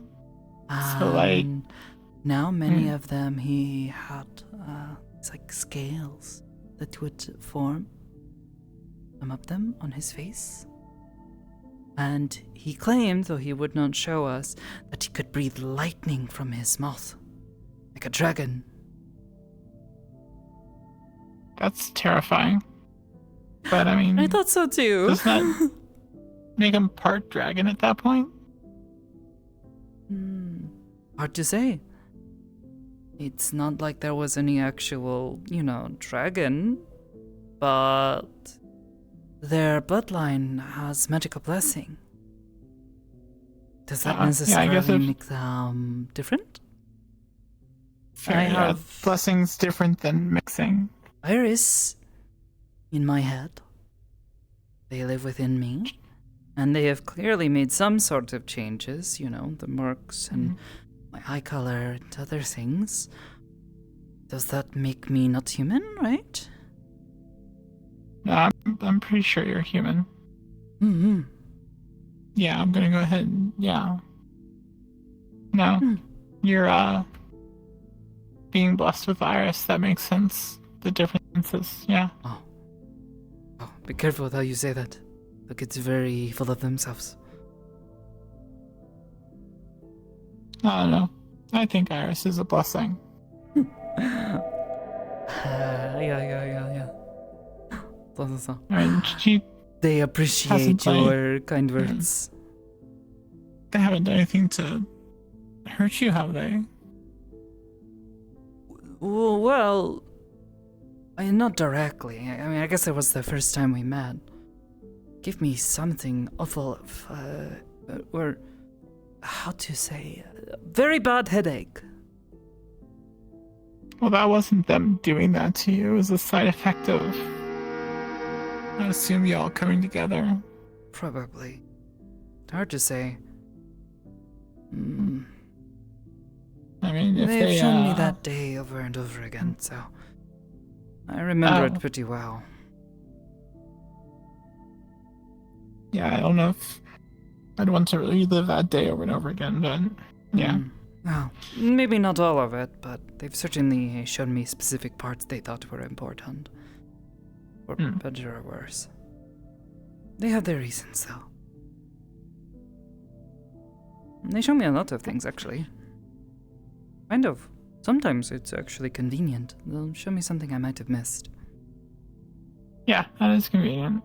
So, like... Now many of them, he had, it's like scales that would form, some of them on his face. And he claimed, though he would not show us, that he could breathe lightning from his mouth, like a dragon. That's terrifying. But I mean, I thought so too. Does that make him part dragon at that point? Hard to say. It's not like there was any actual, dragon, but their bloodline has magical blessing. Does that necessarily make them different? Fair, blessing's different than mixing. Iris in my head. They live within me, and they have clearly made some sort of changes, the mercs and my eye color and other things. Does that make me not human, right? No, I'm pretty sure you're human. Mm-hmm. Yeah, I'm gonna go ahead and, No, you're, being blessed with Iris, that makes sense. The differences, yeah. Oh, be careful with how you say that. Look, it's very full of themselves. I don't know. I think Iris is a blessing. Yeah. They appreciate your kind words. They haven't done anything to hurt you, have they? Well, not directly. I mean, I guess it was the first time we met. Give me something awful or how to say, very bad headache. Well, that wasn't them doing that to you. It was a side effect of, I assume, y'all coming together. Probably. Hard to say. I mean, if They've shown me that day over and over again, so I remember it pretty well. Yeah, I don't know if I'd want to relive that day over and over again, but yeah. Well, maybe not all of it, but they've certainly shown me specific parts they thought were important. For better or worse. They have their reasons, though. They show me a lot of things, actually. Kind of. Sometimes it's actually convenient. They'll show me something I might have missed. Yeah, that is convenient.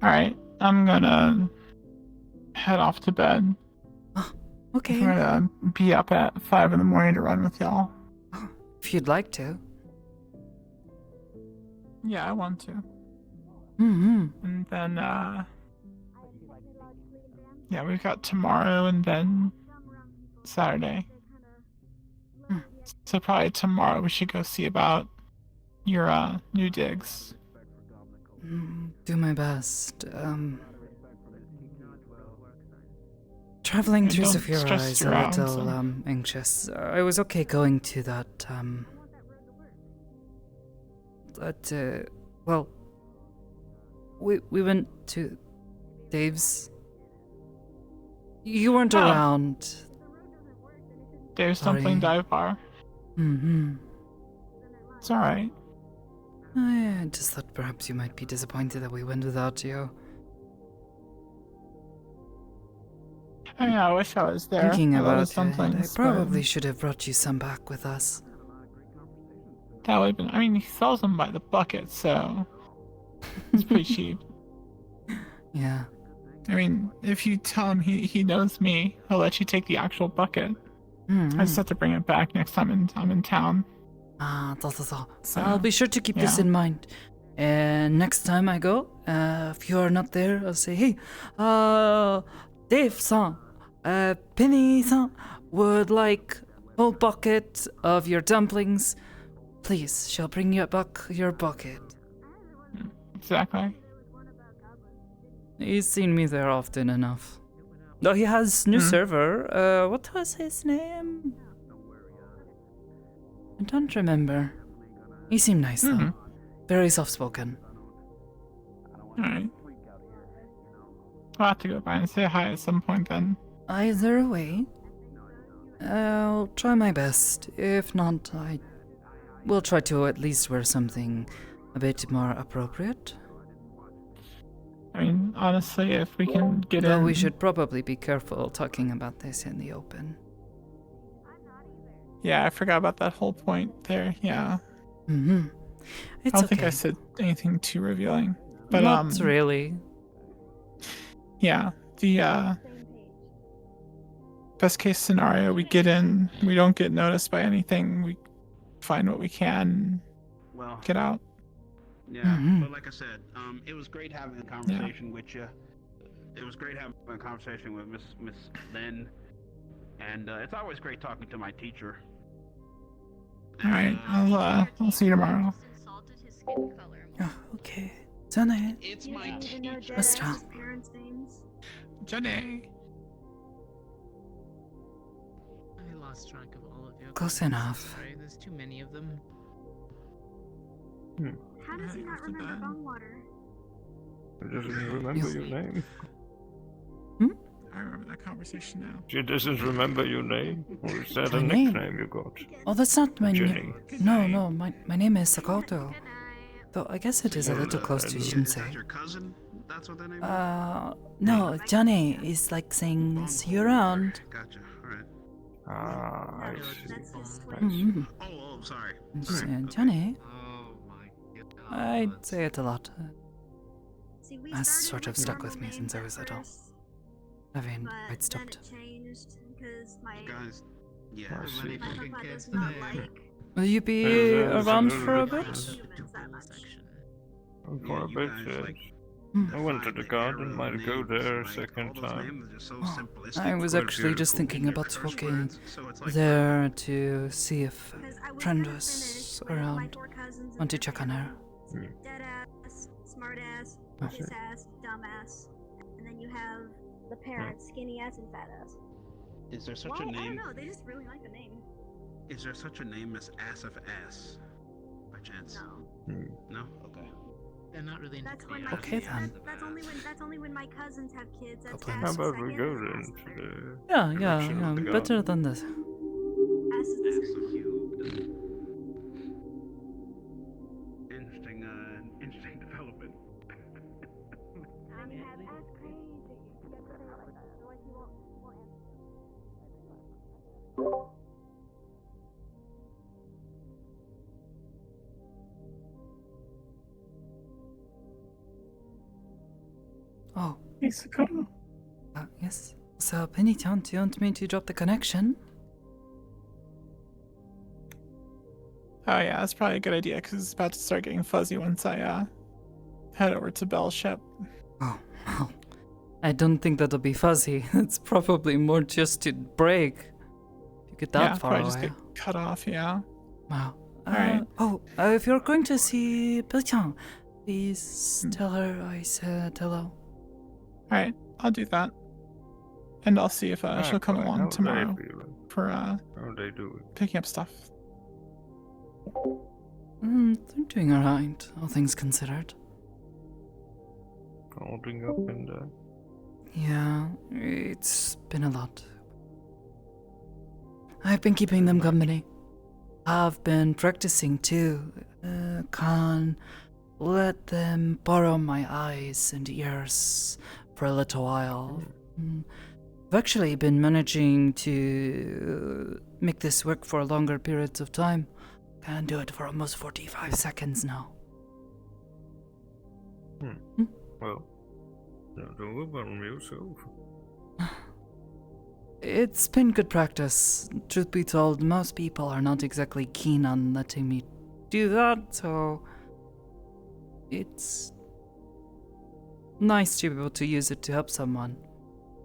Alright, I'm gonna head off to bed. Oh, okay. I'm gonna be up at 5 in the morning to run with y'all. If you'd like to. Yeah, I want to. And then, yeah, we've got tomorrow and then Saturday. So probably tomorrow we should go see about your, new digs. Do my best. Traveling through Saphira is a little anxious. I was okay going to that, well, we went to Dave's. You weren't around. Dave's Dumpling Dive Bar. It's alright. I just thought perhaps you might be disappointed that we went without you. I mean, I wish I was there. Thinking about it, I probably should have brought you some back with us. That would have been. I mean, he sells them by the bucket, so it's pretty cheap. Yeah. I mean, if you tell him he knows me, he'll let you take the actual bucket. I just have to bring it back next time I'm in town. So I'll be sure to keep this in mind. And next time I go, if you're not there, I'll say, hey, Dave-san, Penny-san would like a whole bucket of your dumplings. Please, she'll bring you back your bucket. Exactly. He's seen me there often enough. Though he has new server. What was his name? I don't remember. He seemed nice though. Very soft-spoken. Alright. I'll have to go by and say hi at some point then. Either way, I'll try my best. If not, I will try to at least wear something a bit more appropriate. I mean, honestly, if we can get Though in... we should probably be careful talking about this in the open. Yeah, I forgot about that whole point there, yeah. Mm-hmm. I don't think I said anything too revealing. But, Not really. Yeah, the, best case scenario, we get in, we don't get noticed by anything, we find what we can, Well, get out. yeah, but like I said, it was great having a conversation with you. It was great having a conversation with Miss Lynn, and it's always great talking to my teacher. Alright, I'll see you tomorrow. Oh, okay. Johnny. It's my teacher. Mr. Johnny. I lost track of all of you. Close enough. Sorry, there's too many of them. How does he not remember Bonewater? She doesn't remember your name. I remember that conversation now. She doesn't remember your name? Or is that My a name? nickname you got? Oh, that's not my Jenny. name. No, my name is Sakoto. Though I guess it is a little close to Shinsei. Your cousin? That's what that name is? No, Johnny is like saying, see you around. Gotcha, alright. Ah, I see. Mm-hmm. Oh, sorry. Johnny. Oh my god. I'd say it a lot. Has sort of stuck with me since I was little. I mean, I'd stopped. Guys, yeah. Will you be around for a bit? For a bit, yes. I went to the garden, might go there a second time. I was actually just thinking about walking there to see if friend was around. Want to check on her. Deadass, smartass, ass, dumbass, and then you have the parents, skinny ass and fat ass. Is there such Why? a I don't name? know. They just really like the name. Is there such a name as Ass of Ass? By chance? No. No? Okay. They're not really into That's when my Okay, kids, then. that's only when my cousins have kids. That's Goblins. How ass about we second, go and then ass to third. the direction of the Yeah, better garden? than this. Ass is the Interesting development. Oh. Hey, Sakoto. Yes. So, Penny-chan, do you want me to drop the connection? Oh yeah, that's probably a good idea, because it's about to start getting fuzzy once I, head over to Bell's ship. Oh, well. I don't think that'll be fuzzy. It's probably more just to break. You get that Yeah, far probably away. just get cut off, yeah. Wow. Alright. If you're going to see Bill-chan, please tell her I said hello. Alright, I'll do that. And I'll see if she'll come How along they tomorrow feeling? for How they doing? picking up stuff. They're doing alright, all things considered. Holding up in there. Yeah, it's been a lot. I've been keeping them company. I've been practicing too. Can't let them borrow my eyes and ears for a little while. I've actually been managing to make this work for longer periods of time. Can do it for almost 45 seconds now. Well, don't overwhelm yourself. It's been good practice. Truth be told, most people are not exactly keen on letting me do that, so it's nice to be able to use it to help someone.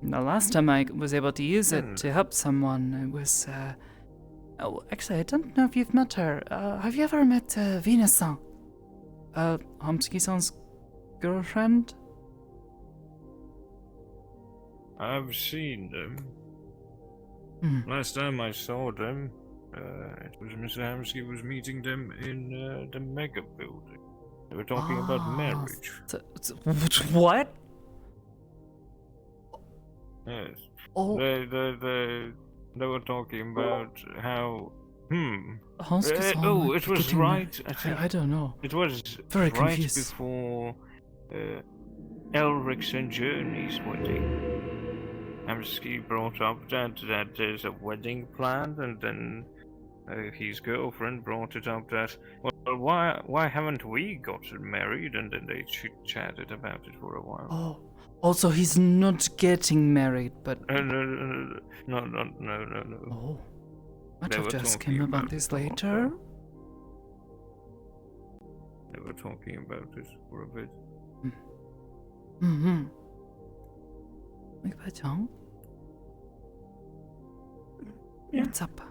The last time I was able to use it to help someone, it was, oh, actually, I don't know if you've met her. Have you ever met Venus-san? Homsky-san's girlfriend? I've seen them. Last time I saw them, it was Mr. Hamsky was meeting them in the mega building. They were talking about marriage. What? Yes. Oh. They were talking about how Oh, it was right. I don't know. It was Very right confused. before Elric's and Journey's wedding. Amsky brought up that there's a wedding planned, and then his girlfriend brought it up that, well, why haven't we gotten married? And then they chit-chatted about it for a while. Oh, also he's not getting married, but... No. Oh, I They have were to ask talking him about about this it for a later. They were talking about it for a bit. What's up?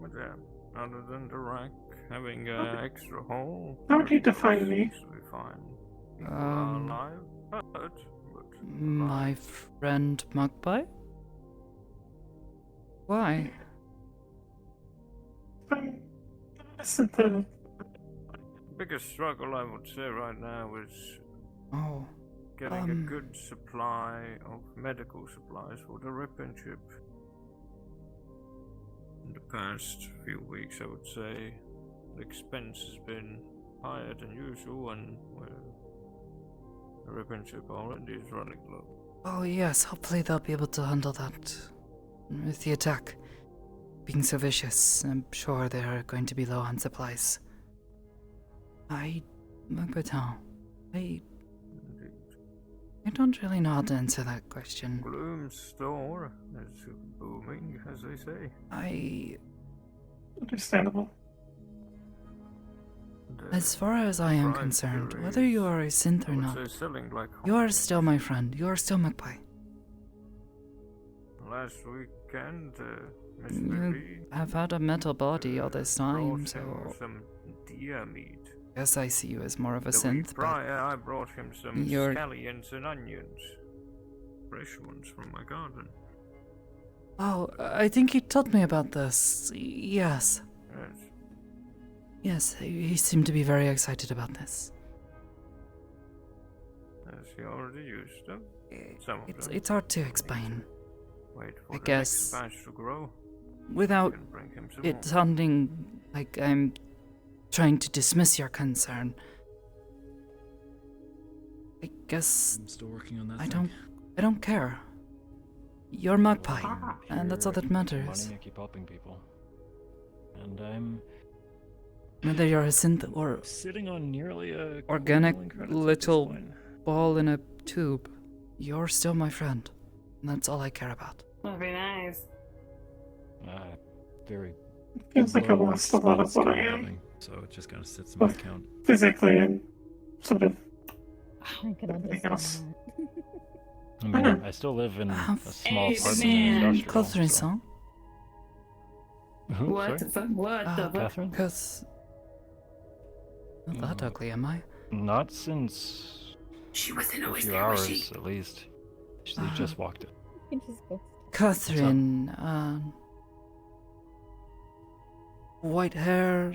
But yeah, other than the rack having an extra hole, How would you define me? seems to be fine. People are alive, but My friend Magpie? Why? Listen to biggest struggle I would say right now is getting a good supply of medical supplies for the ripping ship. In the past few weeks, I would say the expense has been higher than usual, and the ripping ship already is running low. Oh yes, hopefully they'll be able to handle that. With the attack being so vicious, I'm sure they're going to be low on supplies. I don't really know how to answer that question. Gloom's store is booming, as they say. Understandable. As far as I am concerned, whether you are a synth or not, you are still my friend. You are still Magpie. Last weekend, You Mr. B have had a metal body all this time, brought so him some deer meat. guess I see you as more of a The synth, week prior, I brought him some you're- scallions and onions. Fresh ones from my garden. Oh, I think he told me about this. Yes. Yes, he seemed to be very excited about this. Has he already used them? Some of them. It's hard to explain. Wait for I the guess next batch to grow. without Can bring him some it more. sounding like I'm trying to dismiss your concern. I guess I'm still working on that. I don't care. You're Magpie, and that's all that matters. Money, I keep helping people, and I'm Whether you're a synth or sitting on nearly a organic quarter million credits at this little point. ball in a tube, you're still my friend. And that's all I care about. That'd be nice. Very. Feels like I low lost a lot of stats what I kind of am. living, so it just kind of sits in my Both account. physically and sort of I can everything understand else. I mean, I still live in a small apartment in industrial. Catherine, so. son? Who? What Sorry? the fuck? What the fuck? Catherine? Because... Not that ugly, am I? Not since She wasn't a always few there, was hours, she? at least. She just walked in. You just go. Catherine, white hair.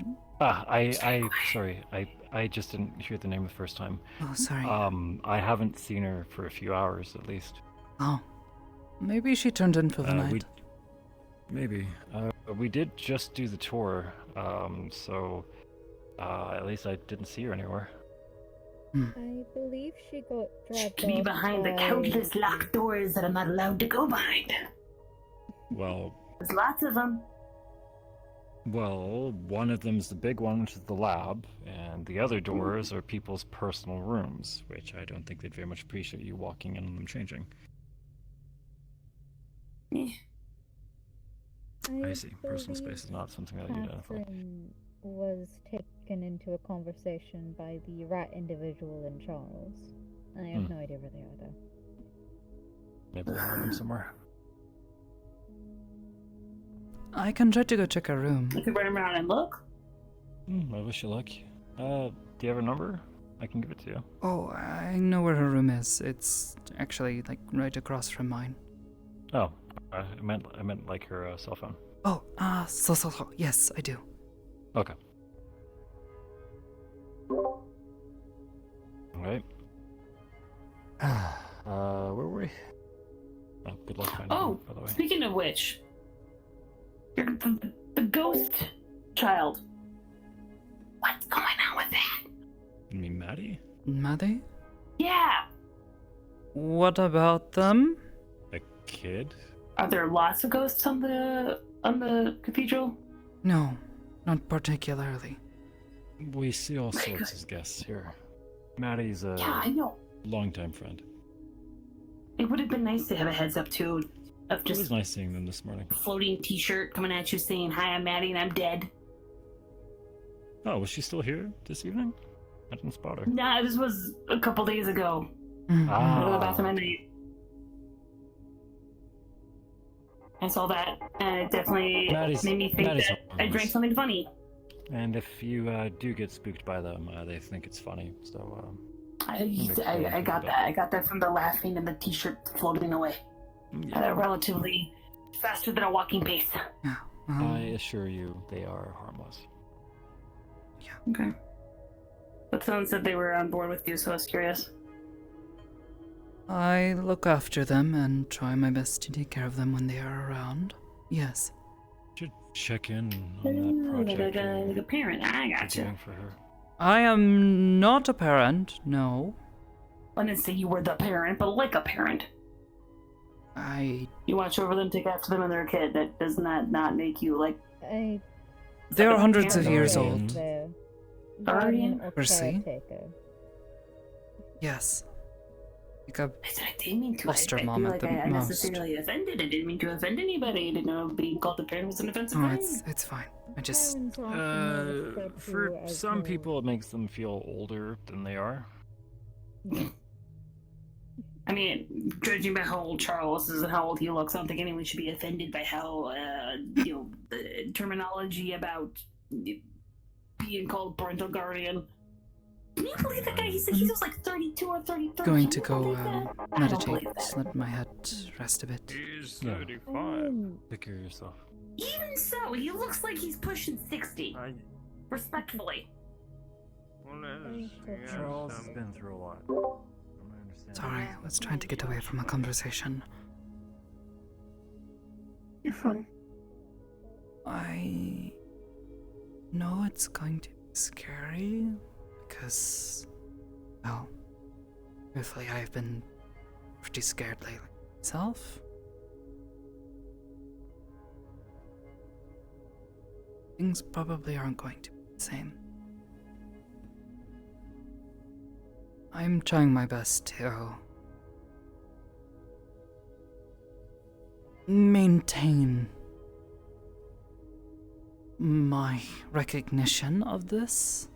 Sorry, I just didn't hear the name the first time. Oh, sorry. I haven't seen her for a few hours at least. Oh. Maybe she turned in for the night. Maybe. We did just do the tour, so at least I didn't see her anywhere. I believe she got dragged Be off behind the by- countless locked doors that I'm not allowed to go behind. Well, There's lots of them. one of them's the big one, which is the lab, and the other doors are people's personal rooms, which I don't think they'd very much appreciate you walking in and them changing. I see. Personal space is not something that you identify. Catherine was taken into a conversation by the rat individual and Charles. I have no idea where they are, though. Maybe they have them somewhere. I can try to go check her room. You could run around and look. I wish you luck. Do you have a number? I can give it to you. Oh, I know where her room is. It's actually like right across from mine. Oh, I meant like her cell phone. Oh, so, yes, I do. Okay. Alright. Where were we? Oh, good luck finding Oh, her, by the way. speaking of which, You're the ghost child. What's going on with that? You mean Maddie? Maddie? Yeah. What about them? A kid? Are there lots of ghosts on the cathedral? No, not particularly. We see all sorts of guests here. Maddie's a Yeah, I know. longtime friend. It would have been nice to have a heads up too, of It was just nice seeing them this morning. floating T-shirt coming at you saying, "Hi, I'm Maddie and I'm dead." Oh, was she still here this evening? I didn't spot her. Nah, this was a couple days ago. Ah. Go to the bathroom at night. I saw that, and it definitely made me think that I drank something funny. And if you do get spooked by them, they think it's funny. So I got that. I got that from the laughing and the T-shirt floating away at a relatively faster than a walking pace. I assure you, they are harmless. Okay. But someone said they were on board with you, so I was curious. I look after them and try my best to take care of them when they are around. Yes. Should check in on that project. Like a parent. I gotcha. Doing for her. I am not a parent, no. I didn't say you were the parent, but like a parent. You watch over them, take after them, and they're a kid. That does not make you like. They're hundreds of years old. Guardian or Percy? caretaker. Yes. Like a I didn't mean to. foster I feel mom at like the I most. necessarily offended. I didn't mean to offend anybody. I didn't know being called a parent was an offensive Oh, thing. it's fine. I just For some people, it makes them feel older than they are. I mean, judging by how old Charles is and how old he looks, I don't think anyone should be offended by how, the terminology about being called parental guardian. Can you believe that guy? He said he was like 32 or 33. going Can to you go believe that? I don't meditate, believe that. just let my head rest a bit. He's 35. Take care of yourself. Even so, he looks like he's pushing 60. Respectfully. Charles has been through a lot. Sorry, I was trying to get away from a conversation. You're fine. I know it's going to be scary because, well, truthfully, I've been pretty scared lately myself. Things probably aren't going to be the same. I'm trying my best to maintain my recognition of this.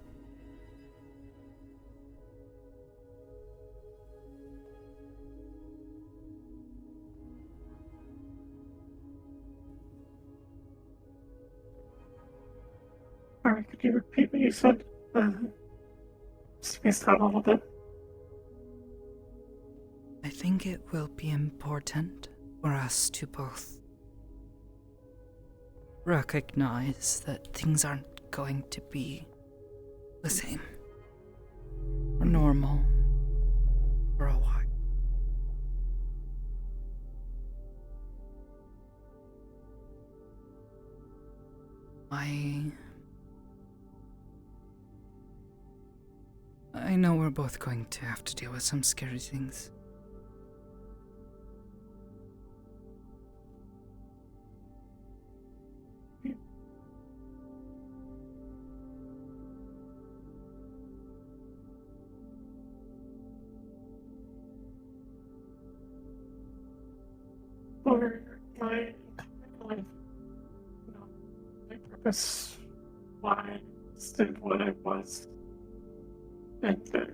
Sorry, could you repeat what you said? Spaced out a little bit. I think it will be important for us to both recognize that things aren't going to be the same or normal for a while. I know we're both going to have to deal with some scary things. For my life, my purpose, why I did what I was, and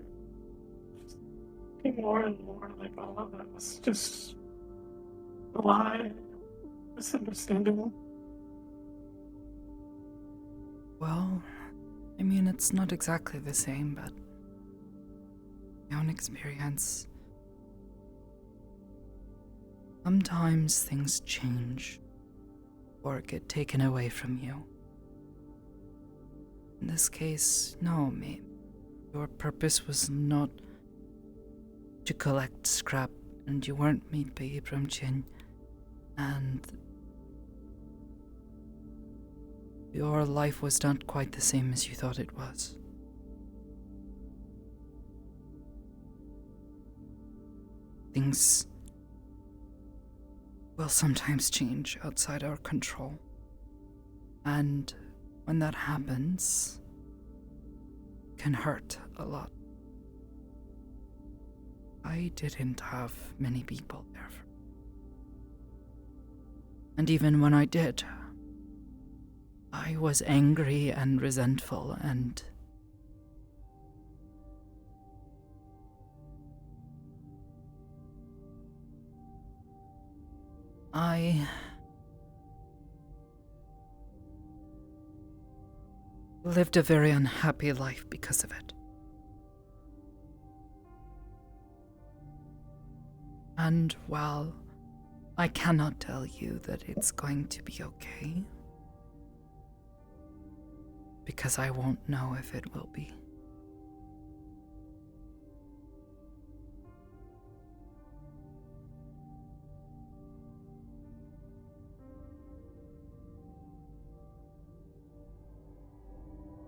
being more and more like all of that was just a lie, misunderstanding. Well, I mean, it's not exactly the same, but my own experience. Sometimes things change or get taken away from you. In this case, no, maybe your purpose was not to collect scrap, and you weren't made by Abram Chin, and your life was not quite the same as you thought it was. Things will sometimes change outside our control. And when that happens, it can hurt a lot. I didn't have many people there. And even when I did, I was angry and resentful, and I lived a very unhappy life because of it. And while I cannot tell you that it's going to be okay, because I won't know if it will be.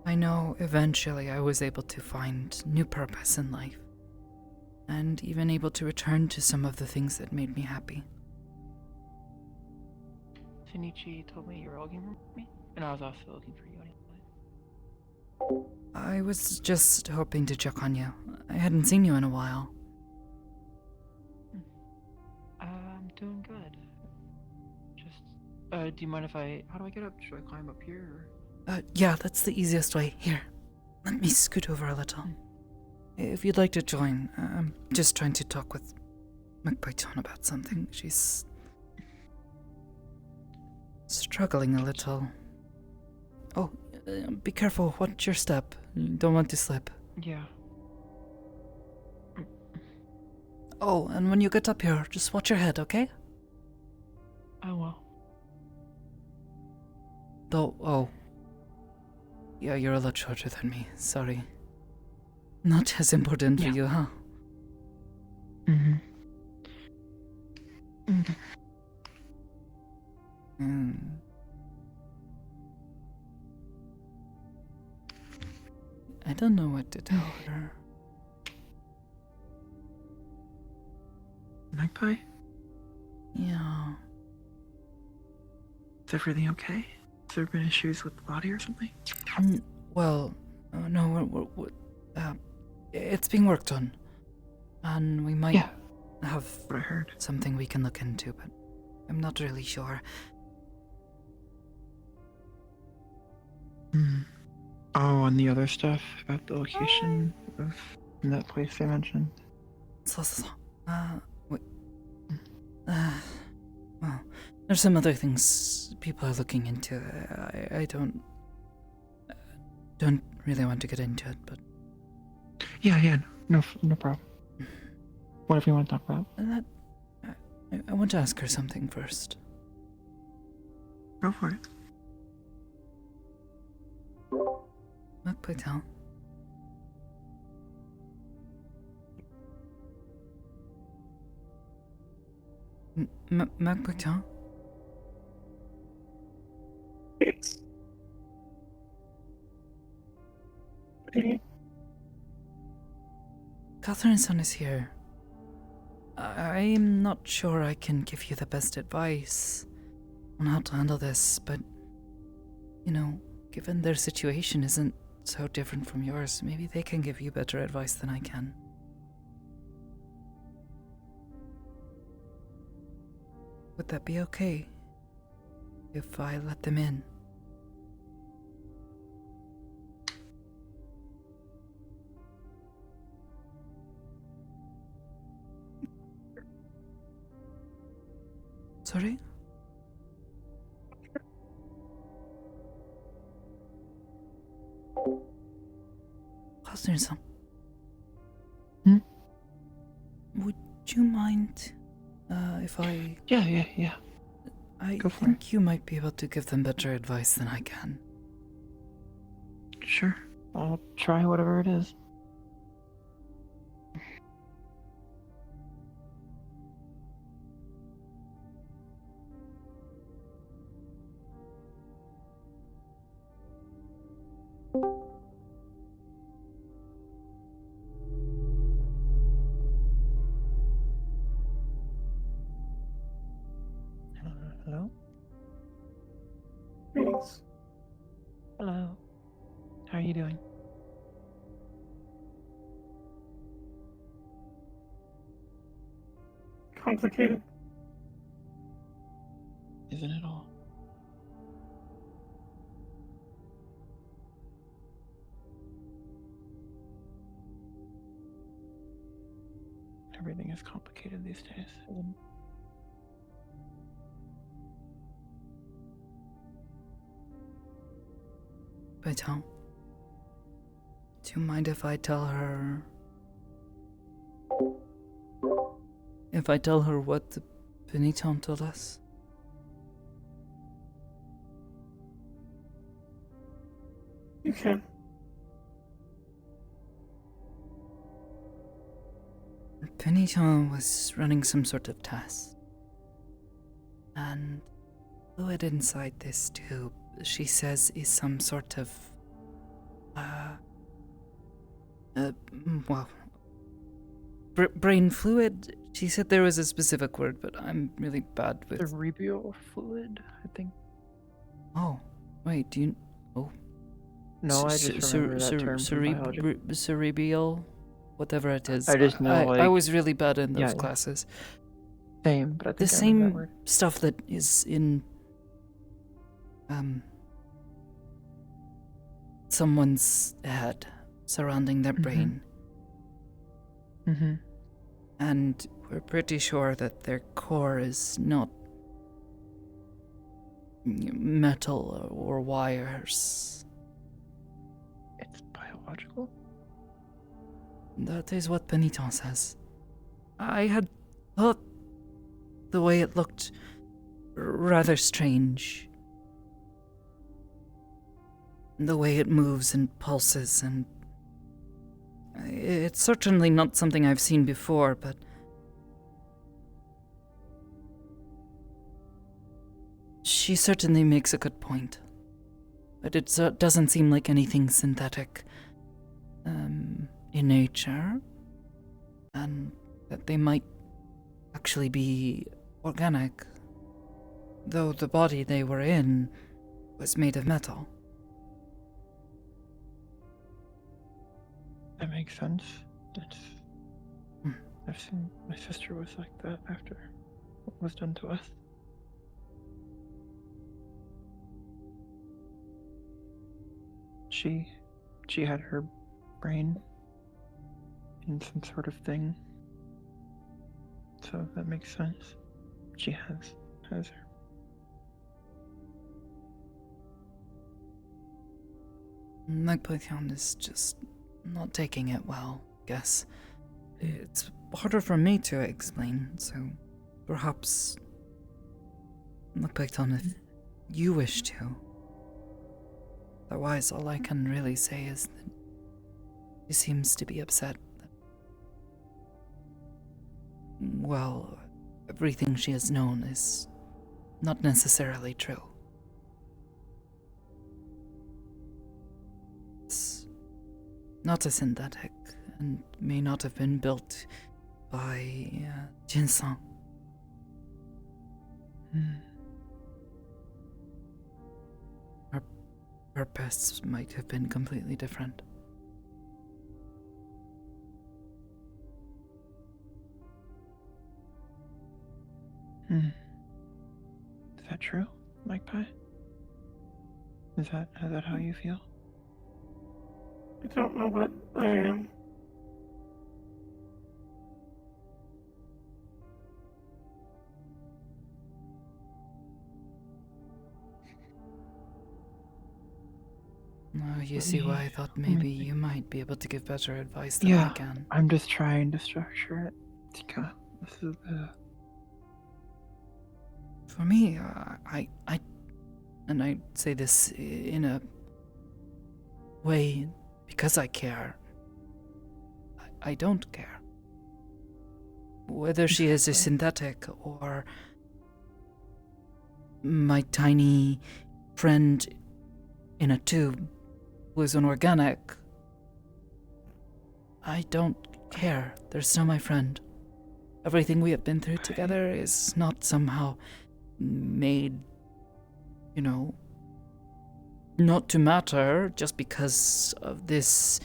I know eventually I was able to find new purpose in life, and even able to return to some of the things that made me happy. Shinichi told me you were looking for me, and I was also looking for you anyway. I was just hoping to check on you. I hadn't seen you in a while. I'm doing good. Just, do you mind if how do I get up? Should I climb up here? Yeah, that's the easiest way. Here, let me scoot over a little. If you'd like to join, I'm just trying to talk with McPython about something. She's struggling a little. Oh, be careful. Watch your step. You don't want to slip. Yeah. Oh, and when you get up here, just watch your head, okay? I will. Oh. Yeah, you're a lot shorter than me. Sorry. Not as important for you, huh? I don't know what to tell her. Magpie? Yeah. Is everything okay? Has there been issues with the body or something? Well, no, it's being worked on. And we might have what I heard. Something we can look into, but I'm not really sure. Oh, and the other stuff about the location of that place they mentioned? Well, there's some other things people are looking into. I don't really want to get into it, but... Yeah, no problem. Whatever you want to talk about. I want to ask her something first. Go for it. McPython. McPython? It's... Catherine's son is here. I'm not sure I can give you the best advice on how to handle this, but, given their situation isn't so different from yours, maybe they can give you better advice than I can. Would that be okay if I let them in? Sorry? Catherine's-san. Would you mind if I... Yeah. I think you might be able to give them better advice than I can. Sure. I'll try whatever it is. Hello. How are you doing? Complicated. Isn't it all? Everything is complicated these days. Baitan, do you mind if I tell her... If I tell her what the Penitent told us? You can. Penitent was running some sort of test. And fluid inside this tube, she says, is some sort of... well... brain fluid? She said there was a specific word, but I'm really bad with... Cerebral fluid, I think. Oh, wait, do you... Oh. No, I just remember that term from biology. Cerebral, whatever it is. I just know, I was really bad in those classes. Same, but I think the I remember that same word. stuff that is in someone's head surrounding their brain. Mm-hmm. And we're pretty sure that their core is not metal or wires. It's biological? That is what Penitent says. I had thought the way it looked rather strange. The way it moves and pulses, and it's certainly not something I've seen before, but she certainly makes a good point. But it doesn't seem like anything synthetic in nature, and that they might actually be organic, though the body they were in was made of metal. That makes sense. I've seen my sister was like that after what was done to us. She had her brain in some sort of thing. So that makes sense. She has her. Nagpython is just not taking it well, I guess. It's harder for me to explain, so perhaps Nagpython, if you wish to. Otherwise, all I can really say is that she seems to be upset that, well, everything she has known is not necessarily true. It's not a synthetic, and may not have been built by Jinsang. Her purpose might have been completely different. Is that true, Magpie? Is that how you feel? I don't know what I am. Oh, you see why I thought maybe you might be able to give better advice than I can. I'm just trying to structure it. This is the... For me, and I say this in a way because I care. I don't care. Whether she is a synthetic or my tiny friend in a tube who is an organic, I don't care. They're still my friend. Everything we have been through together is not somehow made, not to matter just because of this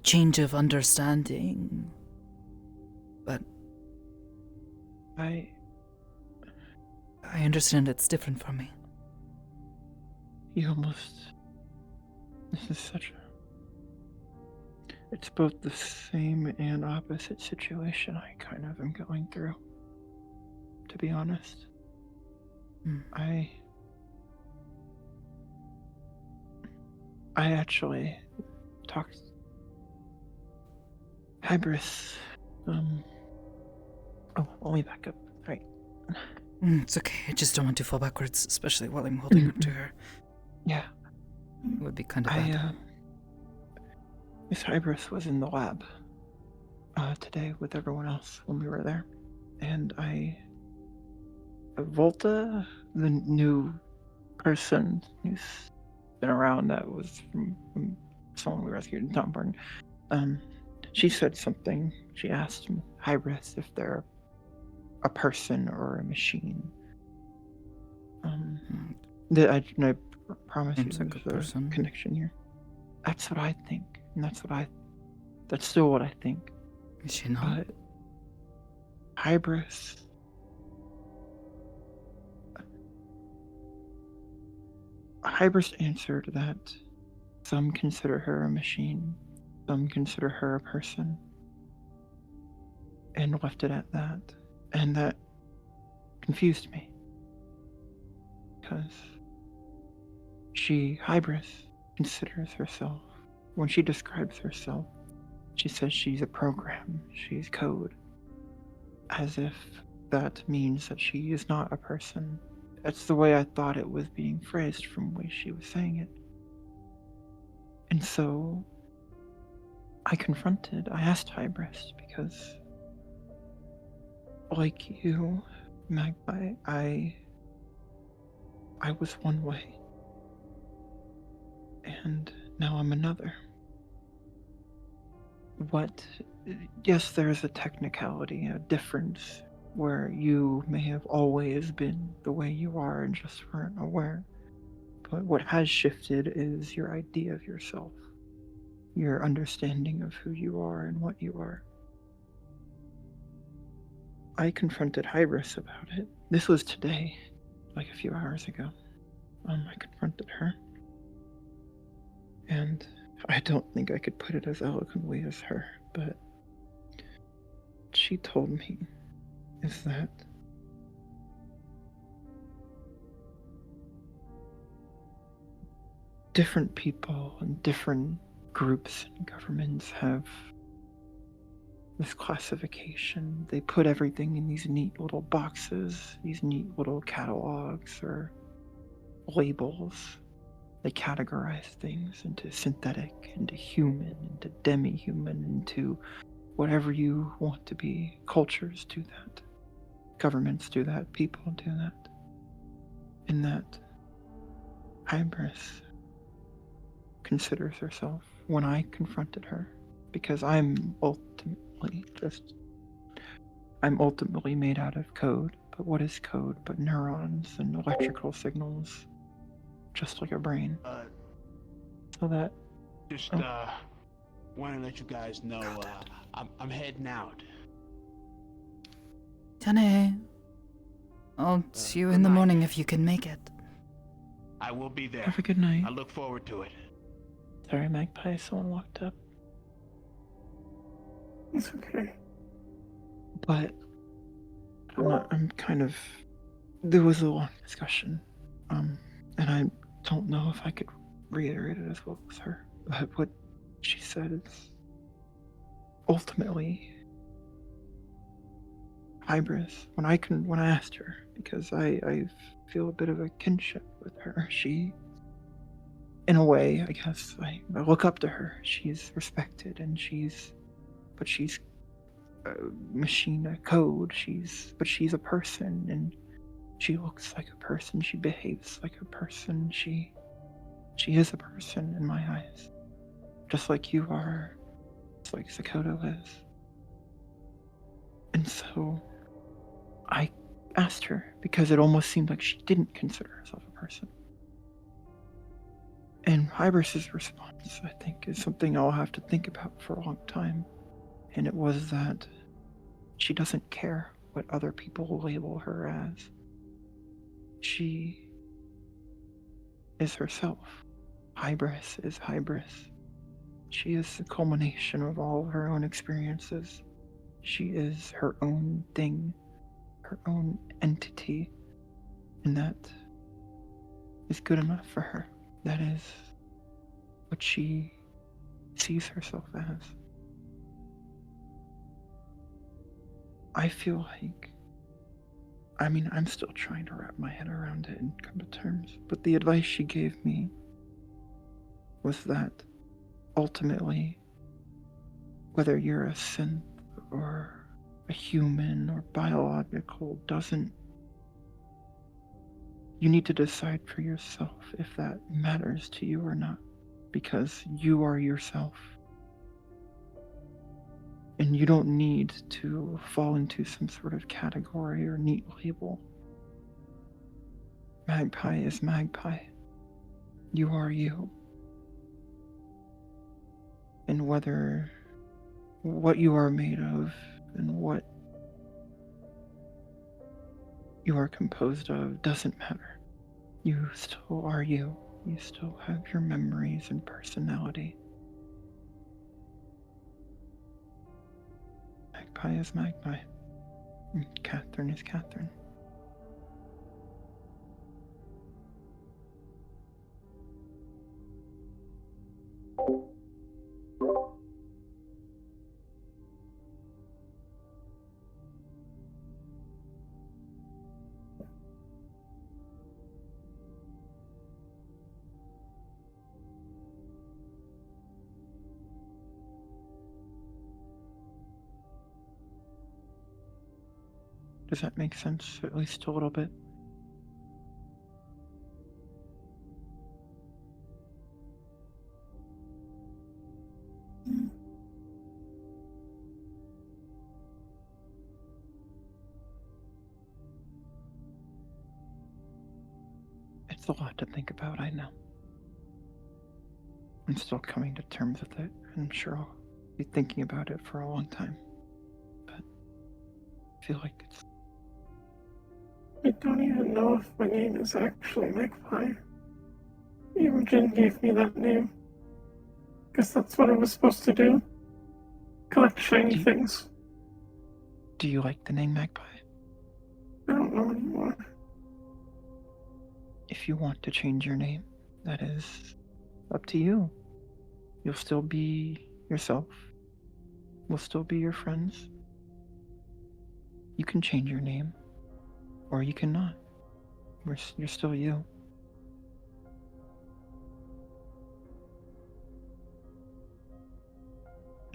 change of understanding. But I understand it's different for me. You almost... This is such a... It's both the same and opposite situation I kind of am going through, to be honest. I actually talked... Hybris, Oh, let me back up. Right. It's okay, I just don't want to fall backwards, especially while I'm holding on to her. Yeah. It would be kind of bad. Miss Hybris was in the lab today with everyone else when we were there. And Volta, the new person who's been around that was from someone we rescued in Tomborn, she said something. She asked Hybris if they're a person or a machine. I promise you there's a connection here. That's what I think, and that's still what I think. Is she not? But Hybris, answered that some consider her a machine, some consider her a person, and left it at that. And that confused me. Because Hybris, considers herself, when she describes herself, she says she's a program, she's code. As if that means that she is not a person. That's the way I thought it was being phrased from the way she was saying it. And so I asked Hybris, because like you, Magpie, I was one way. And now I'm another. Yes, there's a technicality, a difference, where you may have always been the way you are and just weren't aware. But what has shifted is your idea of yourself, your understanding of who you are and what you are. I confronted Hybris about it. This was today, like a few hours ago. I confronted her. And I don't think I could put it as eloquently as her, but she told me is that different people and different groups and governments have this classification. They put everything in these neat little boxes, these neat little catalogs or labels. They categorize things into synthetic, into human, into demi-human, into whatever you want to be. Cultures do that. Governments do that. People do that. And that Hybris considers herself, when I confronted her, because I'm ultimately made out of code. But what is code but neurons and electrical signals, just like a brain? So that... Just, want to let you guys know, I'm heading out. Tane, I'll see you in the morning if you can make it. I will be there. Have a good night. I look forward to it. Sorry, Magpie, someone walked up. It's okay. But I'm kind of... There was a long discussion, and I don't know if I could reiterate it as well as her. But what she said is, ultimately, Hybris, when I asked her, because I feel a bit of a kinship with her, she, in a way, I guess, I look up to her. She's respected, and she's a machine, a code. But she's a person, and she looks like a person. She behaves like a person. She is a person in my eyes, just like you are, just like Sakoto is. And so I asked her, because it almost seemed like she didn't consider herself a person. And Hybris's response, I think, is something I'll have to think about for a long time. And it was that she doesn't care what other people label her as. She is herself. Hybris is Hybris. She is the culmination of all of her own experiences. She is her own thing, her own entity, and that is good enough for her. That is what she sees herself as. I feel like, I'm still trying to wrap my head around it and come to terms, but the advice she gave me was that ultimately, whether you're a synth or a human or biological you need to decide for yourself if that matters to you or not, because you are yourself. And you don't need to fall into some sort of category or neat label. Magpie is magpie. You are you. And whether what you are made of and what you are composed of doesn't matter. You still are you. You still have your memories and personality. Magpie is magpie. And Catherine is Catherine. Does that make sense, at least a little bit? It's a lot to think about, I know. I'm still coming to terms with it, and I'm sure I'll be thinking about it for a long time. But I feel like it's... I don't even know if my name is actually Magpie. Imogen gave me that name. Guess that's what I was supposed to do. Collect shiny things. Do you like the name Magpie? I don't know anymore. If you want to change your name, that is up to you. You'll still be yourself. We'll still be your friends. You can change your name, or you cannot. You're still you.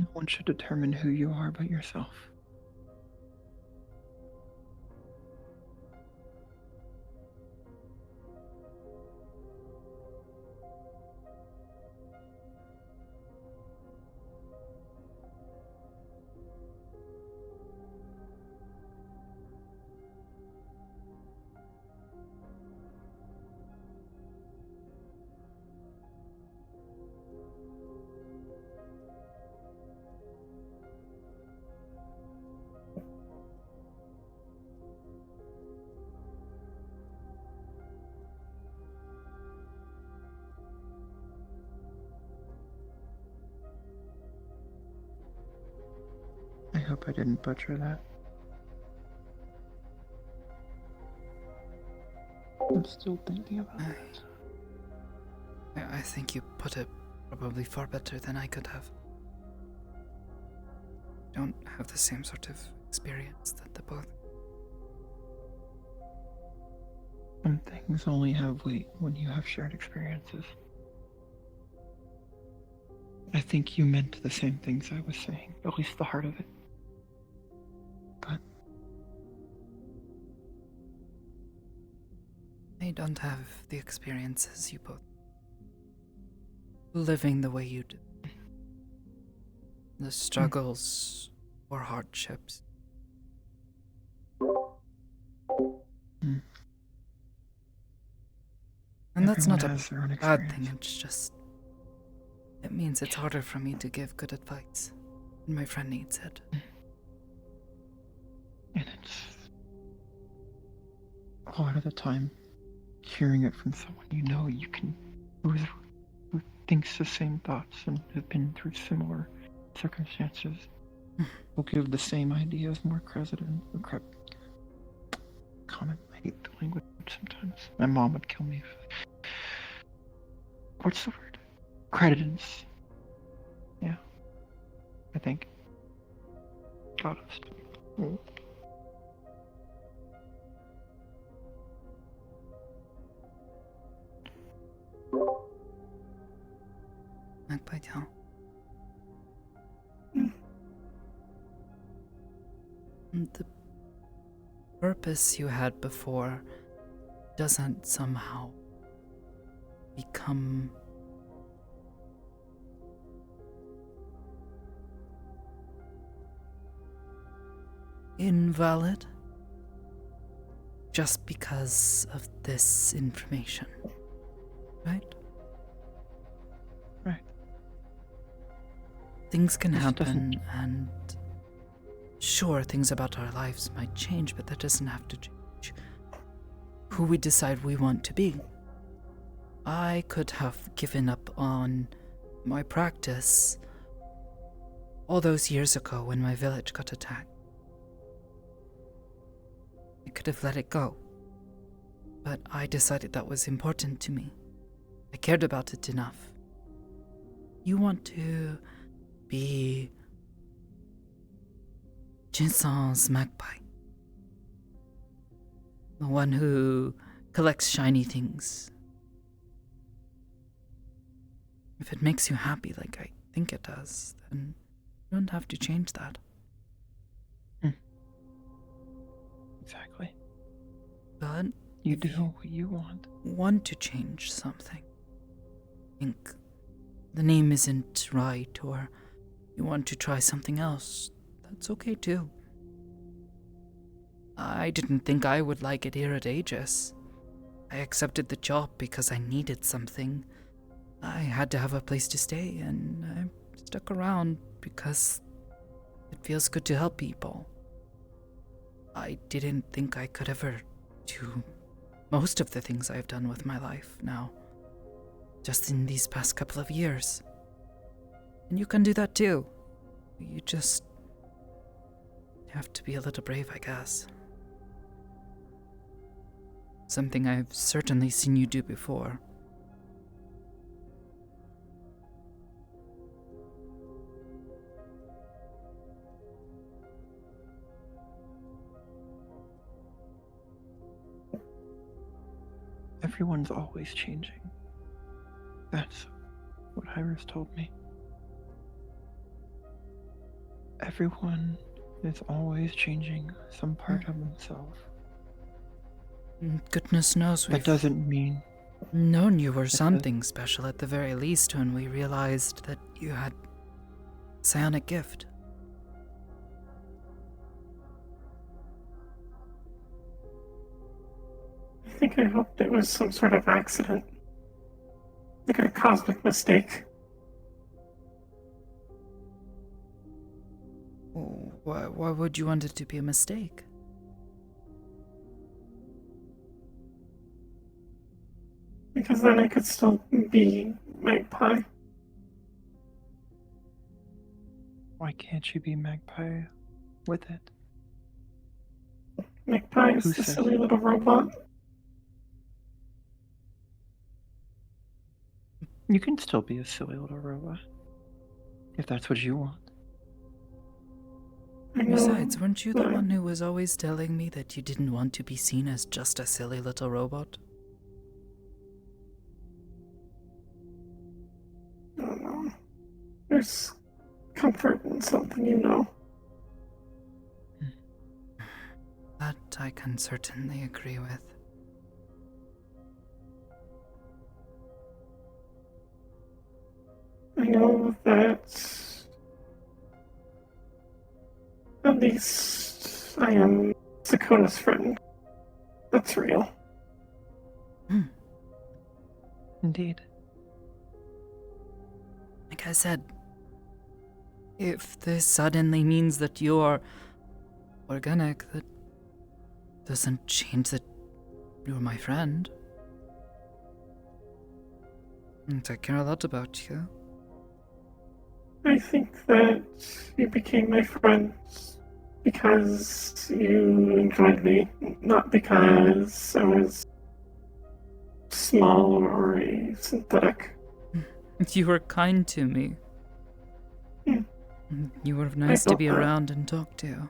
No one should determine who you are but yourself. I hope I didn't butcher that. I'm still thinking about it. I think you put it probably far better than I could have. Don't have the same sort of experience that the both. Some things only have weight when you have shared experiences. I think you meant the same things I was saying, at least the heart of it. But I don't have the experiences you both. Living the way you do. The struggles or hardships. And that's Everyone not a has their own bad experience. thing, it's just. It means it's harder for me to give good advice. And my friend needs it. And it's a lot of the time hearing it from someone you know who thinks the same thoughts and have been through similar circumstances will give the same ideas more common. I hate the language sometimes. My mom would kill me. What's the word? Credence. Yeah. I think. Got us. Magpie Town. The purpose you had before doesn't somehow become invalid just because of this information, right? Right. Things can This happen, doesn't- and sure, things about our lives might change, but that doesn't have to change who we decide we want to be. I could have given up on my practice all those years ago when my village got attacked. I could have let it go, but I decided that was important to me. I cared about it enough. You want to be Jinsan's magpie. The one who collects shiny things. If it makes you happy like I think it does, then you don't have to change that. Exactly. But you do what you want to change something. Think the name isn't right, or you want to try something else, that's okay too. I didn't think I would like it here at Aegis. I accepted the job because I needed something. I had to have a place to stay, and I stuck around because it feels good to help people. I didn't think I could ever do most of the things I've done with my life now, just in these past couple of years. And you can do that too. You just have to be a little brave, I guess. Something I've certainly seen you do before. Everyone's always changing. That's what Iris told me. Everyone is always changing some part of themselves. Goodness knows That doesn't mean known you were something special at the very least when we realized that you had a psionic gift. I think I hoped it was some sort of accident. Like a cosmic mistake. Why would you want it to be a mistake? Because then I could still be Magpie. Why can't you be Magpie with it? Magpie is Who the says- silly little robot. You can still be a silly little robot. If that's what you want. Besides, weren't you the one who was always telling me that you didn't want to be seen as just a silly little robot? I don't know. There's comfort in something you know. That I can certainly agree with. I know that at least I am Sakota's friend. That's real. Indeed. Like I said, if this suddenly means that you are organic, that doesn't change that you're my friend. And I care a lot about you. I think that you became my friend because you enjoyed me, not because I was small or a synthetic. You were kind to me. Yeah. You were nice to be around and talk to.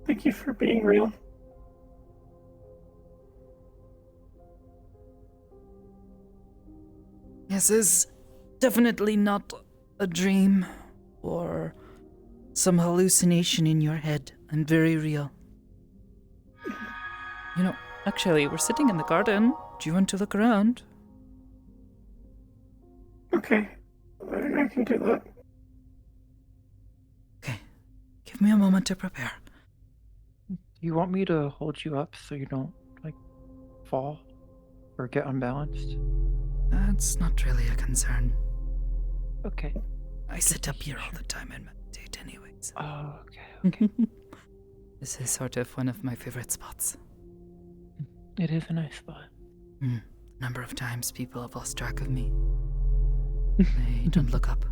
Thank you for being real. This is definitely not a dream or some hallucination in your head. I'm very real. You know, actually, we're sitting in the garden. Do you want to look around? Okay, I can do that. Give me a moment to prepare. Do you want me to hold you up so you don't, like, fall or get unbalanced? That's not really a concern. Okay. I sit up here all the time and meditate anyways. Oh, okay. This is sort of one of my favorite spots. It is a nice spot. Number of times people have lost track of me. They don't look up.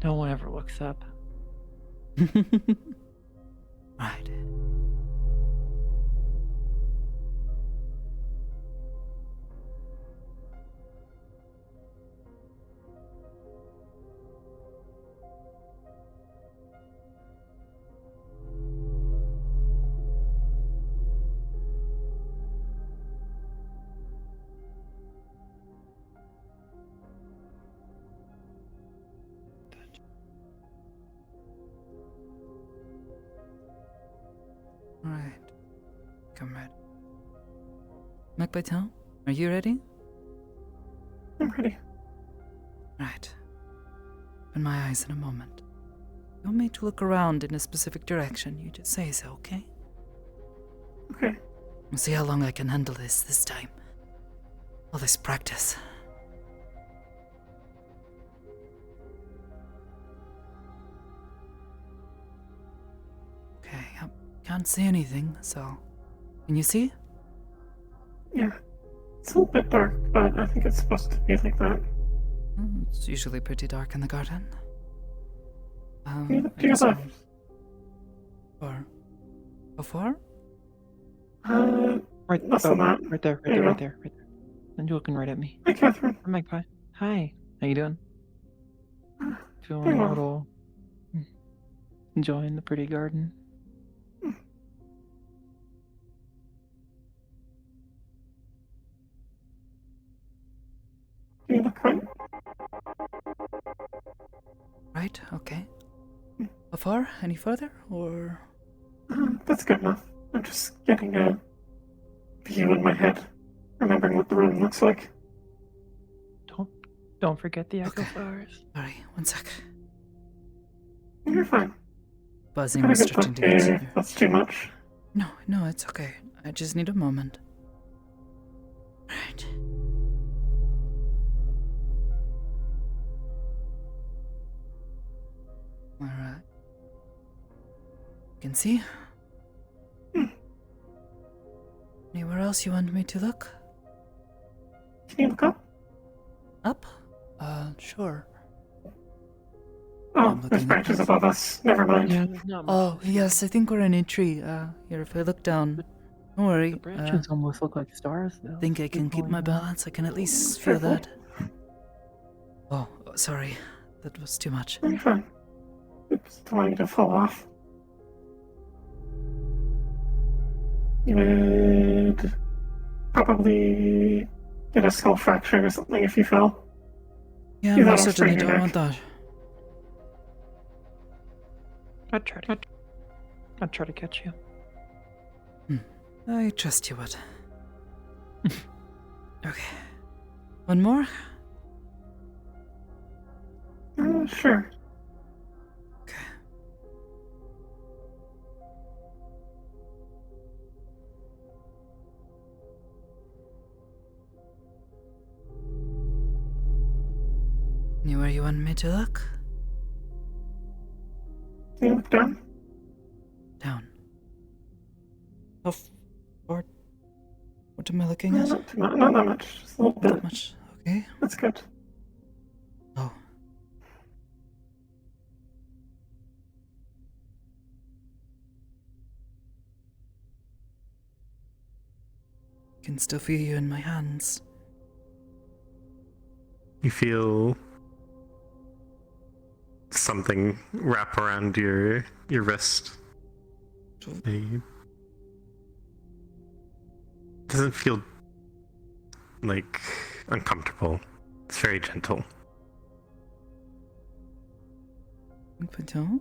No one ever looks up. Right. Alright. Come ready. Macbeth, are you ready? I'm ready. Right. Open my eyes in a moment. You want me to look around in a specific direction, you just say so, okay? Okay. We'll see how long I can handle this time. All this practice. Okay, yep. Can't see anything, so... Can you see? Yeah. It's a little bit dark, but I think it's supposed to be like that. It's usually pretty dark in the garden. Can you look I to your guess left? Far? How far? Right, less than that. right there, There you right go. there. And you're looking right at me. Hi, Catherine. I'm Magpie. Hi. How you doing? Feeling Doing a well. little... enjoying the pretty garden? Can you look right? Right, okay. How far? Any further? Or... That's good enough. I'm just getting a view in my head, remembering what the room looks like. Don't forget the echo flowers. Sorry, one sec. You're fine. Buzzing I was could starting talk to to get you severe. if that's too much. No, it's okay. I just need a moment. Right. Alright. You can see? Anywhere else you want me to look? Can you look up? Up? Sure. Oh, there's branches above us. Never mind. Yeah, there's not much. Oh, yes, I think we're in a tree. Here, if I look down. Don't worry. The branches almost look like stars, though. I think I can keep my balance. I can at least feel Careful. that. Oh, sorry. That was too much. You're fine. Oops, don't want you to fall off. You would probably get a skull fracture or something if you fell. Yeah, You I thought I was certainly bringing don't it want that. I'd try to catch you. I trust you would. Okay. One more? Sure. Anywhere you want me to look? You look down. Down. How far? What am I looking at? Not that much. Just a little bit. That much. Okay. That's good. Oh. I can still feel you in my hands. You feel something wrap around your wrist. It doesn't feel like uncomfortable. It's very gentle. Gentle?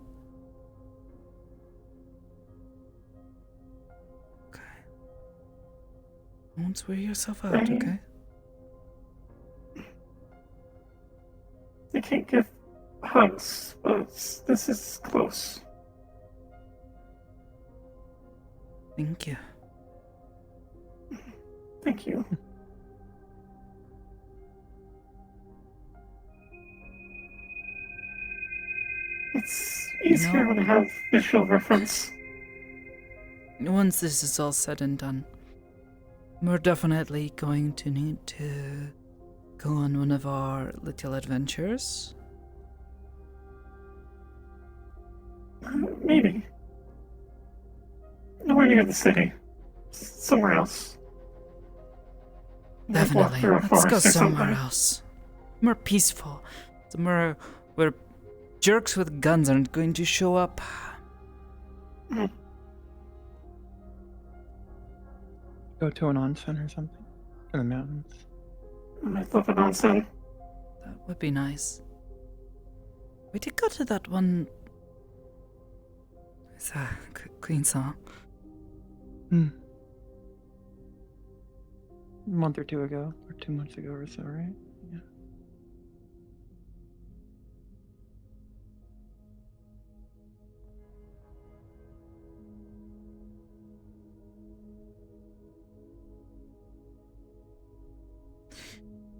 Okay. Don't wear yourself out, okay? I can't give hugs, but this is close. Thank you. Thank you. It's easier when I have visual reference. Once this is all said and done, we're definitely going to need to go on one of our little adventures. Maybe. Nowhere near the city. Somewhere else. Definitely. Let's go somewhere else. More peaceful. Somewhere where jerks with guns aren't going to show up. Go to an onsen or something in the mountains. I love an onsen. That would be nice. We did go to that one. It's Queen Saw. A month or two ago, or 2 months ago or so, right? Yeah.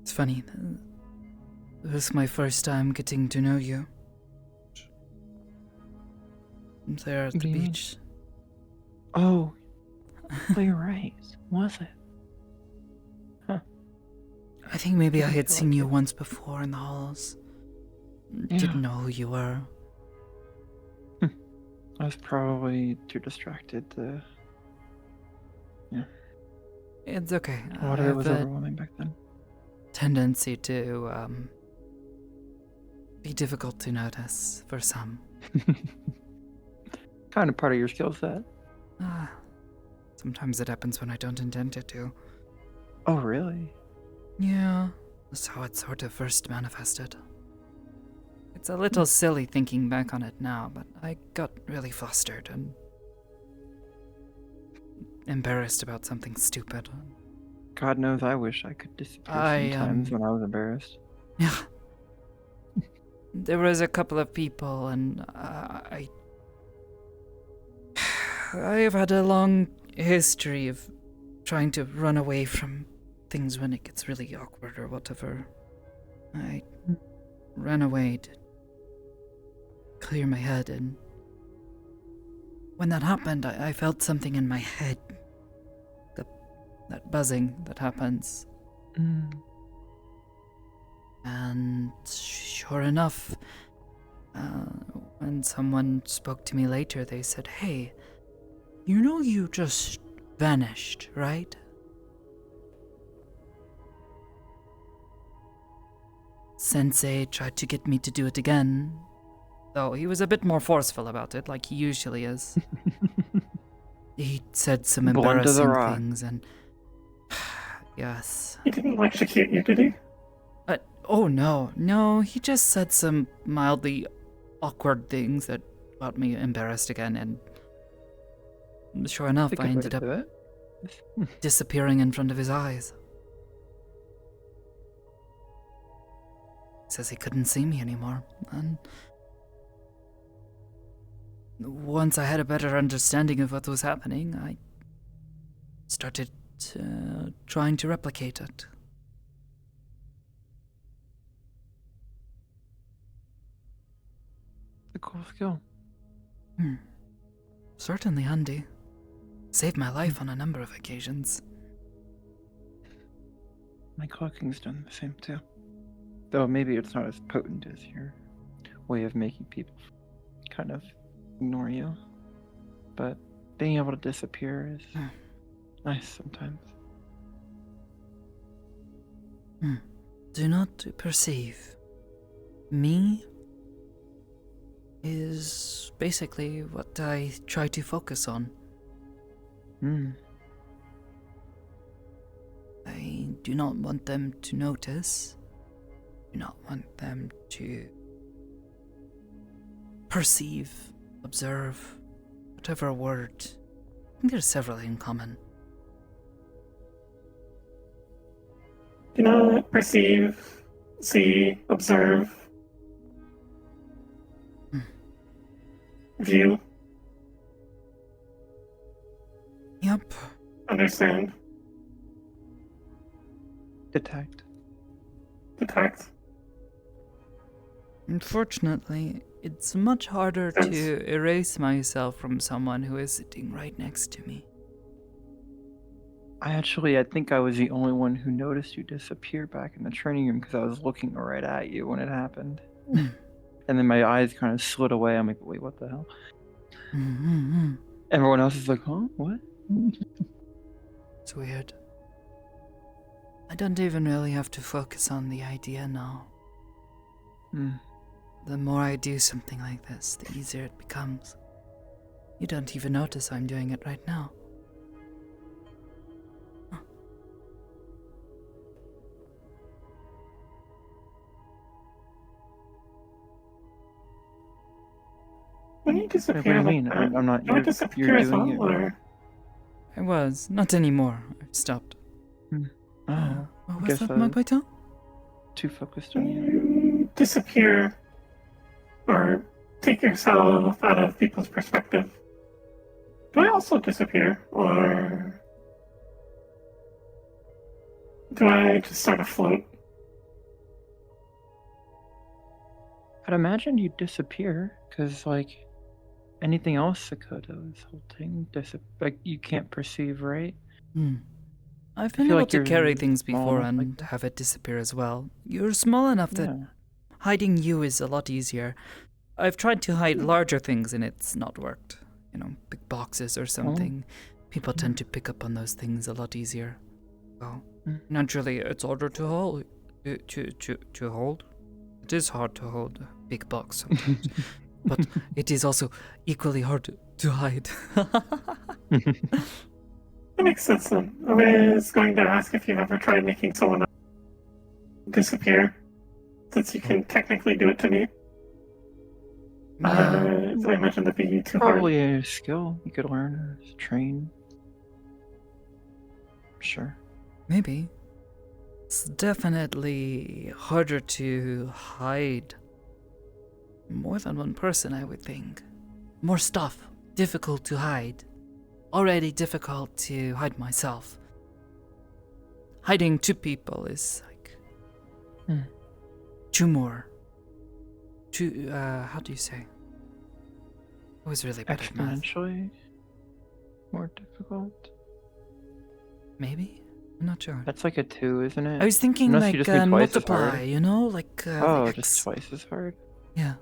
It's funny. It was my first time getting to know you. There at the beach. Oh, you're right. Was it? Huh. I think maybe I had feel seen like you it. once before in the halls. Yeah. Didn't know who you were. I was probably too distracted to. Yeah. It's okay. A lot of it was overwhelming back then. Tendency to be difficult to notice for some. Kind of part of your skill set. Sometimes it happens when I don't intend it to. Oh, really? Yeah, that's how it sort of first manifested. It's a little silly thinking back on it now, but I got really flustered and embarrassed about something stupid. God knows I wish I could disappear sometimes when I was embarrassed. Yeah. There was a couple of people, and I've had a long history of trying to run away from things when it gets really awkward or whatever. I ran away to clear my head, and when that happened, I felt something in my head. That buzzing that happens. And sure enough, when someone spoke to me later, they said, "Hey, you know you just vanished, right?" Sensei tried to get me to do it again, though he was a bit more forceful about it, like he usually is. He said some Blunt as a embarrassing rock. things, and yes. He didn't electrocute you, did he? Oh no, he just said some mildly awkward things that got me embarrassed again, and sure enough, That's a I good way ended to up do it. disappearing in front of his eyes. says he couldn't see me anymore. And once I had a better understanding of what was happening, I started trying to replicate it. A cool skill. Certainly handy. Saved my life on a number of occasions. My cloaking's done the same too. Though maybe it's not as potent as your way of making people kind of ignore you. But being able to disappear is nice sometimes. Do not perceive. Me is basically what I try to focus on. I do not want them to notice. Do not want them to perceive, observe, whatever word. I think there's several in common. Do not perceive, see, observe, view. Yep. Understand. Detect. Detect. Unfortunately, it's much harder to erase myself from someone who is sitting right next to me. I think I was the only one who noticed you disappear back in the training room because I was looking right at you when it happened. And then my eyes kind of slid away. I'm like, wait, what the hell? Everyone else is like, huh? What? It's weird. I don't even really have to focus on the idea now. The more I do something like this, the easier it becomes. You don't even notice I'm doing it right now. When you disappear, what do you mean? I'm not. You're doing it. Or... I was. Not anymore. I stopped. Oh, what was that, my Python? Too focused on you. You disappear or take yourself out of people's perspective. Do I also disappear, or do I just sort of float? I'd imagine you'd disappear, because, like, anything else Sakoto is holding, like, you can't perceive, right? I've been able to carry things before and have it disappear as well. You're small enough that hiding you is a lot easier. I've tried to hide larger things and it's not worked. You know, big boxes or something. People tend to pick up on those things a lot easier. So, naturally, it's harder to hold. To hold. It is hard to hold a big box sometimes, but it is also equally hard to hide. That makes sense then. I was going to ask if you've ever tried making someone disappear, since you can technically do it to me. I imagine that'd be too hard. Probably a skill you could learn or train. Sure. Maybe. It's definitely harder to hide more than one person, I would think. More stuff. Difficult to hide. Already difficult to hide myself. Hiding two people is like... two more. Two, how do you say? I was really bad at math. Exponentially more difficult? Maybe? I'm not sure. That's like a 2, isn't it? I was thinking Unless you like just make twice multiply, as hard. you know? Like just twice as hard? Yeah.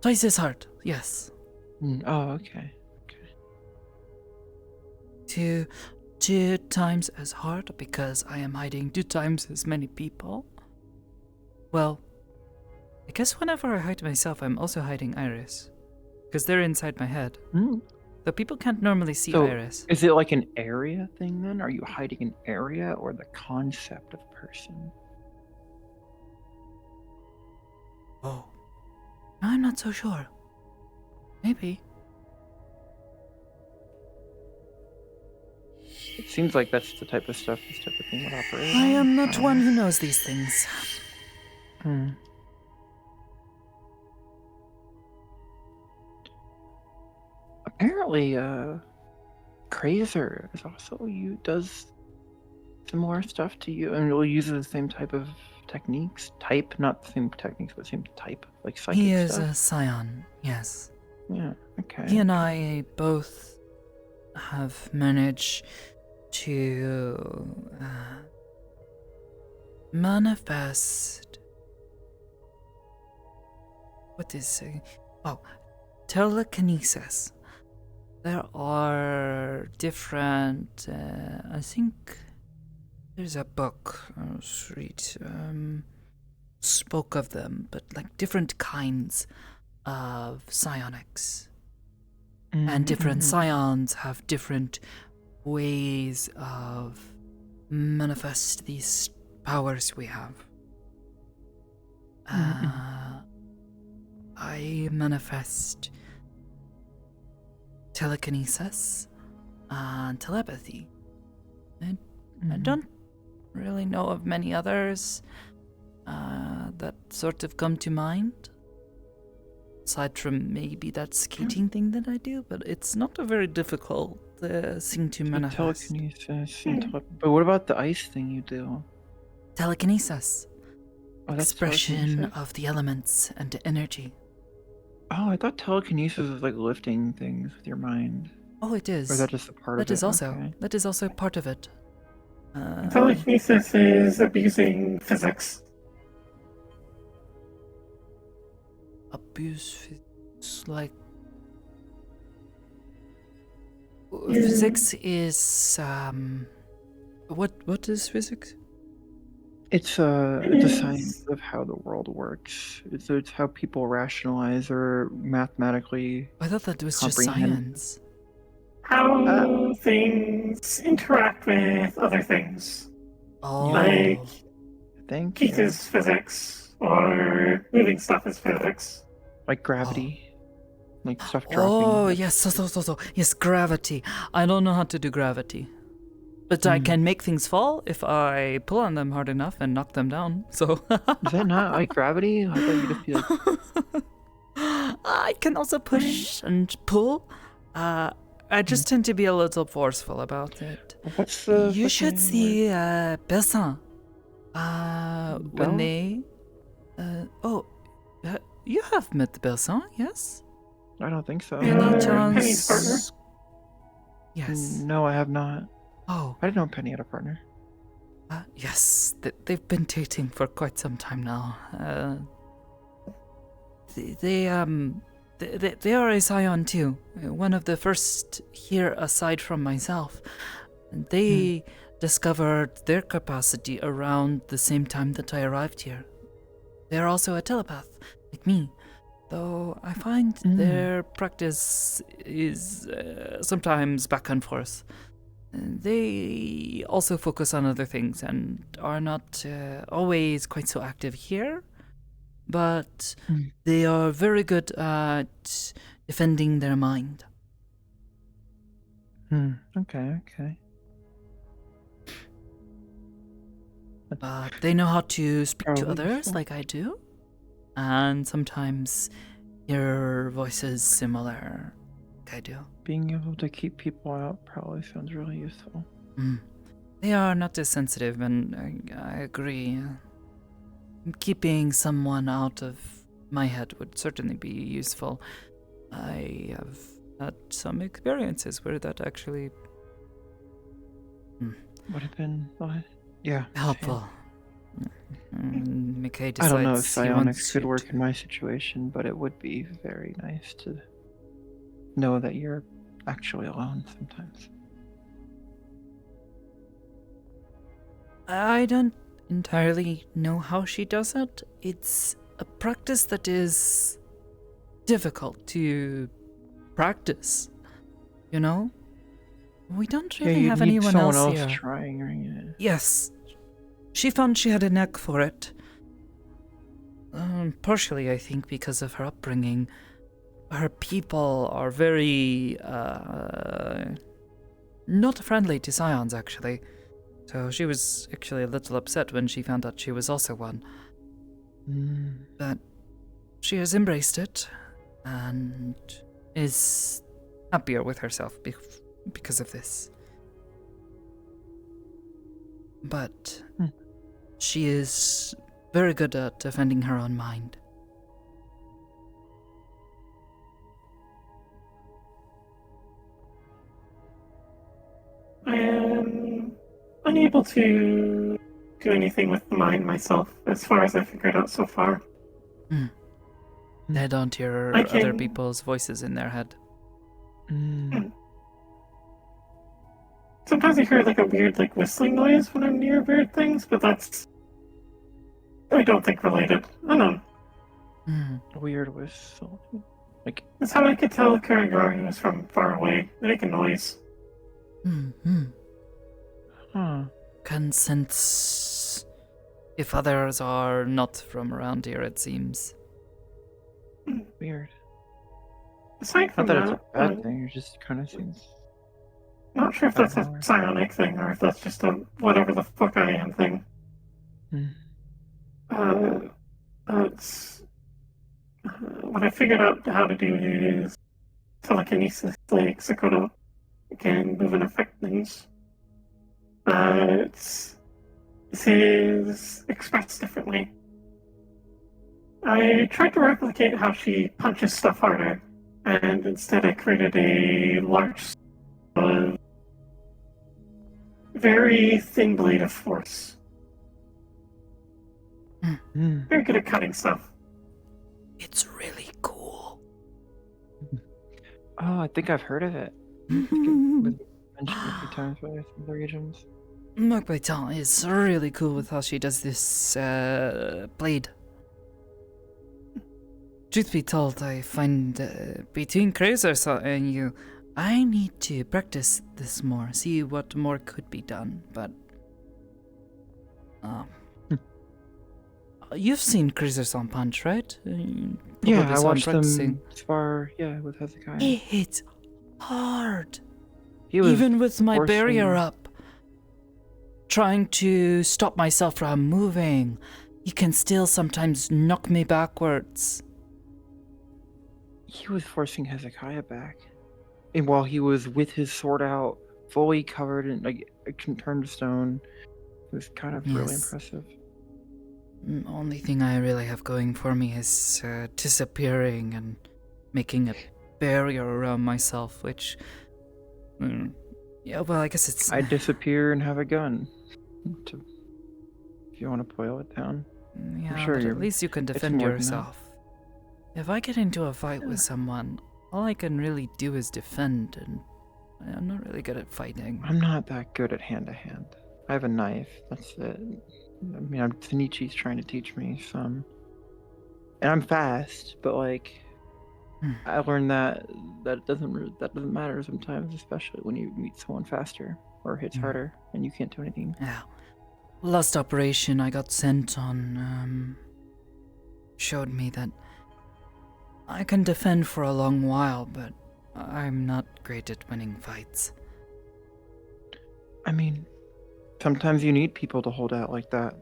Twice as hard, yes. Oh, okay. Two times as hard because I am hiding 2 times as many people. Well, I guess whenever I hide myself, I'm also hiding Iris. Because they're inside my head. Though people can't normally see Iris. Is it like an area thing then? Are you hiding an area or the concept of person? Oh. No, I'm not so sure. Maybe. It seems like that's the type of stuff this type of thing would operate. I am not one who knows these things. Hmm. Apparently, Krazer is also does similar stuff to you, and will use the same type of techniques. Not the same techniques, but same type, like psychic He is stuff. a scion, yes. Yeah. Okay. He and I both have managed to manifest. What is it? Oh, telekinesis. There are different. I think there's a book I was read. Spoke of them, but like different kinds of psionics. And different scions have different ways of manifest these powers we have. I manifest telekinesis and telepathy. I don't really know of many others that sort of come to mind. Aside from maybe that skating thing that I do, but it's not a very difficult thing to manifest. Telekinesis but what about the ice thing you do? Telekinesis. Oh, that's Expression telekinesis? of the elements and the energy. Oh, I thought telekinesis was like lifting things with your mind. Oh, it is. Or is that just a part of it? That is also part of it. Telekinesis is abusing physics. Abuse physics, like physics is what is physics? It's the science of how the world works. It's how people rationalize or mathematically. I thought that was just comprehend. science. How things interact with other things. Oh. Like Thank heat you. is physics, or moving stuff is physics. Like gravity. Like stuff dropping. Oh, yes, so. Yes, gravity. I don't know how to do gravity. But I can make things fall if I pull on them hard enough and knock them down, so... Is that not like gravity? I thought you'd just be like... I can also push and pull. I just tend to be a little forceful about it. What's the... You should see Bessin. When they... you have met Bessin, yes? I don't think so. Penny Penny's partner? John's... Yes. No, I have not. Oh. I didn't know Penny had a partner. Yes, they've been dating for quite some time now. They are a scion too. One of the first here aside from myself. They discovered their capacity around the same time that I arrived here. They're also a telepath, like me. Though I find their practice is sometimes back and forth. They also focus on other things and are not always quite so active here. But they are very good at defending their mind. Okay. But they know how to speak to others like I do. And sometimes hear voices similar like I do. Being able to keep people out probably sounds really useful. They are not as sensitive, and I agree. Keeping someone out of my head would certainly be useful. I have had some experiences where that actually would have been helpful. Mickey I don't know if decides he psionics wants could you work in my situation, but it would be very nice to know that you're actually alone sometimes. I don't entirely know how she does it. It's a practice that is difficult to practice, you know? We don't really you have need anyone someone else else here. trying, right? Yes. She found she had a knack for it. Partially, I think, because of her upbringing. Her people are very, not friendly to scions, actually. So she was actually a little upset when she found out she was also one. But she has embraced it and is happier with herself because of this. But she is very good at defending her own mind. I am unable to do anything with the mind myself, as far as I figured out so far. They don't hear I other can- people's voices in their head. Sometimes I hear like a weird like whistling noise when I'm near weird things, but that's I don't think related. I don't know. Weird whistle. Like That's how I could tell Kurigari was from far away. They make a noise. Can sense if others are not from around here, it seems. Weird. Aside from Not that it's that, a bad thing, it just kind of seems. not sure if that's a psionic thing or if that's just a whatever the fuck I am thing. It's what I figured out how to do is telekinesis, like Sakoto can move and affect things. This is expressed differently. I tried to replicate how she punches stuff harder, and instead I created a large, very thin blade of force. Very good at cutting stuff. It's really cool. Oh, I think I've heard of it. It's mentioned a few times by some of the regions. Mokbaitan is really cool with how she does this blade. Truth be told, I find between Crazers and you, I need to practice this more, see what more could be done, but... You've seen Crazers on Punch, right? Yeah, I watched them spar, with Hezekiah. It hits hard. He was Even with my forcing- barrier up, trying to stop myself from moving, he can still sometimes knock me backwards. He was forcing Hezekiah back. And while he was with his sword out, fully covered in like turned to stone, it was kind of really Yes. impressive. Only thing I really have going for me is disappearing and making a barrier around myself, which... yeah, well, I guess it's... I disappear and have a gun. If you want to boil it down. Yeah, I'm sure but you're, at least you can it's defend more than that. yourself. If I get into a fight with someone, all I can really do is defend, and I'm not really good at fighting. I'm not that good at hand-to-hand. I have a knife, that's it. I mean, Tanichi's trying to teach me some. And I'm fast, but like... I learned that doesn't matter sometimes, especially when you meet someone faster or hits harder and you can't do anything. Yeah. Last operation I got sent on showed me that I can defend for a long while, but I'm not great at winning fights. I mean, sometimes you need people to hold out like that.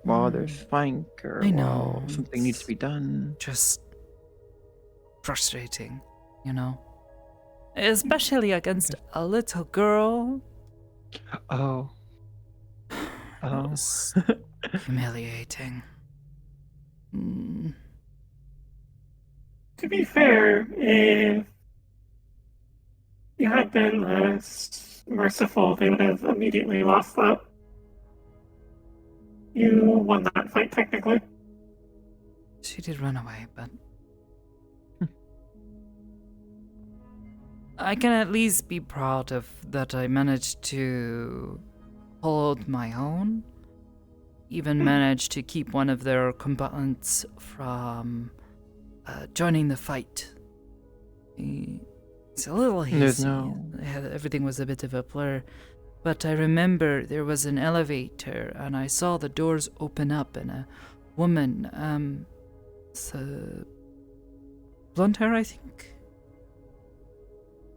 While others flank or I know, while something needs to be done. Just frustrating, you know? Especially against a little girl. Oh. It was humiliating. To be fair, if you had been less merciful, they would have immediately lost that. You won that fight, technically. She did run away, but... I can at least be proud of that I managed to hold my own. Even managed to keep one of their combatants from joining the fight. It's a little hazy. Everything was a bit of a blur. But I remember there was an elevator and I saw the doors open up and a woman, blonde hair, I think,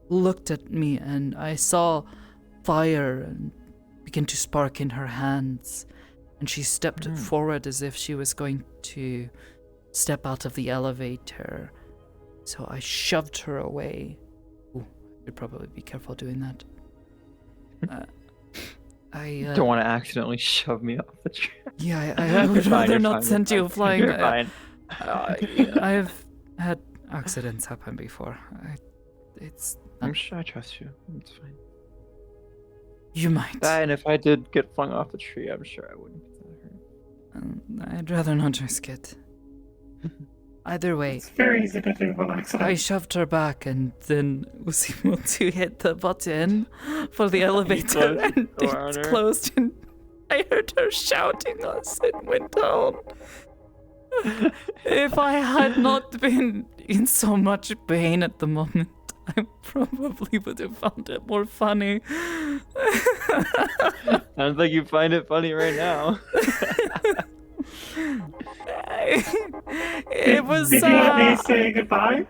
looked at me and I saw fire and begin to spark in her hands. and she stepped forward as if she was going to step out of the elevator. So I shoved her away. Ooh, I should probably be careful doing that. I don't want to accidentally shove me off the tree. Yeah, I would rather not send you flying. You're fine. I have had accidents happen before. I'm sure I trust you. It's fine. You might. And if I did get flung off the tree, I'm sure I wouldn't get that hurt. I'd rather not risk it. Either way, It's very easy to do by accident. I shoved her back and then was able to hit the button for the elevator and it closed and I heard her shouting as it went down. If I had not been in so much pain at the moment, I probably would have found it more funny. Sounds like you find it funny right now. It was. Did you let me say goodbye?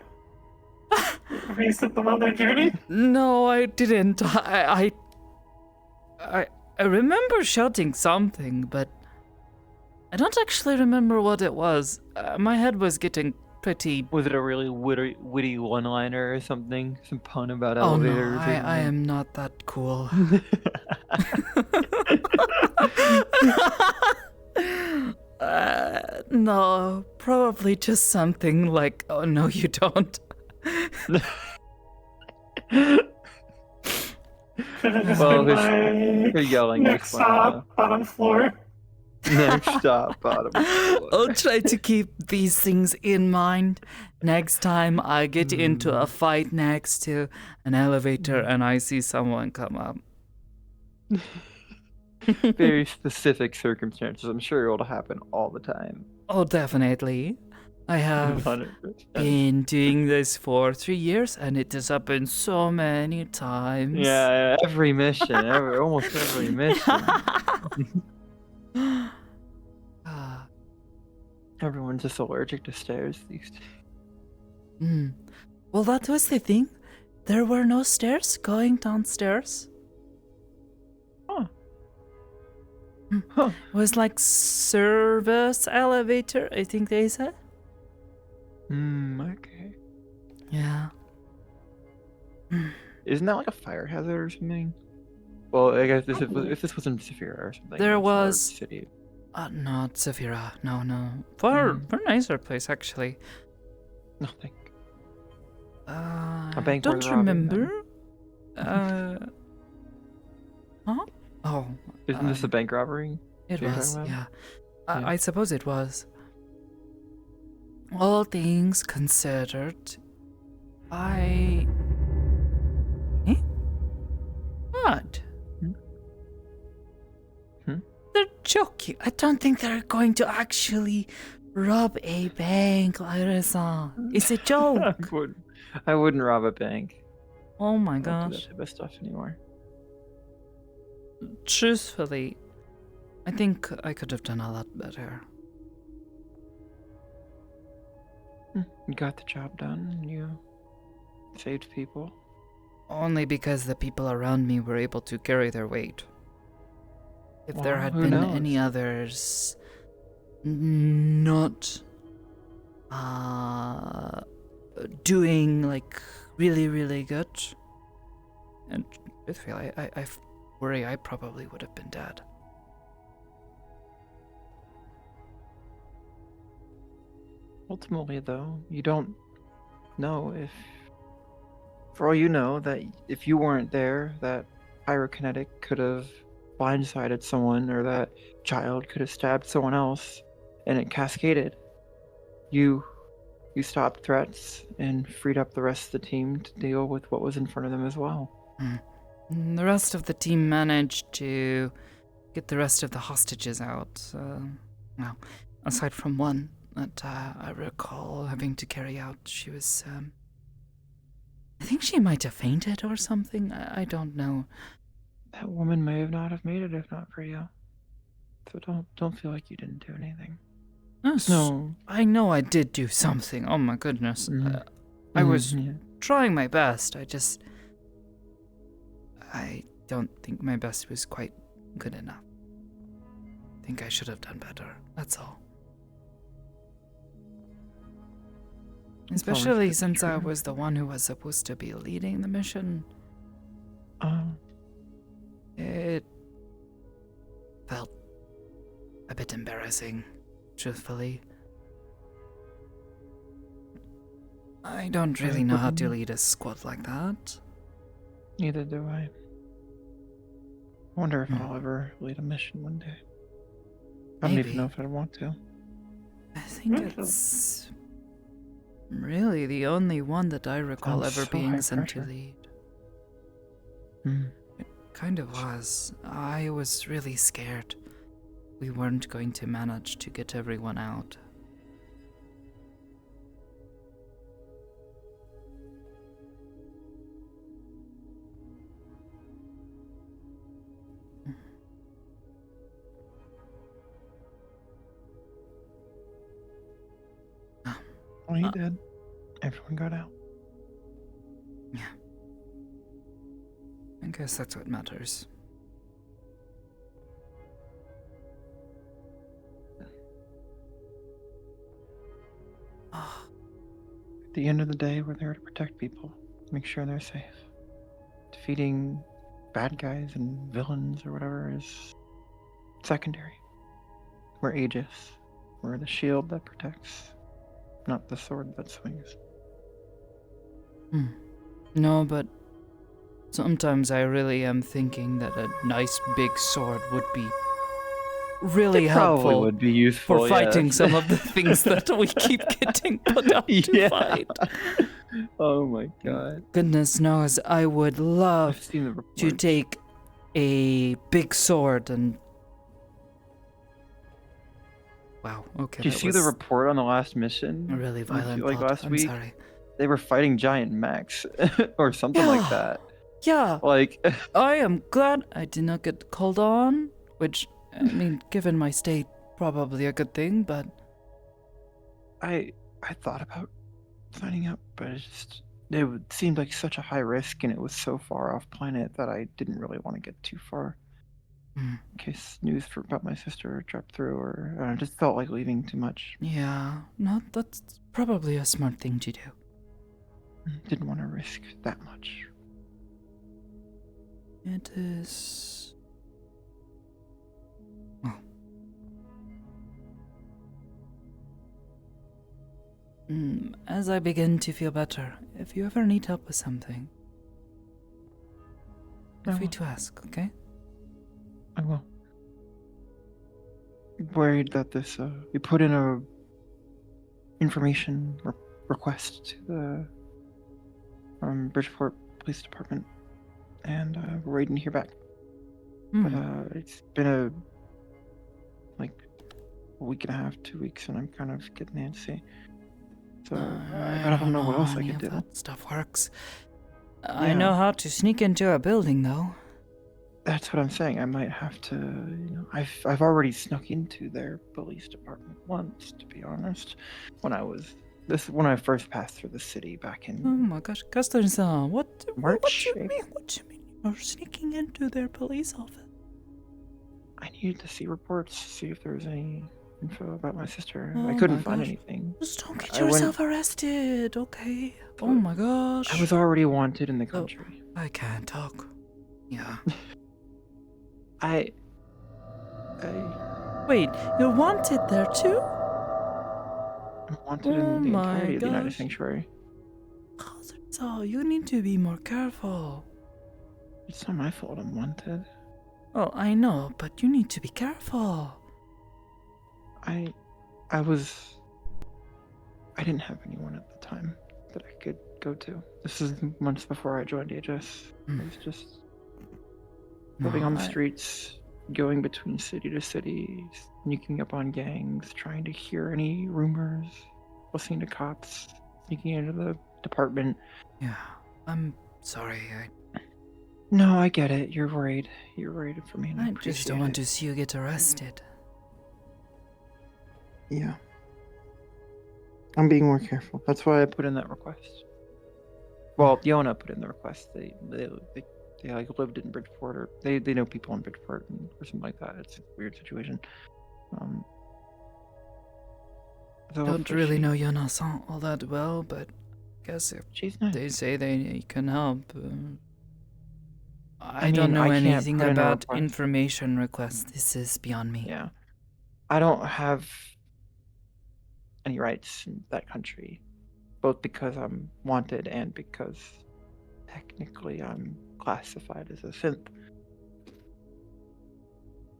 Have you sent them on their journey? No, I didn't. I remember shouting something, but I don't actually remember what it was. My head was getting pretty. Was it a really witty one-liner or something? Some pun about Oh no, elevators? I am not that cool. No, probably just something like, "Oh no, you don't." Well, you're yelling. Next stop, bottom floor. Next stop, bottom floor. I'll try to keep these things in mind. Next time I get into a fight next to an elevator and I see someone come up. Very specific circumstances. I'm sure it'll happen all the time. Oh, definitely. I have 100%. been doing this for 3 years and it has happened so many times. Yeah, every mission, almost every mission. Everyone's just allergic to stairs these days. Well, that was the thing. There were no stairs going downstairs. It was like service elevator, I think they said. Okay. Yeah. Isn't that like a fire hazard or something? Well, I guess if this was in Saphira or something. There that's was. City. Not Saphira. No. Far nicer place, actually. Nothing. I bank don't worth robbing, remember. Huh? Oh. Isn't this a bank robbery? It you're was, talking yeah. about? I suppose it was. All things considered, Eh? What? They're joking. I don't think they're going to actually rob a bank, Larissa. It's a joke. I wouldn't rob a bank. Oh my I don't do gosh. that type of stuff anymore. Truthfully, I think I could have done a lot better. You got the job done. You saved people. Only because the people around me were able to carry their weight. If there Well, had who been knows? any others not doing like really, really good, and truthfully, I worry I probably would have been dead. Ultimately, though, you don't know if, for all you know, that if you weren't there, that pyrokinetic could have blindsided someone, or that child could have stabbed someone else, and it cascaded. You stopped threats and freed up the rest of the team to deal with what was in front of them as well. And the rest of the team managed to get the rest of the hostages out. Well, aside from one that I recall having to carry out. She was, I think she might have fainted or something. I don't know. That woman may have not have made it if not for you. So don't feel like you didn't do anything. No, I know I did do something. Oh my goodness. I was trying my best. I don't think my best was quite good enough. think I should have done better. That's all. Especially since I was the one who was supposed to be leading the mission. It felt a bit embarrassing, truthfully. I don't really know how to lead a squad like that. Neither do I. I wonder if I'll ever lead a mission one day. I don't even know if I want to. I think it's really the only one that I recall Sounds ever so being high sent to pressure. lead. Hmm. It kind of was. I was really scared we weren't going to manage to get everyone out. Well, he did. Everyone got out. Yeah. I guess that's what matters. At the end of the day, we're there to protect people, make sure they're safe. Defeating bad guys and villains or whatever is secondary. We're Aegis. We're the shield that protects, not the sword that swings. No, but sometimes I really am thinking that a nice big sword would be really It probably helpful would be useful, for fighting yes. some of the things that we keep getting put out to fight. Oh my god. Goodness knows, I would love seen the to reports. take a big sword and... Wow, okay, Did you that see was the report on the last mission? a really violent Like thought. last I'm week? sorry. They were fighting giant mechs or something like that. Yeah, Like I am glad I did not get called on, which, I mean, given my state, probably a good thing, but... I thought about signing up, but it seemed like such a high risk, and it was so far off planet that I didn't really want to get too far. In case news about my sister dropped through, or I just felt like leaving too much. Yeah, no, that's probably a smart thing to do. Didn't want to risk that much. It is... Well. As I begin to feel better, if you ever need help with something, feel free to ask, okay? I will. Worried that this, we put in a information request to the Bridgeport Police Department, and we're waiting to hear back. But it's been a week and a half, 2 weeks, and I'm kind of getting antsy. So I don't know what else I any could of do. that stuff works. I know how to sneak into a building, though. That's what I'm saying. I might have to. I've already snuck into their police department once, to be honest. When I first passed through the city back in Oh my gosh, Custer-san, what March. do you mean? What do you mean you're sneaking into their police office? I needed to see reports, see if there was any info about my sister. Oh I couldn't my find gosh. anything. Just don't get I went- yourself arrested, okay? Oh my gosh. I was already wanted in the country. I can't talk. Yeah. Wait, you're wanted there too? I'm wanted in the my entirety of the United gosh. Sanctuary. So you need to be more careful. It's not my fault I'm wanted. Oh, I know, but you need to be careful. I didn't have anyone at the time that I could go to. This is months before I joined Aegis. I was just living on the streets, going between city to city, sneaking up on gangs, trying to hear any rumors, listening to cops, sneaking into the department. Yeah, I'm sorry. No, I get it. You're worried. You're worried for me, and I I just don't appreciate want it. to see you get arrested. Yeah. I'm being more careful. That's why I put in that request. Well, Yona put in the request. They They like lived in Bridgeport, or they know people in Bridgeport or something like that. It's a weird situation. So Don't really know Yonasan all that well, but I guess if they say they can help. I don't mean, know I can't anything put in a about request. information requests. This is beyond me. Yeah. I don't have any rights in that country, both because I'm wanted and because technically I'm classified as a synth.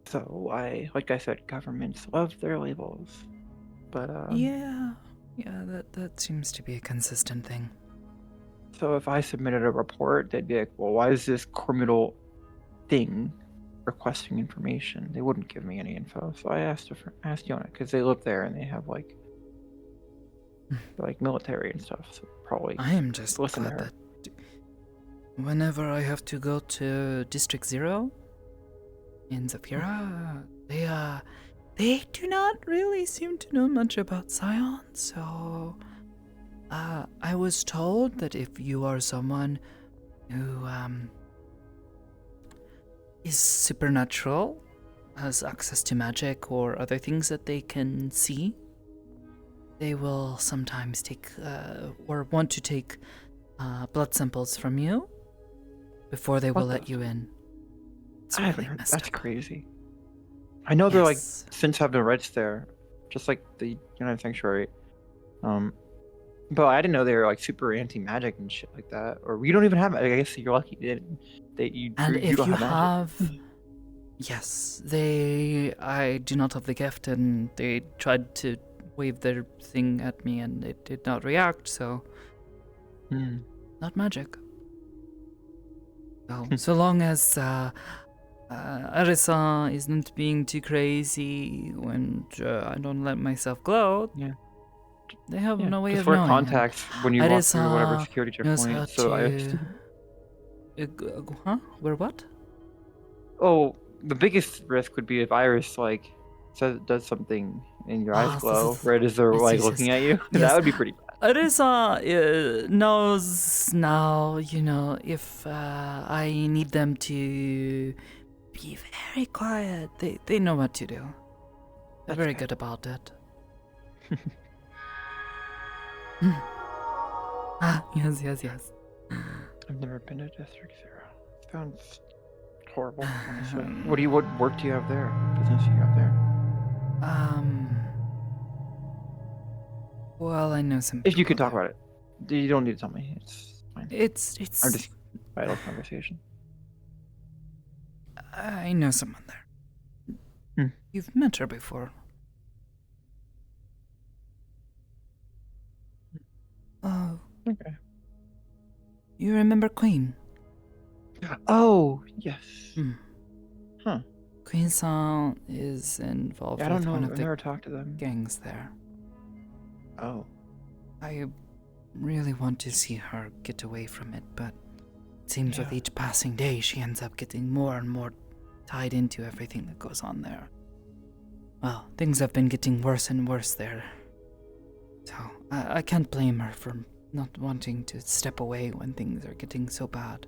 So like I said, governments love their labels, but Yeah, that seems to be a consistent thing. So if I submitted a report, they'd be like, "Well, why is this criminal thing requesting information?" They wouldn't give me any info. So I asked Yona because they live there and they have like military and stuff. So probably I am just listen to glad her. that whenever I have to go to District 0 in Zafira, they do not really seem to know much about Scion, so I was told that if you are someone who is supernatural, has access to magic or other things that they can see, they will sometimes take or want to take blood samples from you before they will let you in. It's I haven't really heard. messed That's up. crazy. I know they're like Yes. synths have no rights there, just like the United Sanctuary. But I didn't know they were like super anti-magic and shit like that. Or we don't even have. I guess you're lucky that you And if don't you have magic. yes, I do not have the gift, and they tried to wave their thing at me, and it did not react. So, not magic. So long as Arisa isn't being too crazy when I don't let myself glow. Yeah. They have no way 'Cause of we're knowing. contacts when you walk through whatever security knows checkpoint. how So I to. Huh? Where what? Oh, the biggest risk would be if Iris does something and your eyes glow right as they're yes, looking at you. yes. That would be pretty bad. Arisa knows now, if I need them to be very quiet, they know what to do. They're very good about it. Yes. I've never been to District 0. Sounds horrible, honestly. What work do you have there? What business do you have there? Well, I know some If you people could talk there. about it. You don't need to tell me. It's fine. It's I'm just vital conversation. I know someone there. You've met her before. Oh. Okay. You remember Queen? Oh, yes. Huh. Queen-san is involved Yeah, I don't with know. one of I've the never talked to them. gangs there. Oh. I really want to see her get away from it, but it seems with each passing day she ends up getting more and more tied into everything that goes on there. Well, things have been getting worse and worse there. So, I can't blame her for not wanting to step away when things are getting so bad.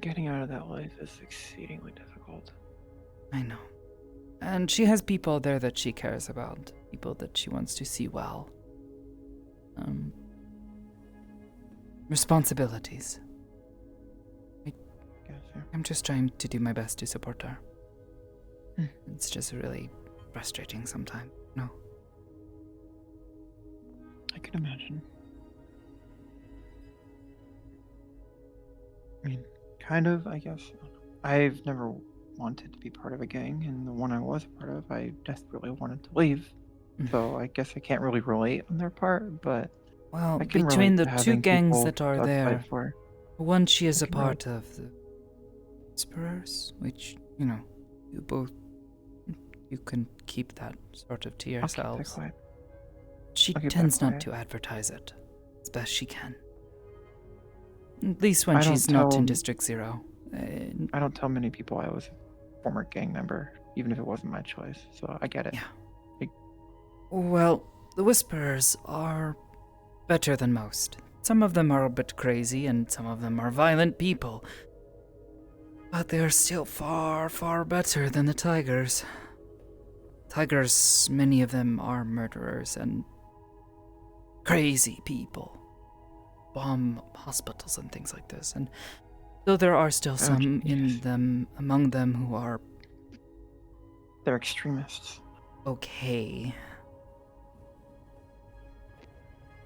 Getting out of that life is exceedingly difficult. I know. And she has people there that she cares about, people that she wants to see well. Responsibilities. I'm just trying to do my best to support her. It's just really frustrating sometimes, no? I can imagine. I mean, kind of, I guess. I've never wanted to be part of a gang, and the one I was a part of, I desperately wanted to leave. So I guess I can't really relate on their part, but well, I can between relate the to two having gangs people that are to fight there, for. one she is I a can relate. part of the Whisperers, which, you both, you can keep that sort of to I'll keep that yourselves. quiet. She I'll keep that tends not quiet. to advertise it as best she can. At least when I don't she's not in tell- District 0. I don't tell many people I was a former gang member, even if it wasn't my choice, so I get it. Yeah. Well, the Whisperers are better than most. Some of them are a bit crazy, and some of them are violent people. But they are still far, far better than the tigers. Tigers, many of them are murderers and crazy people. Bomb hospitals and things like this. And though there are still some among them who are... They're extremists. Okay.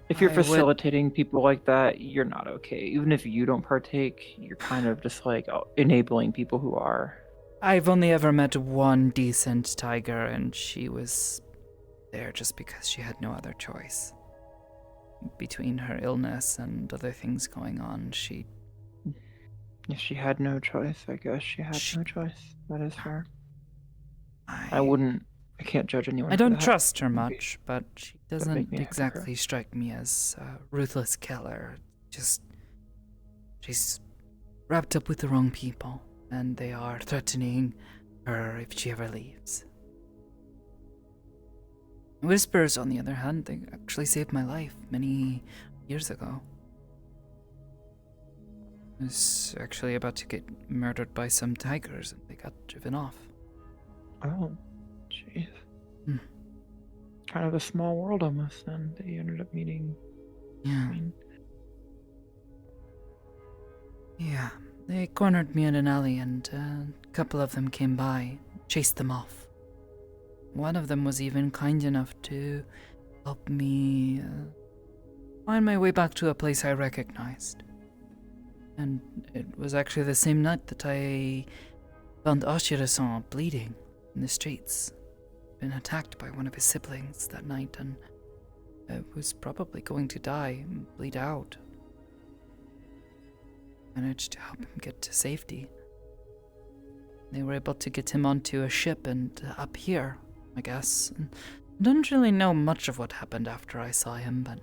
If you're facilitating people like that, you're not okay. Even if you don't partake, you're kind of just like enabling people who are. I've only ever met one decent tiger, and she was there just because she had no other choice. Between her illness and other things going on, If she had no choice, I guess she had no choice. That is fair. I can't judge anyone. I don't for that. trust her much, but she Doesn't make doesn't me a hypocrite. exactly strike me as a ruthless killer. She's wrapped up with the wrong people, and they are threatening her if she ever leaves. Whispers, on the other hand, they actually saved my life many years ago. I was actually about to get murdered by some tigers, and they got driven off. Oh, jeez. Kind of a small world almost then that you ended up meeting. Yeah. Yeah, they cornered me in an alley, and a couple of them came by, chased them off. One of them was even kind enough to help me find my way back to a place I recognized. And it was actually the same night that I found Ashira-san bleeding in the streets. Been attacked by one of his siblings that night, and was probably going to die and bleed out. Managed to help him get to safety. They were able to get him onto a ship and up here, I guess. And I don't really know much of what happened after I saw him, but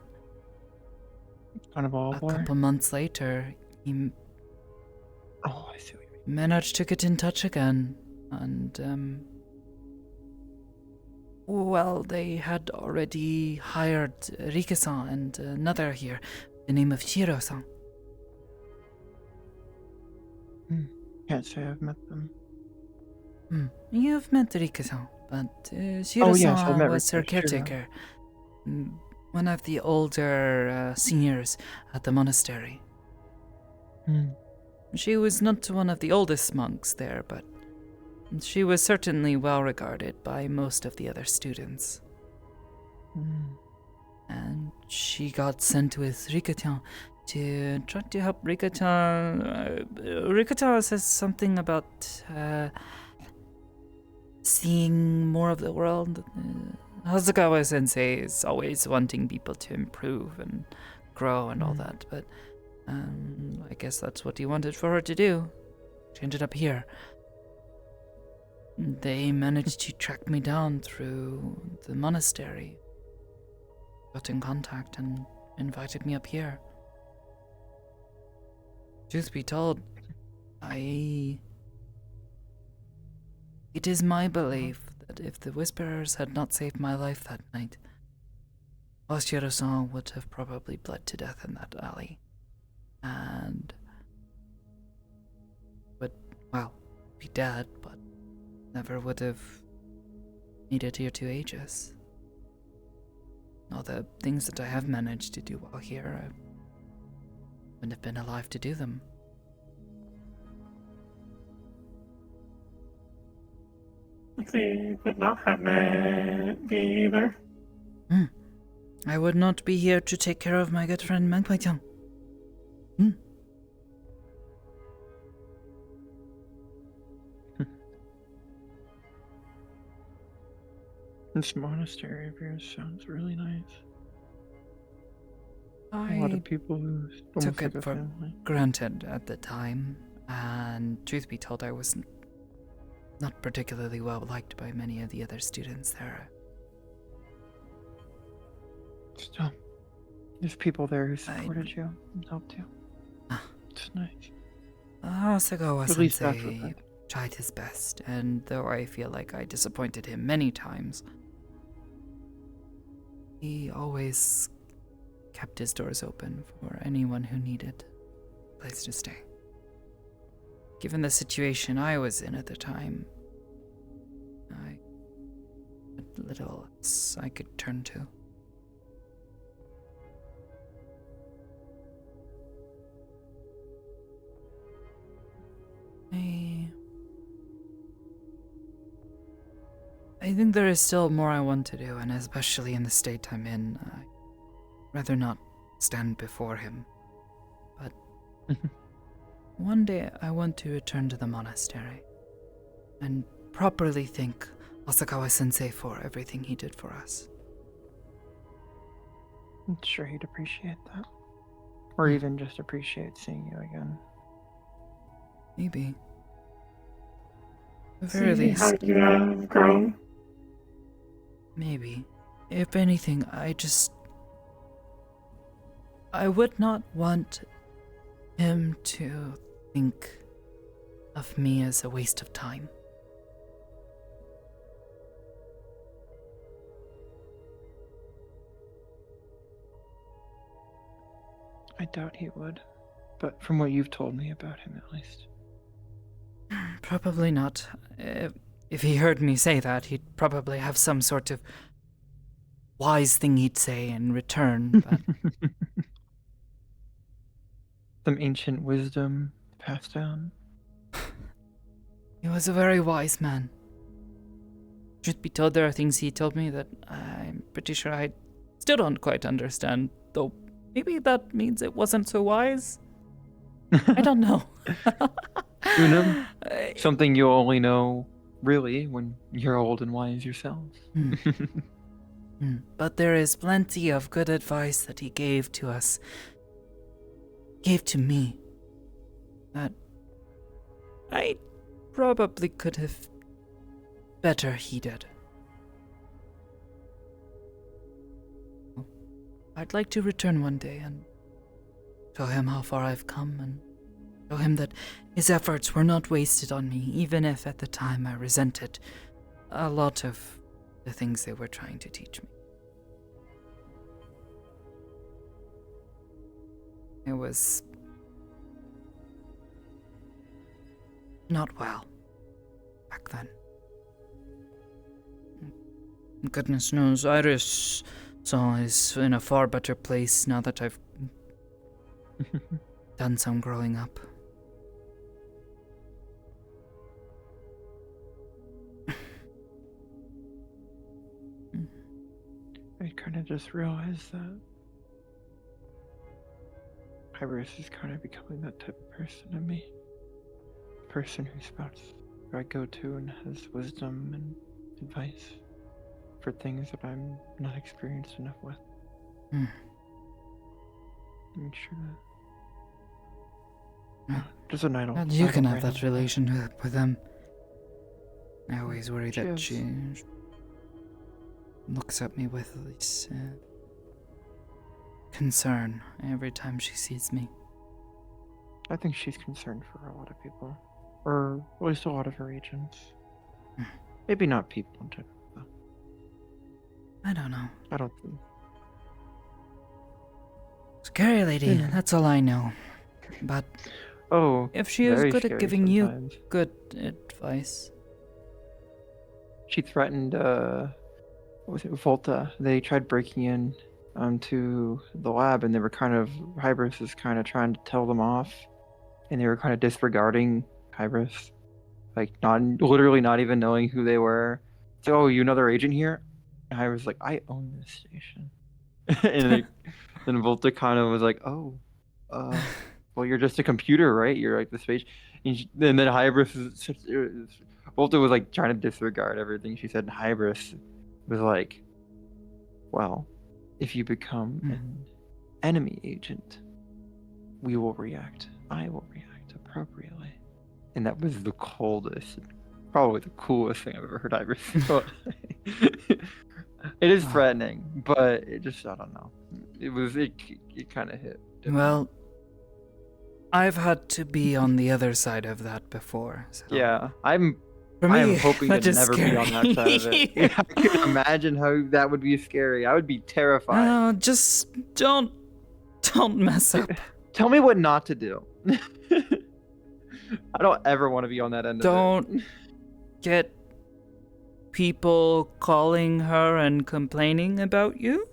kind of all a couple months later, he I see what you mean. managed to get in touch again, and well, they had already hired Rika-san and another here, the name of Shiro-san. Can't say I've met them. You've met Rika-san, but yes, Shiro-san I've met was her Rika, Shiro. caretaker. One of the older seniors at the monastery. She was not one of the oldest monks there, but she was certainly well regarded by most of the other students. And she got sent with Rika-chan to try to help Rika-chan. Rika-chan says something about seeing more of the world. Hazukawa-sensei is always wanting people to improve and grow and all that, but I guess that's what he wanted for her to do. She ended up here. They managed to track me down through the monastery, got in contact, and invited me up here. Truth be told, it is my belief that if the Whisperers had not saved my life that night, Oshiro-san would have probably bled to death in that alley. And would, well, be dead, but never would have made it here to Aegis. All the things that I have managed to do while here, I wouldn't have been alive to do them. They would not have met me either. I would not be here to take care of my good friend Magpie-chan. This monastery of yours sounds really nice. I A lot of people who took almost like it a for family. granted at the time, and truth be told, I was not particularly well liked by many of the other students there. Still, there's people there who supported you and helped you. It's nice. At least that's what Sagawa-sensei tried his best, and though I feel like I disappointed him many times, he always kept his doors open for anyone who needed a place to stay. given the situation I was in at the time, I had little else I could turn to. I think there is still more I want to do, and especially in the state I'm in, I'd rather not stand before him. But one day I want to return to the monastery and properly thank Asakawa-sensei for everything he did for us. I'm sure he'd appreciate that. Or even just appreciate seeing you again. Maybe. At the very least. How you have grown. Maybe. If anything, I would not want him to think of me as a waste of time. I doubt he would. But from what you've told me about him, at least. Probably not. If he heard me say that, he'd probably have some sort of wise thing he'd say in return, but... Some ancient wisdom passed down. He was a very wise man. Truth be told, there are things he told me that I'm pretty sure I still don't quite understand, though maybe that means it wasn't so wise? I don't know. Who knows? Something you only know, really, when you're old and wise yourself. But there is plenty of good advice that he gave to us, gave to me, that I probably could have better heeded. I'd like to return one day and show him how far I've come and show him that his efforts were not wasted on me, even if at the time I resented a lot of the things they were trying to teach me. It was not well back then. Goodness knows, Iris is in a far better place now that I've done some growing up. I kind of just realized that Iris is kind of becoming that type of person to me. A person who I go to and has wisdom and advice for things that I'm not experienced enough with. Make sure that just a night. And you can have that relationship with them. I always worry that she looks at me with this concern every time she sees me. I think she's concerned for a lot of people, or at least a lot of her agents. Maybe not people in general. I don't know. I don't think. Scary lady, that's all I know. But if she is good at giving you good advice. She threatened, what was it, Volta. They tried breaking in to the lab, and they were Hybris is kind of trying to tell them off, and they were kind of disregarding Hybris, like literally not even knowing who they were. So, oh, you another agent here? And Hybris was like, I own this station. And then Volta kind of was like, oh, well, you're just a computer, right? You're like the space. And then Hybris Volta was like trying to disregard everything she said, and Hybris was like, well, if you become an enemy agent, we will react. I will react appropriately. And that was the coldest, probably the coolest thing I've ever heard Hybris say. It is threatening, but it just, I don't know. It kind of hit. Well, I've had to be on the other side of that before. So. Yeah, I am hoping to never be on that side of it. I can imagine how that would be scary. I would be terrified. Just don't mess up. Tell me what not to do. I don't ever want to be on that end of don't get people calling her and complaining about you.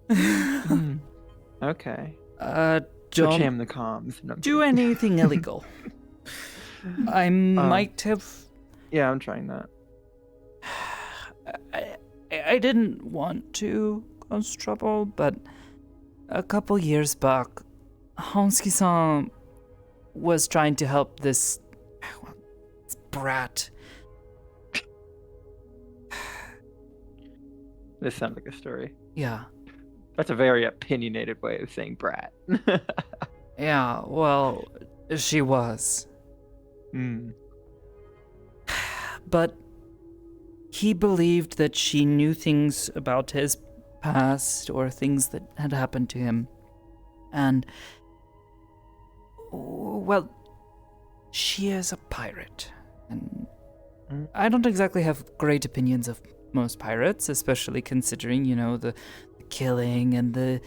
it. Okay. Don't jam the comms. No, I'm do kidding. anything illegal. I might have. Yeah, I'm trying that. I didn't want to cause trouble, but a couple years back, Honsuki-san was trying to help this brat. This sounds like a story. Yeah. That's a very opinionated way of saying brat. Yeah, well, she was. But he believed that she knew things about his past or things that had happened to him. And, well, she is a pirate. And I don't exactly have great opinions of most pirates, especially considering, the killing and the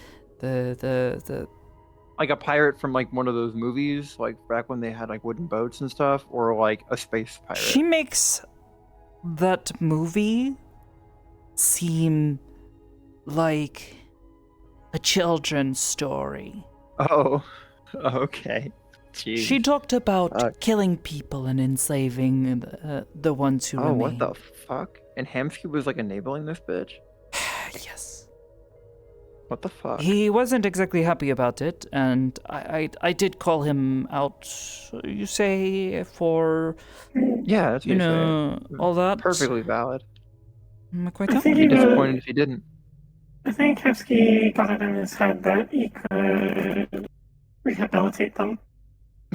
like a pirate from like one of those movies, like back when they had like wooden boats and stuff, or like a space pirate. She makes that movie seem like a children's story. Oh, okay. Jeez. She talked about killing people and enslaving the ones who remain. What the fuck? And Hamsky was like enabling this bitch? Yes. What the fuck? He wasn't exactly happy about it, and I did call him out, you say, for... Yeah, that's what all that. Perfectly valid. Am I quite I that? think I'd be disappointed if he didn't. I think Hevsky got it in his head that he could rehabilitate them.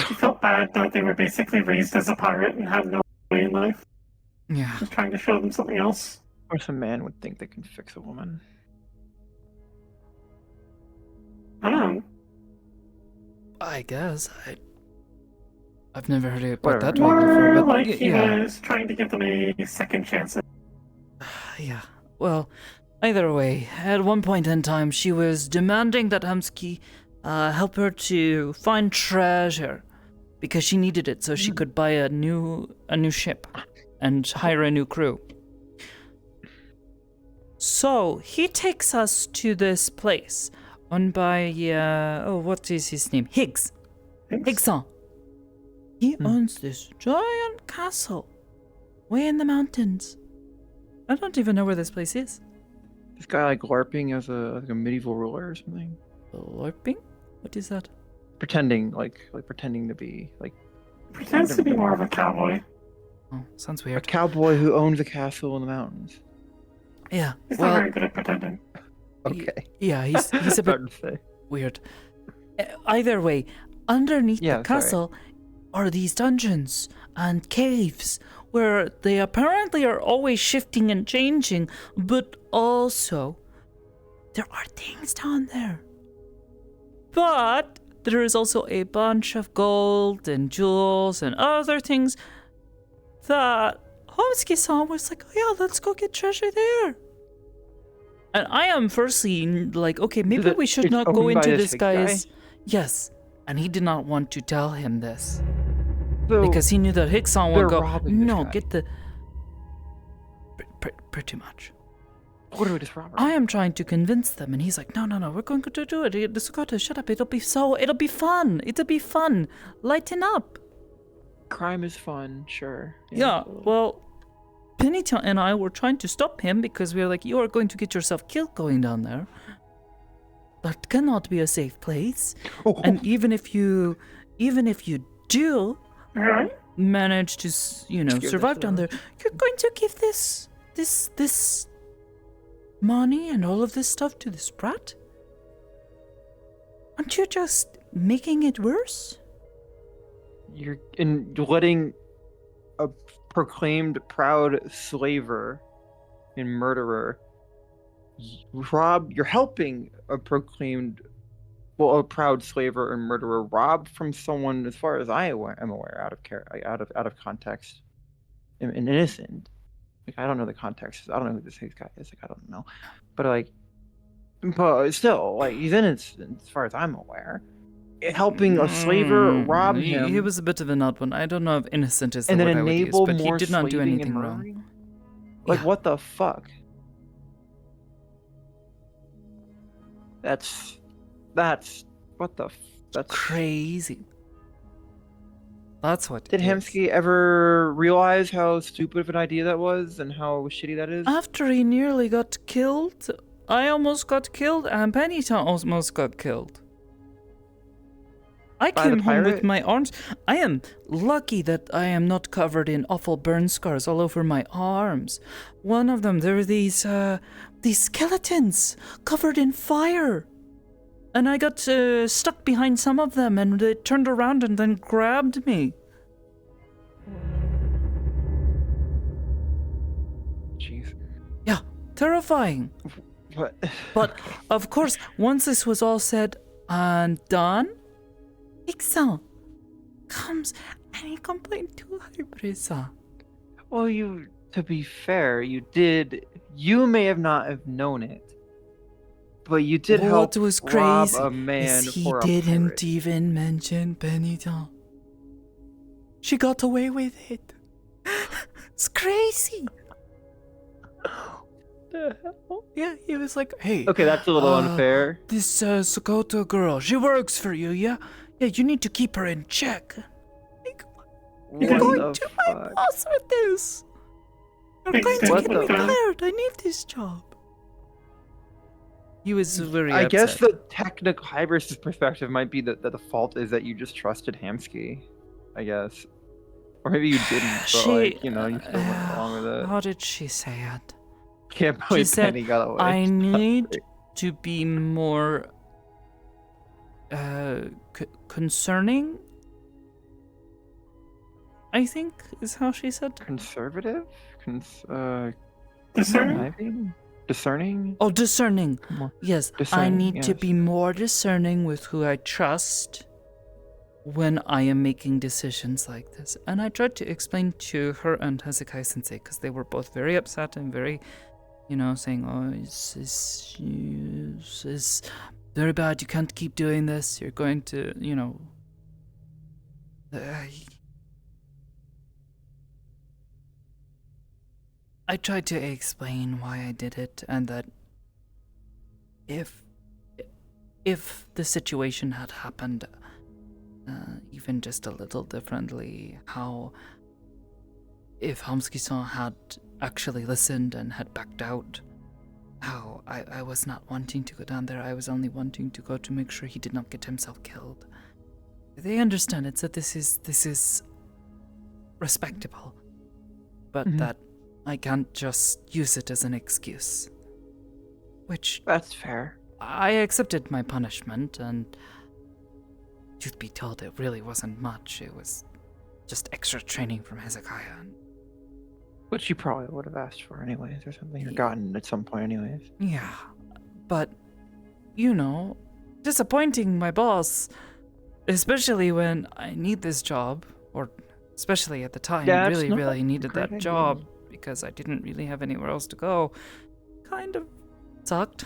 He felt bad that they were basically raised as a pirate and had no way in life. Yeah. Just trying to show them something else. Or some man would think they can fix a woman. I don't know. I guess. I've never heard it put that way More before, but like he yeah. was trying to give them a second chance. Yeah. Well, either way, at one point in time, she was demanding that Hamsky help her to find treasure because she needed it so she could buy a new ship and hire a new crew. So he takes us to this place owned by what is his name? Higson. He owns this giant castle way in the mountains. I don't even know where this place is. This guy like LARPing as a medieval ruler or something. LARPing? What is that? Pretending pretending to be like. Pretends to be more of a cowboy. Oh, sounds weird. A cowboy who owns a castle in the mountains. Yeah. He's not very good at pretending. Okay. Yeah, he's a bit weird. Either way, underneath the castle are these dungeons and caves where they apparently are always shifting and changing, but also there are things down there. But there is also a bunch of gold and jewels and other things that Homsuki-san was like, oh yeah, let's go get treasure there. And I am firstly like, okay, maybe we should not go into this guy's... Yes, and he did not want to tell him this. So because he knew that Hickson would go, no, guy. get the... Pretty much. What are we just robbing? I am trying to convince them, and he's like, no, we're going to do it. The Sakoto, shut up, it'll be fun. Lighten up. Crime is fun, sure. Yeah, well, Penitent and I were trying to stop him because we were like, you are going to get yourself killed going down there. That cannot be a safe place. And even if you do manage to, survive down there, you're going to give this money and all of this stuff to this brat? Aren't you just making it worse? You're letting a proclaimed proud slaver and murderer rob. You're helping a a proud slaver and murderer rob from someone, as far as I am aware, out of context, and innocent. Like, I don't know the context. I don't know who this guy is. Like, I don't know, but still, like, he's innocent as far as I'm aware. helping a slaver rob him. He was a bit of an odd one. I don't know if innocent is the and then word I would use, enable but he more did not do slaving anything and wrong. murdering? Like, Yeah. what the fuck? That's what the that's crazy. That's what Did it is. Hemsky ever realize how stupid of an idea that was and how shitty that is? After he nearly got killed, I almost got killed, and Pennington almost got killed. I By the came home with pirate? my arms. I am lucky that I am not covered in awful burn scars all over my arms. One of them, there were these skeletons covered in fire. And I got stuck behind some of them, and they turned around and then grabbed me. Jeez. Yeah, terrifying. What? But, of course, once this was all said and done, Ixon comes and he complained to Hybrisa. Well, to be fair, you may have not have known it, but you did help What was rob crazy a man is he for a didn't pirate. even mention Penitent. She got away with it. It's crazy. The hell? Yeah, he was like, hey. Okay, that's a little unfair. This Sakoto girl, she works for you, yeah? Yeah, you need to keep her in check. You're What going the to my fuck? boss with this. You're Makes going to sense, get me but, fired. I need this job. He was very I guess upset. the technical Hybris' perspective might be that the fault is that you just trusted Hamsky, I guess. Or maybe you didn't, but you still went along with it. How did she say it? Can't She believe said, Penny got away. I need to be more concerning, I think is how she said. Conservative? Discerning? Discerning? Oh, discerning. More Yes, I discerning, need to yes. be more discerning with who I trust when I am making decisions like this. And I tried to explain to her and Hezekiah Sensei, because they were both very upset and very, saying, oh, it's very bad, you can't keep doing this, you're going to, I tried to explain why I did it, and that if the situation had happened even just a little differently, if Hamsky-san had actually listened and had backed out, how I was not wanting to go down there, I was only wanting to go to make sure he did not get himself killed. They understand it's that this is respectable, but that I can't just use it as an excuse. Which... That's fair. I accepted my punishment, and truth be told, it really wasn't much. It was just extra training from Hezekiah. Which you probably would have asked for anyways, or something, or gotten at some point anyways. Yeah, but, disappointing my boss, especially when I need this job, or especially at the time, really needed that job, because I didn't really have anywhere else to go, kind of sucked.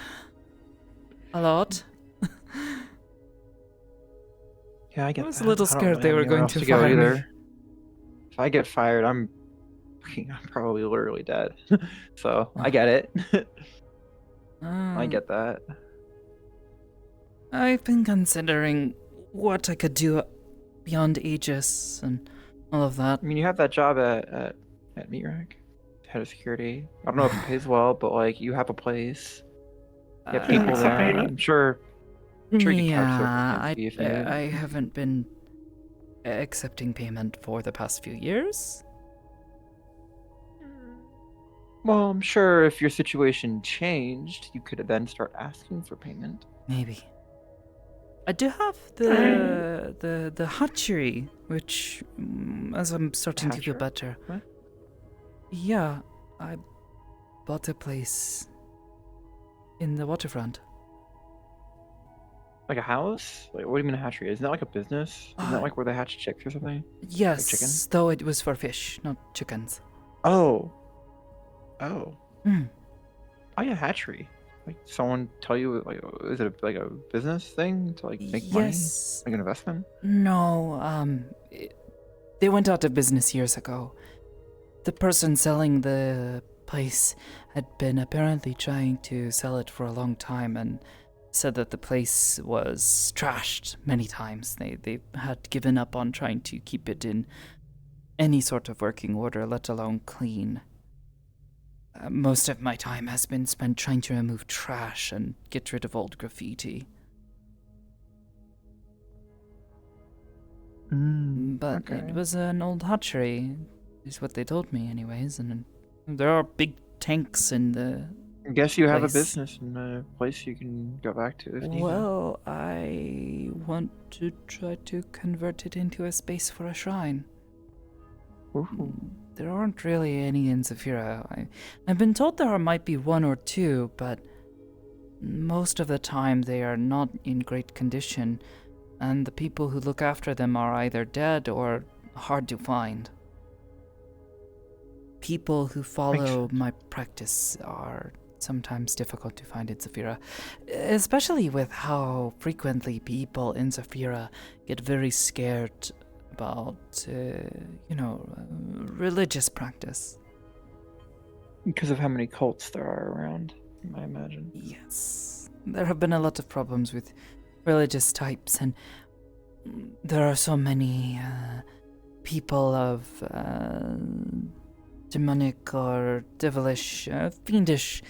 A lot. Yeah, I get that. I was a little I don't scared they have were anywhere going else to go fire either. me. If I get fired, I'm probably literally dead. So I get it. I get that. I've been considering what I could do beyond Aegis and all of that. I mean, you have that job at Meat Rack, head of security. I don't know if it pays well, but you have a place. You have people there. I'm sure you can couch surf if needed. I haven't been accepting payment for the past few years. Well, I'm sure if your situation changed, you could then start asking for payment. Maybe. I do have the hatchery, which, as I'm starting to feel better. What? Yeah, I bought a place in the waterfront. Like a house? Like, what do you mean a hatchery? Isn't that like a business? Isn't that like where they hatch chicks or something? Yes, Like chickens? though it was for fish, not chickens. Oh. Oh. Mm. Oh yeah, hatchery. Like someone tell you like is it like a business thing to like make Yes. money, like an investment? No, they went out of business years ago. The person selling the place had been apparently trying to sell it for a long time and said that the place was trashed many times. They had given up on trying to keep it in any sort of working order, let alone clean. Most of my time has been spent trying to remove trash and get rid of old graffiti. But okay. it was an old hatchery, is what they told me anyways, and there are big tanks in the I guess you have a place. business and a place you can go back to if needed. Well, I want to try to convert it into a space for a shrine. Ooh. There aren't really any in Zafira. I've been told there might be one or two, but most of the time they are not in great condition, and the people who look after them are either dead or hard to find. People who follow my practice are sometimes difficult to find in Zafira, especially with how frequently people in Zafira get very scared about, religious practice. Because of how many cults there are around, I imagine. Yes. There have been a lot of problems with religious types, and there are so many people of demonic or devilish, fiendish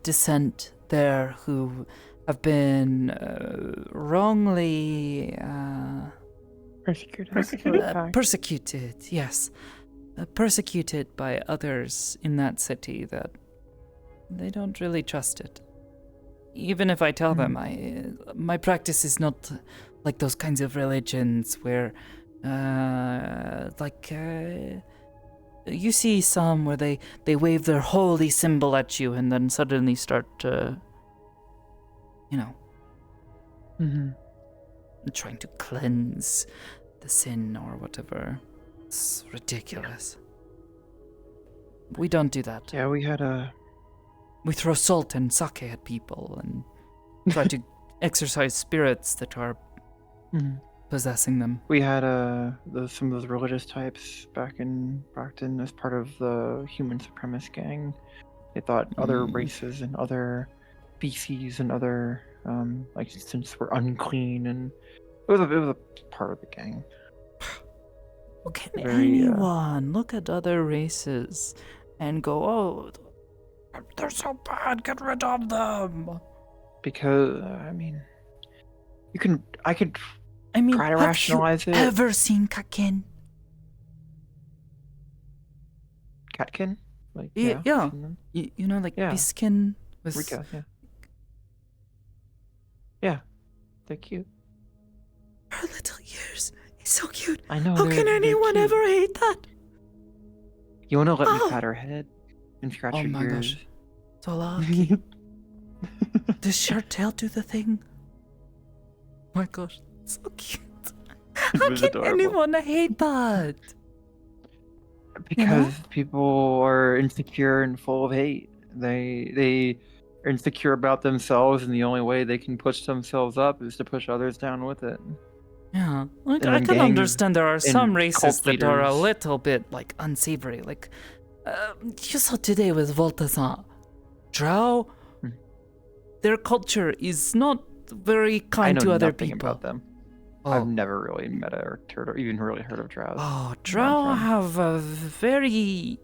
descent there who have been wrongly persecuted, yes. Persecuted by others in that city that they don't really trust it. Even if I tell them, my practice is not like those kinds of religions where, you see some where they wave their holy symbol at you and then suddenly start, trying to cleanse the sin or whatever. It's ridiculous. We don't do that. Yeah, we had a... We throw salt and sake at people and try to exorcise spirits that are possessing them. We had some of those religious types back in Brockton as part of the human supremacist gang. They thought other races and other species and other existence were unclean, and it was a part of the gang. Can anyone look at other races and go, "Oh, they're so bad, get rid of them"? Because I could try to rationalize it. Have you ever seen Katkin? Katkin? Like Yeah. You know, like Biskin was. Rika, yeah. Yeah, they're cute. Her little ears. It's so cute. I know. How can anyone ever hate that? You want to let me pat her head and scratch her ears? Oh my gosh. So lucky. Does your tail do the thing? Oh my gosh, it's so cute. How can anyone hate that? Because people are insecure and full of hate. They are insecure about themselves, and the only way they can push themselves up is to push others down with it. Yeah, like I can understand there are some races that are a little bit like unsavory. Like you saw today with Volta-san, Drow. Their culture is not very kind to other people. About them. I've never really met or even really heard of Drows. Oh, Drow have a very...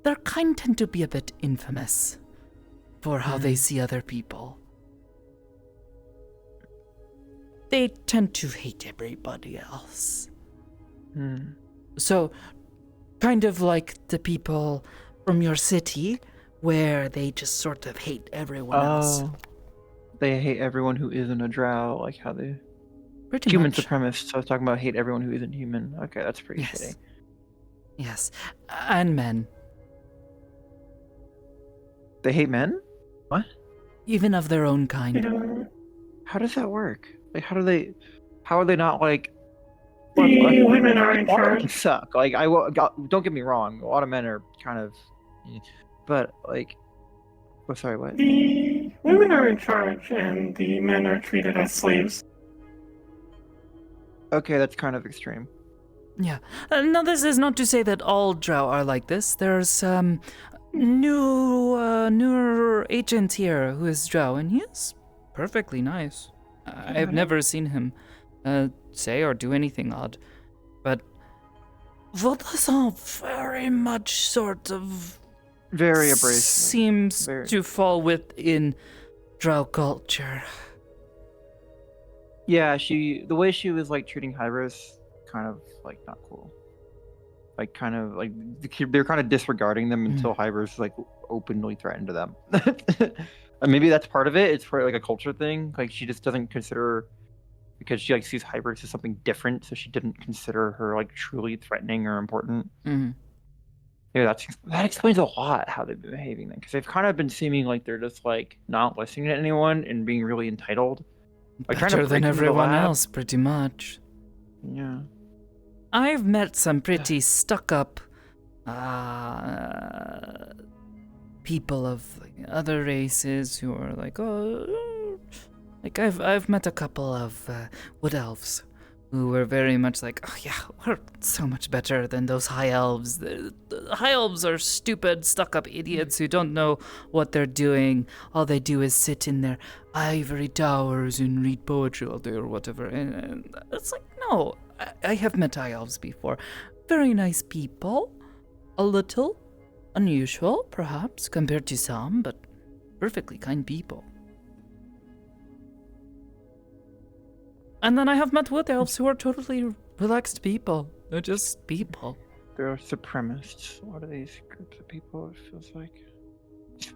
Their kind tend to be a bit infamous for how they see other people. They tend to hate everybody else. So, kind of like the people from your city, where they just sort of hate everyone else. They hate everyone who isn't a drow, like how they... Pretty human much. supremacists, so I was talking about hate everyone who isn't human. Okay, that's pretty shitty. Yes, and men. They hate men? What? Even of their own kind. How does that work? Like, how are they not, like, The women are in A lot of men charge. suck. Like don't get me wrong. A lot of men are kind of, but like, oh sorry, what? The women are in charge, and the men are treated as slaves. Okay, that's kind of extreme. Yeah. Now, this is not to say that all drow are like this. There's newer agent here who is drow, and he is perfectly nice. I've never seen him say or do anything odd. But Voltas are very much sort of very abrasive. Seems to fall within drow culture. Yeah, the way she was like treating Hybris, kind of like not cool. Like kind of like they're kind of disregarding them until Hybris like openly threatened to them. And maybe that's part of it. It's for like a culture thing. Like she just doesn't consider, because she like sees Hybris as something different, so she didn't consider her like truly threatening or important. Yeah, that explains a lot how they've been behaving then, because they've kind of been seeming like they're just like not listening to anyone and being really entitled. Like Better than everyone else, pretty much. Yeah. I've met some pretty stuck-up people of like, other races who are like, oh, like I've met a couple of wood elves who were very much like, oh yeah, we're so much better than those high elves. The high elves are stupid, stuck-up idiots who don't know what they're doing. All they do is sit in their ivory towers and read poetry all day or whatever. And it's like, no, I have met high elves before. Very nice people. A little unusual, perhaps, compared to some, but perfectly kind people. And then I have met wood elves who are totally relaxed people. They're just people. They're supremacists. A lot of these groups of people, it feels like.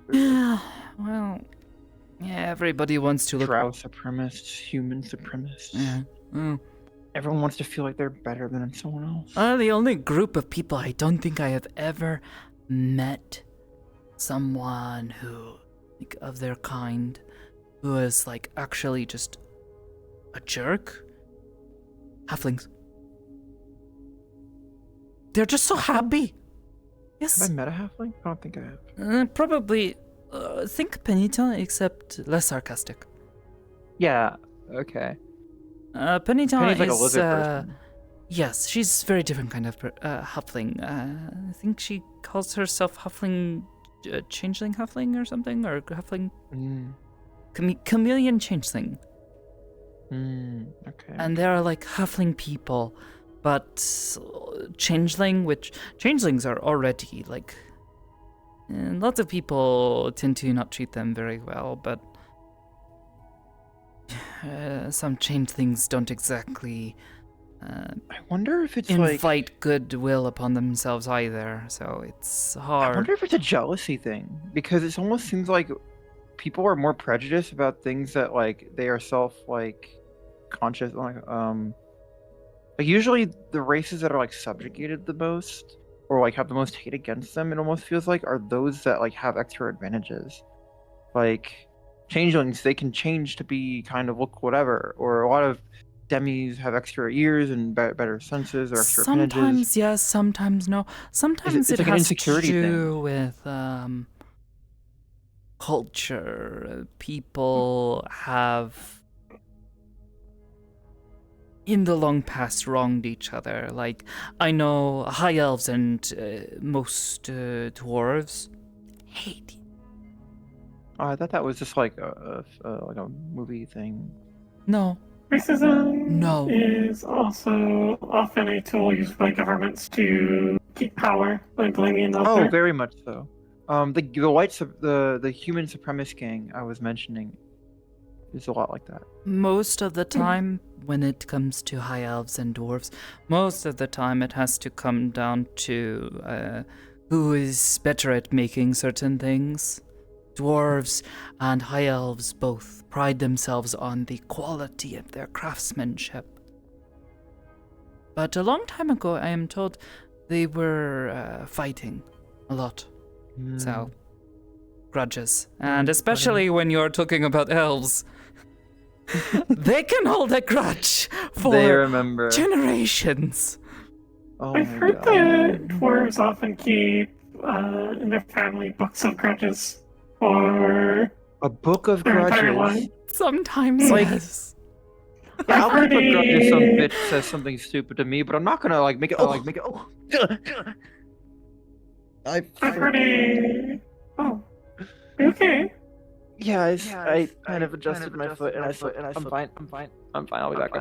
Yeah, well, yeah, everybody wants to look... Drow supremacists, human supremacists. Yeah. Oh. Everyone wants to feel like they're better than someone else. The only group of people I don't think I have ever met someone who, like, of their kind, who is, like, actually just a jerk. Halflings. They're just so happy. Yes. Have I met a halfling? I don't think I have. Probably. Think Penita, except less sarcastic. Yeah. Okay. Penita is like a lizard person. Yes, she's a very different kind of halfling. I think she calls herself halfling, changeling halfling or something, or halfling chameleon changeling. Okay. And there are like halfling people, but changeling, which changelings are already like. And lots of people tend to not treat them very well, but some changelings don't exactly. I wonder if it's invite goodwill upon themselves either, so it's hard. I wonder if it's a jealousy thing, because it almost seems like people are more prejudiced about things that like they are conscious, like usually the races that are like subjugated the most or like have the most hate against them, it almost feels like are those that like have extra advantages. Like changelings, they can change to be kind of look whatever, or a lot of demis have extra ears and better senses or extra sometimes appendages. Yes, sometimes no. Sometimes it's it like has an insecurity to do thing. with culture. People have in the long past wronged each other. Like, I know high elves and most dwarves hate you. Oh, I thought that was just like a movie thing. No. Racism is also often a tool used by governments to keep power by blaming out there. Very much so. The human supremacist gang I was mentioning is a lot like that. Most of the time, when it comes to high elves and dwarves, most of the time it has to come down to who is better at making certain things. Dwarves and high elves both pride themselves on the quality of their craftsmanship. But a long time ago, I am told they were fighting a lot. So, grudges. And especially when you're talking about elves, They can hold a grudge for They remember. generations. Oh I've my heard God. that dwarves often keep in their family books of grudges for A book of their entire grudges. life. Sometimes, Like- yes. Yeah, I'll I've keep a grudge if some heard bitch says something stupid to me, but I'm not gonna like make it. Oh. I've heard a. Oh. Okay. Yeah, I kind of adjusted my foot, and I slipped. I'm fine. I'll be back.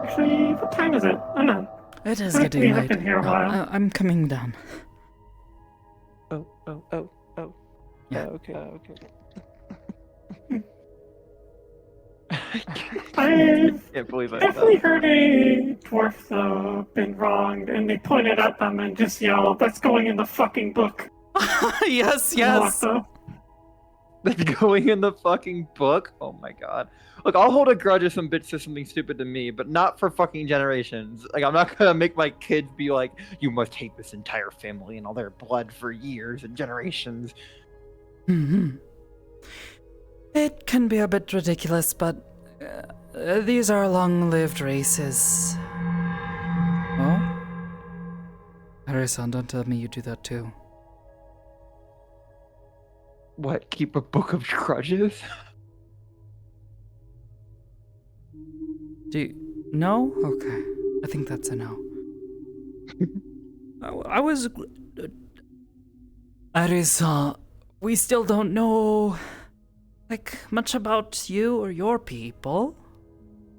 Actually, what time is it? I don't know. It is I've getting been late. up in here a while. I'm coming down. Oh. Yeah. Okay. I've Can't believe I definitely heard a dwarf though been wronged, and they pointed at them and just yelled, "That's going in the fucking book." Yes. That's going in the fucking book? Oh my god. Look, I'll hold a grudge if some bitch says something stupid to me, but not for fucking generations. Like, I'm not gonna make my kids be like, you must hate this entire family and all their blood for years and generations. Mm-hmm. It can be a bit ridiculous, but these are long-lived races. Oh? Harry-san, don't tell me you do that too. What, keep a book of grudges? Do you... No? Okay. I think that's a no. I was... Harry-san, we still don't know... like, much about you or your people.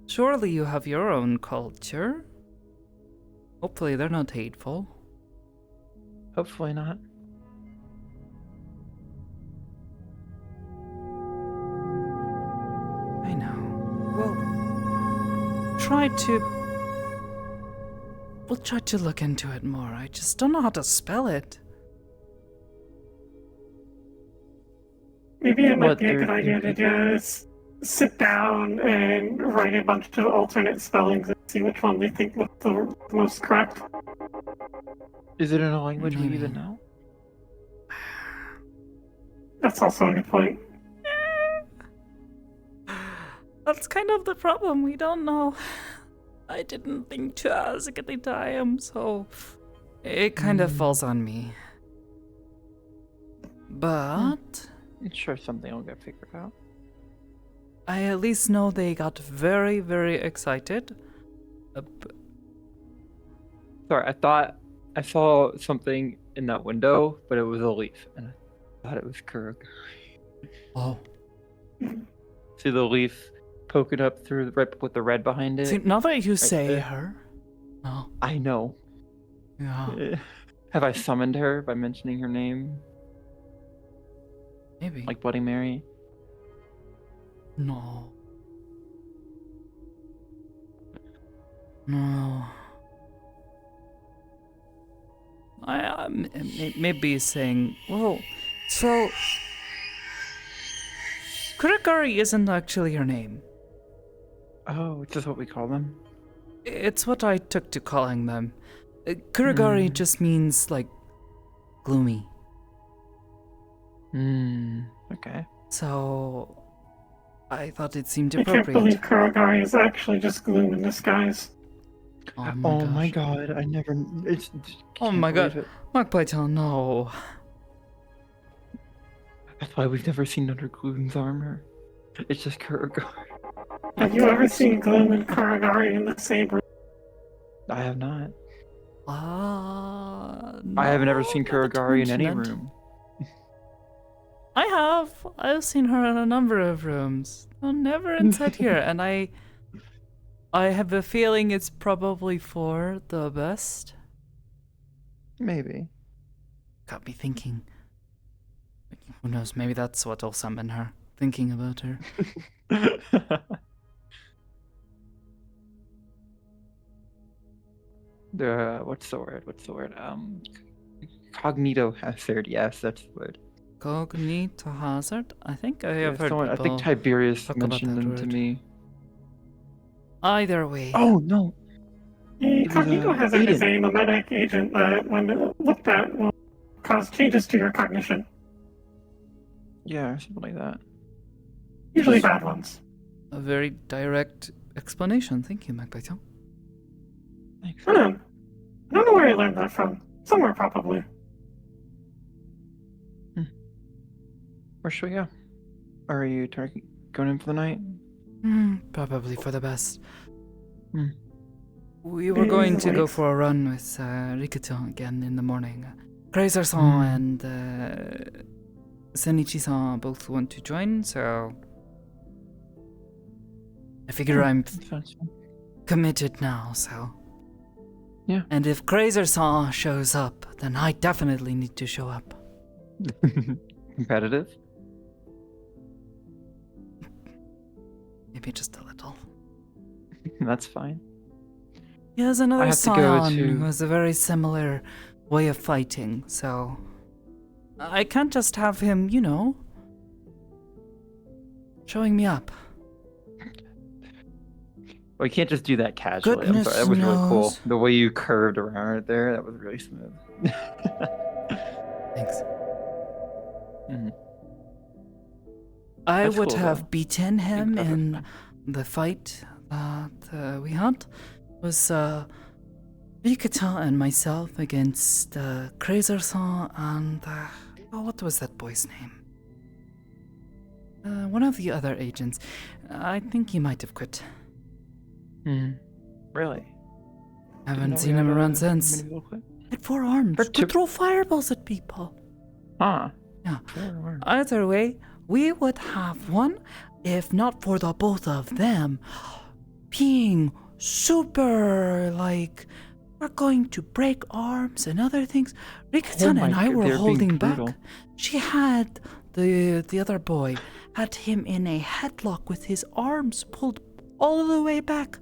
Surely you have your own culture. Hopefully they're not hateful. Hopefully not. I know. We'll try to look into it more. I just don't know how to spell it. Maybe it might be a good idea to just sit down and write a bunch of alternate spellings and see which one they think looks the most correct. Is it in a language we even know? That's also a good point. That's kind of the problem. We don't know. I didn't think to ask at the time, so it kind of falls on me. But It's sure something will get figured out. I at least know they got very, very excited. Sorry, I thought I saw something in that window, but it was a leaf, and I thought it was Kurog. Oh. See the leaf poking up through the red with the red behind it? See, now that you Right say there. her. Oh. I know. Yeah. Have I summoned her by mentioning her name? Maybe. Like Bloody Mary? No. No. I maybe saying, well, so Kuragari isn't actually her name. Oh, it's just what we call them? It's what I took to calling them. Kuragari just means like gloomy. Okay. So I thought it seemed I can't appropriate. believe Kurogari is actually just gloom in disguise. Oh my god, I never. Oh my god. Mark Python, no. That's why we've never seen under Gloom's armor. It's just Kuragari. Have you ever seen Gloom and Kurogari in the same room? I have not. No, I haven't ever seen now that you Kuragari in any mention it. room. I have. I've seen her in a number of rooms. No, never inside here, and I have a feeling it's probably for the best. Maybe. Got me thinking. Who knows? Maybe that's what'll summon her. Thinking about her. What's the word? Cognito hazard. Yes, that's the word. Cognito hazard? I think I have heard I think people Tiberius talk about mentioned that them to word. me. Either way. Oh no! Cognito Hazard is a mimetic agent that, when looked at, will cause changes to your cognition. Yeah, something like that. Usually bad ones. A very direct explanation. Thank you, Magpie-chan. I don't know where I learned that from. Somewhere, probably. Where should we go? Or are you going in for the night? Probably for the best. Hmm. We were going to go for a run with Rikuto again in the morning. Kreiser-san and Senichi-san both want to join, so I figure I'm committed now, so. Yeah. And if Kreiser-san shows up, then I definitely need to show up. Competitive? Maybe just a little. That's fine. He has another I have to go scion to- who has a very similar way of fighting, so I can't just have him, showing me up. Well, you can't just do that casually. I'm sorry. That was really cool. Goodness The way you curved around it there, that was really smooth. Thanks. Mhm. I That's would cool, have though. beaten him in the fight that we had. Was Rikuta and myself against Kreiser-san and what was that boy's name? One of the other agents. I think he might have quit. Really? Haven't seen him around since. He had 4 arms. Would throw fireballs at people. Huh. Yeah. Either way, we would have one, if not for the both of them, being super, we're going to break arms and other things. Rikutan and I were holding back. She had, the other boy, had him in a headlock with his arms pulled all the way back.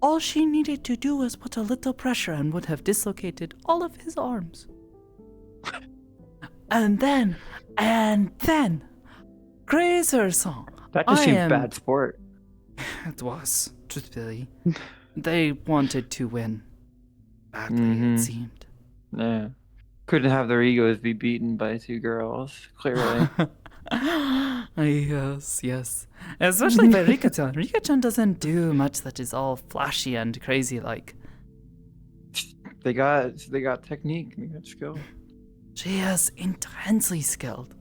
All she needed to do was put a little pressure and would have dislocated all of his arms. And then, Kreiser-san. That just seems bad sport. It was, truthfully. They wanted to win. Badly, it seemed. Yeah. Couldn't have their egos be beaten by 2 girls, clearly. Yes. Especially by Rika-chan. Rika-chan doesn't do much that is all flashy and crazy like. They got technique, they got skill. She is intensely skilled.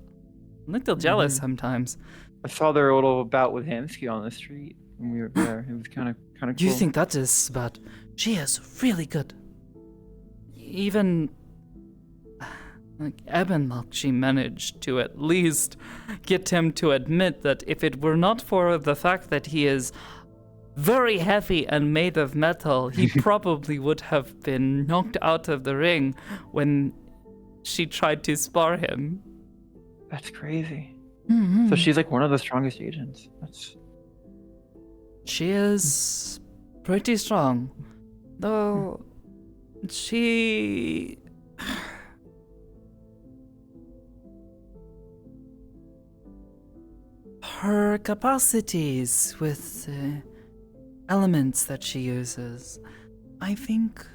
I'm a little jealous sometimes. I saw their little bout with Hamsky on the street when we were there. It was kind of cool. Do you think that is bad? She is really good. Even Ebenlock, she managed to at least get him to admit that if it were not for the fact that he is very heavy and made of metal, he probably would have been knocked out of the ring when she tried to spar him. That's crazy. Mm-hmm. So she's like one of the strongest agents. She is pretty strong, though she... Her capacities with elements that she uses, I think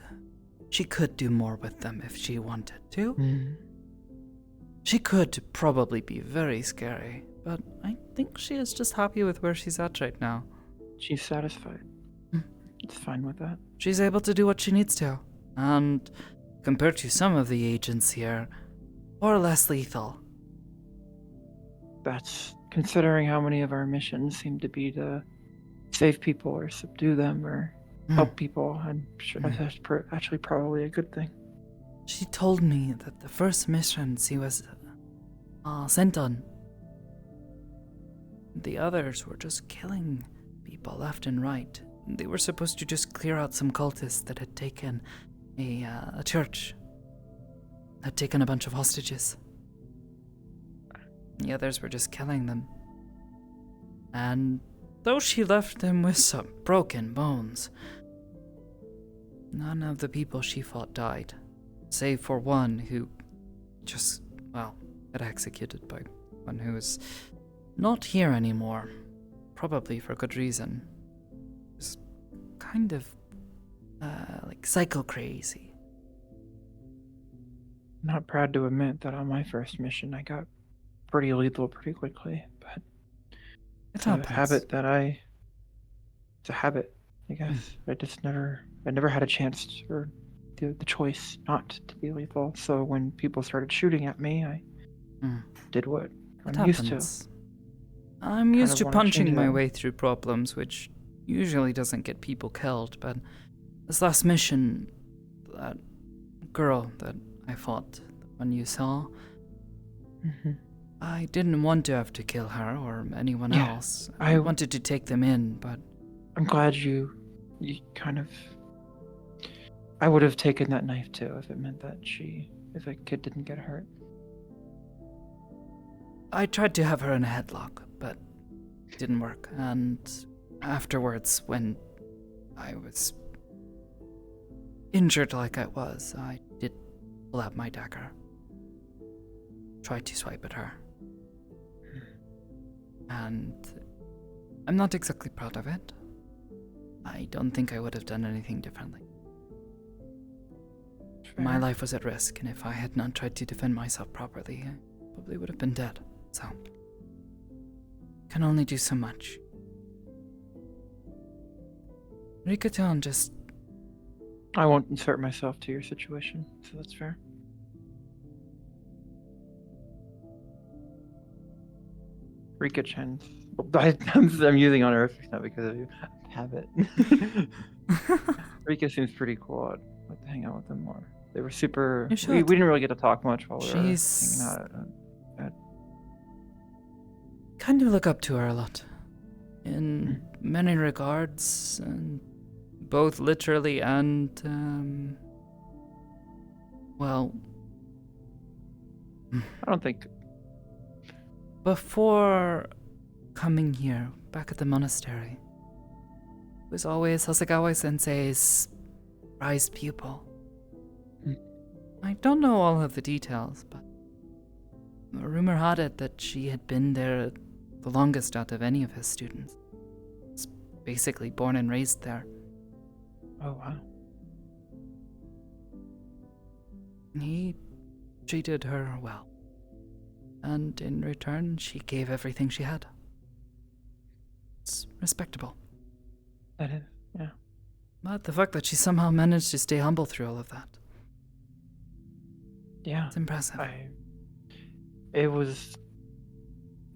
she could do more with them if she wanted to. She could probably be very scary, but I think she is just happy with where she's at right now. She's satisfied. It's fine with that. She's able to do what she needs to, and compared to some of the agents here, far less lethal. That's considering how many of our missions seem to be to save people or subdue them or help people. I'm sure that's actually probably a good thing. She told me that the first mission she was sent on, the others were just killing people left and right. They were supposed to just clear out some cultists that had taken a church, had taken a bunch of hostages. The others were just killing them. And though she left them with some broken bones, none of the people she fought died, save for one who just, got executed by one who is not here anymore, probably for good reason. Just kind of, psycho crazy. Not proud to admit that on my first mission I got pretty lethal pretty quickly, but It's a habit that it's a habit, I guess. I never had a chance or the choice not to be lethal. So when people started shooting at me, I did what I'm used to. I'm used to wanna change punching my that. way through problems, which usually doesn't get people killed, but this last mission, that girl that I fought, the one you saw, I didn't want to have to kill her or anyone Yeah, else. I wanted to take them in, but I'm glad you kind of. I would have taken that knife too if it meant that if a kid didn't get hurt. I tried to have her in a headlock, but it didn't work. And afterwards, when I was injured like I was, I did pull out my dagger. Tried to swipe at her. And I'm not exactly proud of it. I don't think I would have done anything differently. My life was at risk, and if I had not tried to defend myself properly, I probably would have been dead. So, can only do so much. Rikaton just... I won't insert myself to your situation, so that's fair. Rika Chen's. I'm using honorifics now because of you. Habit. Rika seems pretty cool. I'd like to hang out with them more. They were super. You We should. didn't really get to talk much while we were hanging She's- out. kind of look up to her a lot. In many regards, and both literally and, well... I don't think... Before coming here, back at the monastery, was always Hasegawa Sensei's prized pupil. I don't know all of the details, but a rumor had it that she had been there the longest out of any of his students. Was basically born and raised there. Oh, wow. He treated her well. And in return, she gave everything she had. It's respectable. That is, yeah. But the fact that she somehow managed to stay humble through all of that. Yeah. It's impressive. It was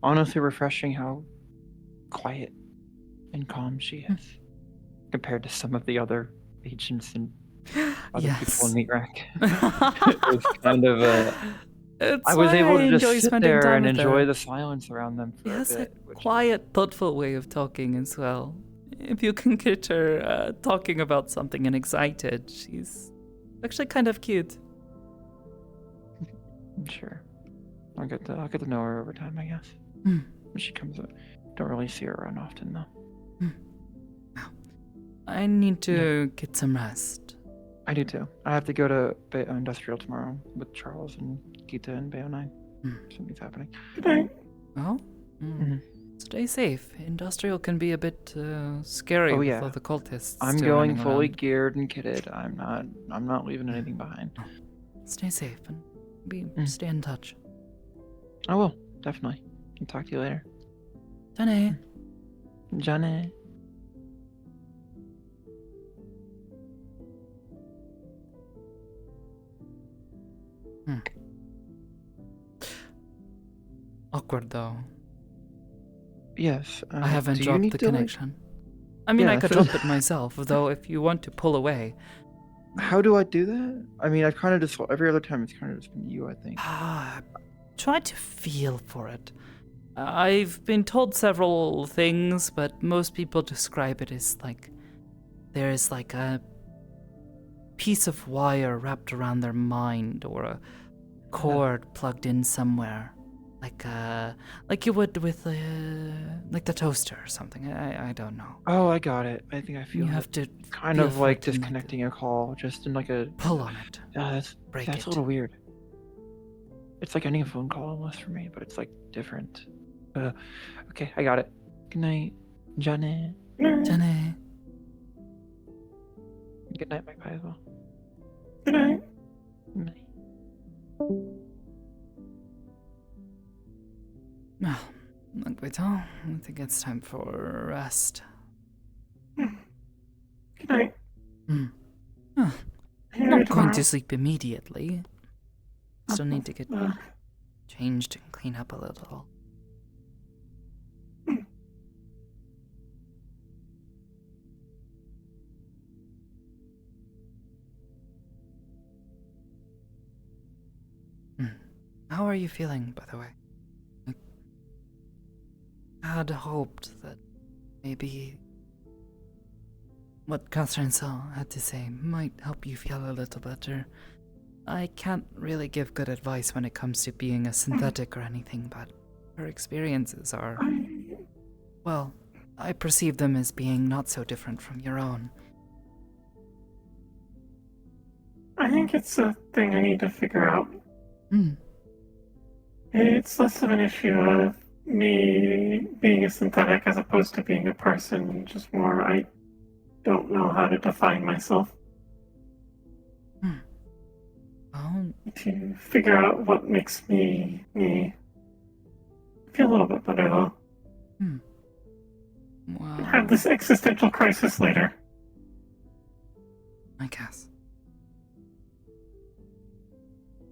honestly refreshing how quiet and calm she is compared to some of the other agents and other people in Meat Rack. It was kind of I was able to just sit there and enjoy the silence around them for a bit. A quiet, thoughtful way of talking as well. If you can get her talking about something and excited, she's actually kind of cute. I'm sure. I'll get to know her over time, I guess. Mm. When she comes up. Don't really see her around often, though. I need to get some rest. I do too. I have to go to Industrial tomorrow with Charles and Gita and Bayo 9. Something's happening. Good night. Oh? Stay safe. Industrial can be a bit scary Oh, with yeah. all the cultists. I'm still going running fully around. geared and kitted. I'm not leaving anything behind. Stay safe and stay in touch. I will, definitely. I'll talk to you later. Johnny. Johnny. Awkward though. Yes. I haven't do you dropped need the to, like- connection. I mean, Yeah, I could so- drop it myself, though if you want to pull away. How do I do that? I mean, I've kind of just every other time it's kind of just been you, I think. Try to feel for it. I've been told several things, but most people describe it as like there's like a piece of wire wrapped around their mind or a cord plugged in somewhere, like you would with like the toaster or something. I don't know. Oh, I got it. I think I feel You it. have to kind feel of for like it and, disconnecting a call, just in like a pull on it. Break that's it. a little weird. It's like any phone call almost for me, but it's like different. Okay, I got it. Good night, Johnny. Johnny. Good night, Magpie as well. Good night. Well, Alright, Beto. I think it's time for rest. Good night. Huh. Here I'm not going tomorrow. to sleep immediately. Still need to get changed and clean up a little. How are you feeling, by the way? I had hoped that maybe what Catherine had to say might help you feel a little better. I can't really give good advice when it comes to being a synthetic or anything, but her experiences are... well, I perceive them as being not so different from your own. I think it's a thing I need to figure out. It's less of an issue of me being a synthetic as opposed to being a person, just more I don't know how to define myself. To figure out what makes me me. I feel a little bit better though. Well, Have this existential crisis later. I guess.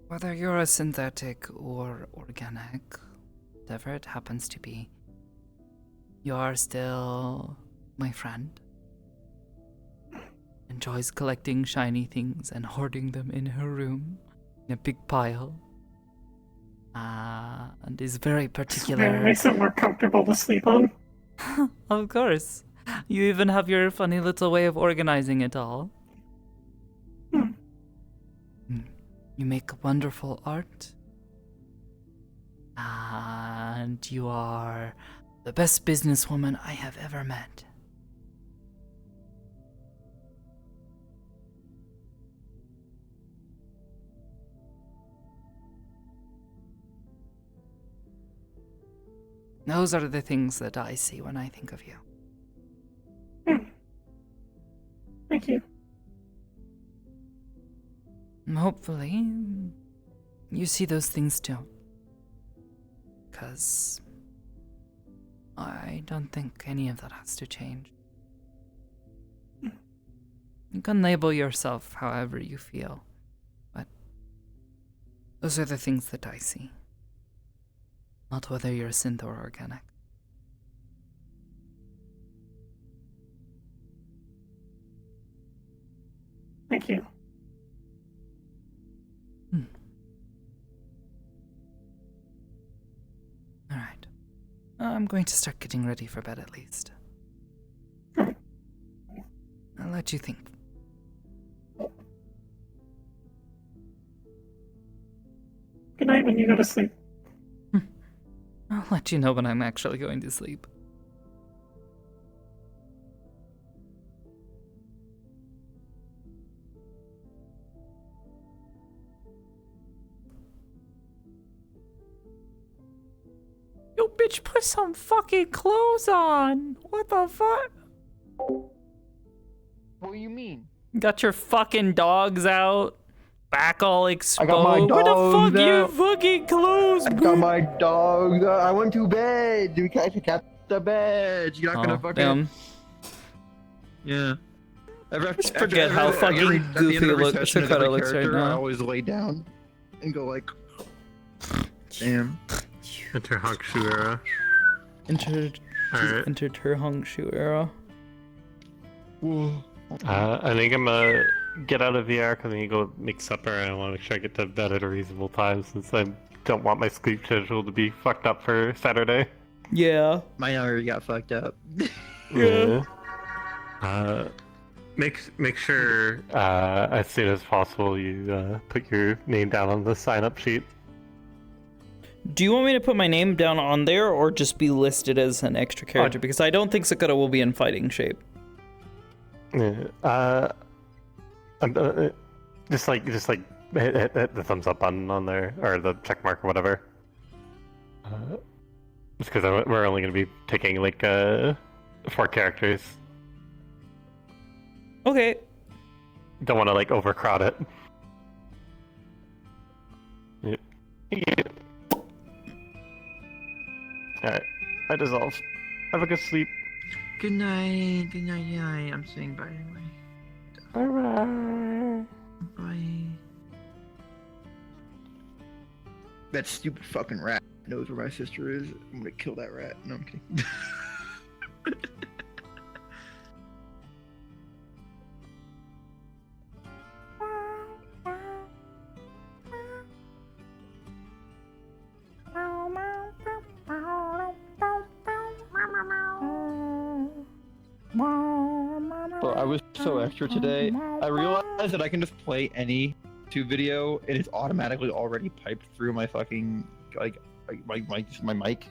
Whether you're a synthetic or organic, whatever it happens to be, you are still my friend. Enjoys collecting shiny things and hoarding them in her room in a big pile. And is very particular. It makes it more comfortable to sleep on. Of course. You even have your funny little way of organizing it all. You make wonderful art. And you are the best businesswoman I have ever met. Those are the things that I see when I think of you. Thank you. Hopefully, you see those things too. 'Cause I don't think any of that has to change. You can label yourself however you feel, but those are the things that I see. Not whether you're synth or organic. Thank you. Alright. I'm going to start getting ready for bed at least. I'll let you think. Good night when you go to sleep. I'll let you know when I'm actually going to sleep. Yo, bitch, put some fucking clothes on! What the fuck? What do you mean? Got your fucking dogs out, back all exposed. I got my Where the dogs fuck you out. fucking clothes? I got my dogs. I went to bed. You guys got the bed. You're not gonna fucking. Damn. Yeah. Just forget how fucking goofy Sakoto looks right I now. always lay down and go like, damn. Enter Hakushu era. Entered her Hongshu era. I think I'm gonna get out of VR because I need to go make supper and I want to make sure I get to bed at a reasonable time since I don't want my sleep schedule to be fucked up for Saturday. Yeah. Mine already got fucked up. Yeah. Make sure as soon as possible you put your name down on the sign-up sheet. Do you want me to put my name down on there or just be listed as an extra character? Because I don't think Sakoto will be in fighting shape. Just like hit the thumbs up button on there or the check mark or whatever. Just because we're only gonna be taking like 4 characters. Okay. Don't want to like overcrowd it. Yeah. Alright. I dissolve. Have a good sleep. Good night. Good night. Yeah, I'm saying bye anyway. Bye-bye. Bye. That stupid fucking rat knows where my sister is. I'm gonna kill that rat. No, I'm kidding. Bro, I was so extra today. I realized that I can just play any YouTube video and it's automatically already piped through my fucking my mic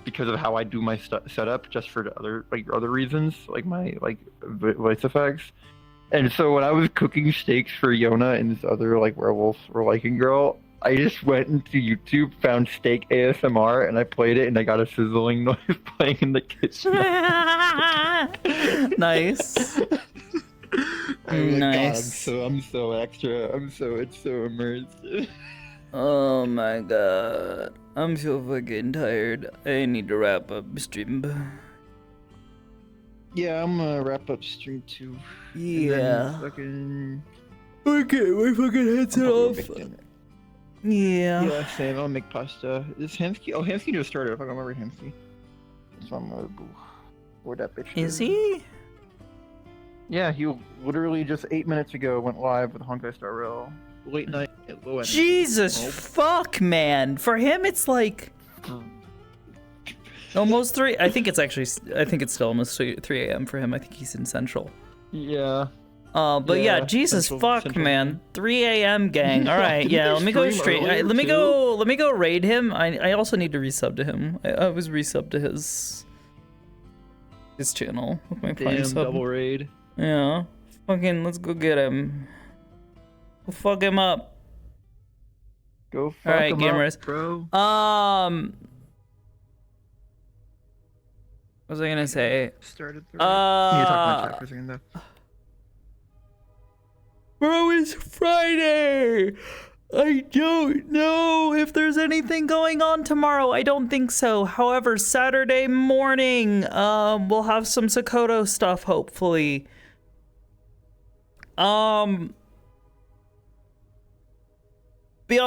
because of how I do my setup just for the other reasons, like my voice effects. And so when I was cooking steaks for Yona and this other werewolf or liking girl, I just went into YouTube, found steak ASMR, and I played it, and I got a sizzling noise playing in the kitchen. Nice. Nice. God, I'm so extra. It's so immersed. Oh my god. I'm so fucking tired. I need to wrap up stream. Yeah, I'm gonna wrap up stream too. Yeah. Fucking... Okay, my fucking head's off. Yeah. Yeah, same. I'll make pasta. Is Hansky? Oh, Hansky just started. I fucking remember Hansky. So I'm gonna where that bitch is he? Yeah, he literally just 8 minutes ago went live with Honkai Star Rail. Late night at low end. Jesus fuck, man. For him, it's like almost 3. I think it's still almost 3 a.m. for him. I think he's in Central. Yeah. But yeah, Jesus fuck, man. 3 a.m. gang. All right, yeah. Let me go straight. Let me go raid him. I also need to resub to him. I was resub to his channel with my Prime sub. Double raid. Yeah. Fucking, let's go get him. We'll fuck him up. Go fuck All right, him gamers. Up, bro. What was I gonna say? Started the raid. You talk about chat for a second though. Bro, it's Friday! I don't know if there's anything going on tomorrow. I don't think so. However, Saturday morning, we'll have some Sakoto stuff, hopefully. Be on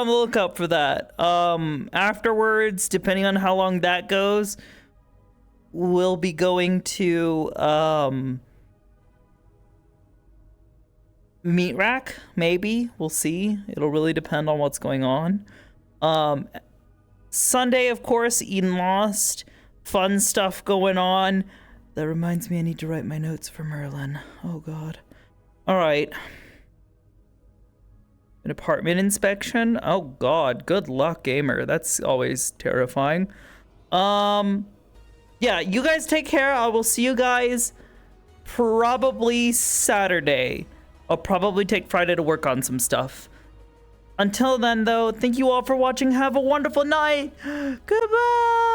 the lookout for that. Afterwards, depending on how long that goes, we'll be going to, Meat Rack, maybe. We'll see. It'll really depend on what's going on. Sunday, of course, Eden Lost. Fun stuff going on. That reminds me I need to write my notes for Merlin. Oh, God. All right. An apartment inspection? Oh, God. Good luck, gamer. That's always terrifying. Yeah, you guys take care. I will see you guys probably Saturday. I'll probably take Friday to work on some stuff. Until then, though, thank you all for watching. Have a wonderful night. Goodbye.